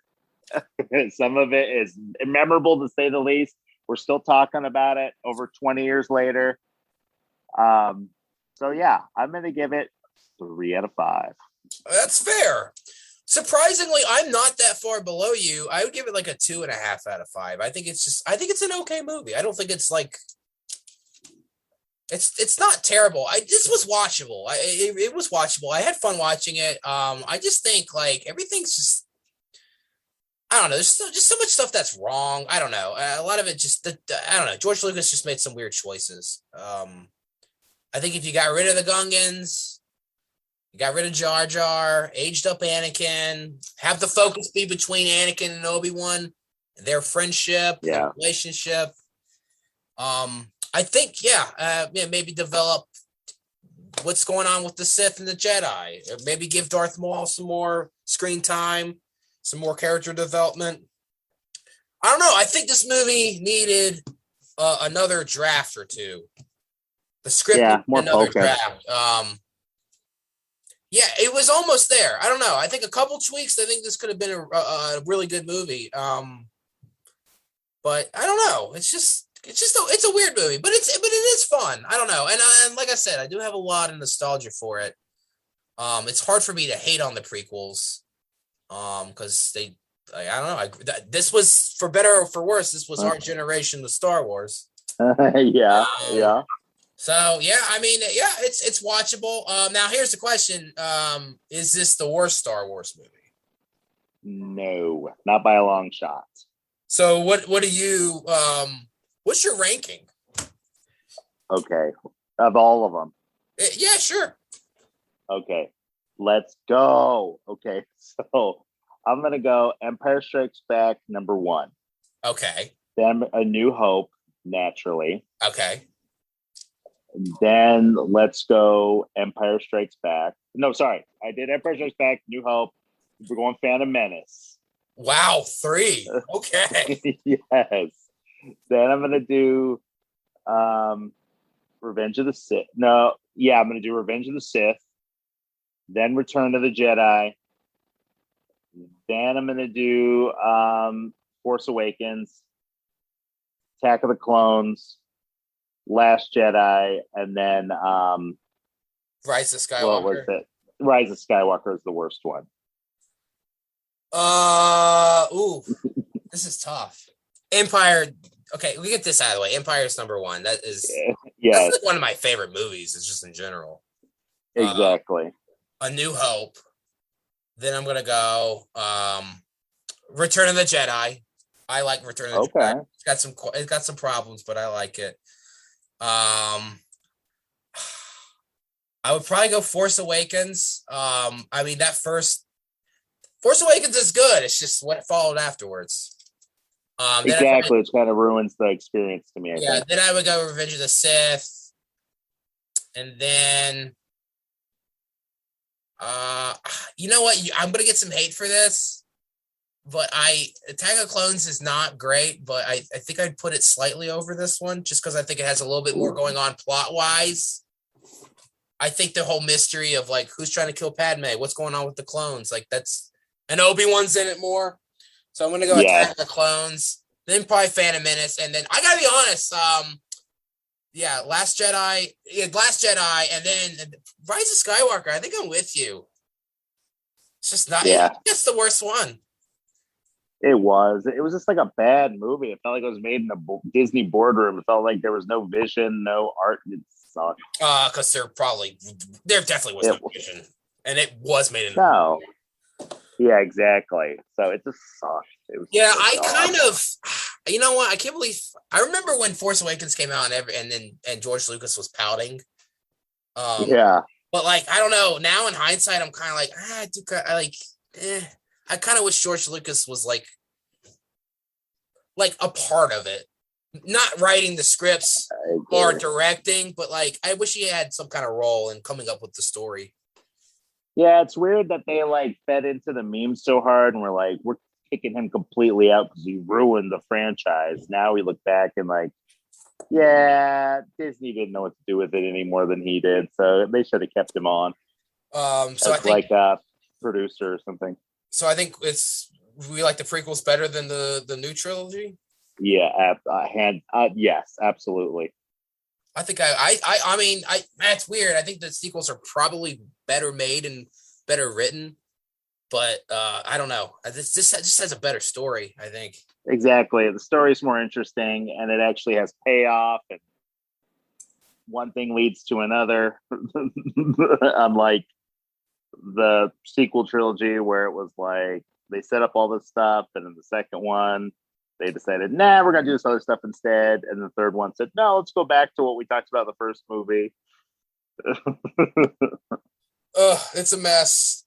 Some of it is memorable to say the least. We're still talking about it over 20 years later. So yeah, I'm going to give it 3 out of 5. That's fair. Surprisingly, I'm not that far below you. I would give it like a 2.5 out of 5. I think it's an okay movie. I don't think it's like, it's not terrible. This was watchable. It was watchable. I had fun watching it. I just think like everything's just, I don't know. There's just so much stuff that's wrong. I don't know. A lot of it just, I don't know. George Lucas just made some weird choices. I think if you got rid of the Gungans, you got rid of Jar Jar, aged up Anakin, have the focus be between Anakin and Obi-Wan, their friendship, their relationship. I think, maybe develop what's going on with the Sith and the Jedi. Maybe give Darth Maul some more screen time, some more character development. I don't know. I think this movie needed another draft or two. The script more another focus. draft. It was almost there. I don't know. I think a couple tweaks. I think this could have been a really good movie. But I don't know. It's a weird movie, but it is fun. I don't know. And like I said, I do have a lot of nostalgia for it. It's hard for me to hate on the prequels. Because I don't know. This was, for better or for worse, this was our generation of Star Wars. Yeah. So it's watchable. Now here's the question: is this the worst Star Wars movie? No, not by a long shot. So what do you? What's your ranking? Okay, of all of them. Yeah, sure. Okay, let's go. Okay, so I'm gonna go Empire Strikes Back #1. Okay. Then A New Hope, naturally. Okay. Then let's go Empire Strikes Back. No, sorry. I did Empire Strikes Back, New Hope. We're going Phantom Menace. Wow, 3. Okay. Yes. Then I'm going to do Revenge of the Sith. No, yeah, I'm going to do Revenge of the Sith. Then Return of the Jedi. Then I'm going to do Force Awakens, Attack of the Clones, Last Jedi, and then Rise of Skywalker. What was it? Rise of Skywalker is the worst one. This is tough. Empire. Okay, we get this out of the way. Empire's #1. That is, that's like one of my favorite movies. It's just in general. Exactly. A New Hope. Then I'm gonna go Return of the Jedi. I like Return of the Jedi. It's got some problems, but I like it. I would probably go Force Awakens. I mean, that first Force Awakens is good. It's just what followed afterwards. Exactly. It kind of ruins the experience to me. I think. Then I would go Revenge of the Sith. And then, you know what? I'm going to get some hate for this. But Attack of Clones is not great, but I think I'd put it slightly over this one just because I think it has a little bit more going on plot-wise. I think the whole mystery of, like, who's trying to kill Padme, what's going on with the clones, like, that's... And Obi-Wan's in it more. So I'm going to go Attack of the Clones, then probably Phantom Menace, and then, I got to be honest, Last Jedi, and then Rise of Skywalker, I think I'm with you. It's just not... Yeah. It's the worst one. It was just like a bad movie. It felt like it was made in a Disney boardroom. It felt like there was no vision, no art. It sucked. Because there definitely was no vision, and it was made in. No. Yeah, exactly. So it just sucked. I kind of, you know what? I can't believe. I remember when Force Awakens came out, and George Lucas was pouting. But like, I don't know. Now in hindsight, I'm kind of like, I kind of wish George Lucas was like a part of it, not writing the scripts or directing, but like I wish he had some kind of role in coming up with the story. Yeah, it's weird that they like fed into the memes so hard, and we're kicking him completely out because he ruined the franchise. Now we look back and like, yeah, Disney didn't know what to do with it any more than he did, so they should have kept him on. So I think like a producer or something. So I think we like the prequels better than the new trilogy. Yeah, yes, absolutely. I think man, it's weird. I think the sequels are probably better made and better written, but I don't know. This just has a better story, I think. Exactly. The story's more interesting, and it actually has payoff, and one thing leads to another. Unlike the sequel trilogy, where it was like they set up all this stuff, and in the second one, they decided, nah, we're gonna do this other stuff instead. And the third one said, no, let's go back to what we talked about in the first movie. It's a mess.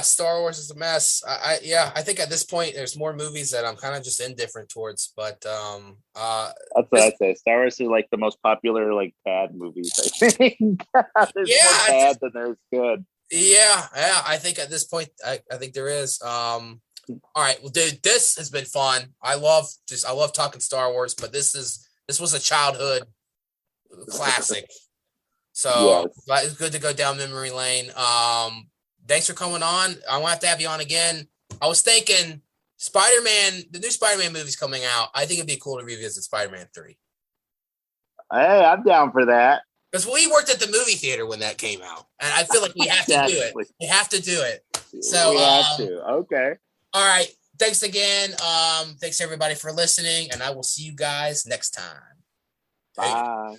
Star Wars is a mess. I think at this point there's more movies that I'm kind of just indifferent towards, but that's what I'd say. Star Wars is like the most popular like bad movies, I think. There's more bad than there's good. Yeah, I think at this point I think there is. All right, well, dude, this has been fun. I love talking Star Wars, but this was a childhood classic. So yes. It's good to go down memory lane. Thanks for coming on. I want to have you on again. I was thinking Spider-Man, the new Spider-Man movie's coming out. I think it'd be cool to revisit Spider-Man 3. Hey, I'm down for that. Because we worked at the movie theater when that came out. And I feel like we have to do it. We have to do it. So we have to. Okay. All right. Thanks again. Thanks everybody for listening, and I will see you guys next time. Bye.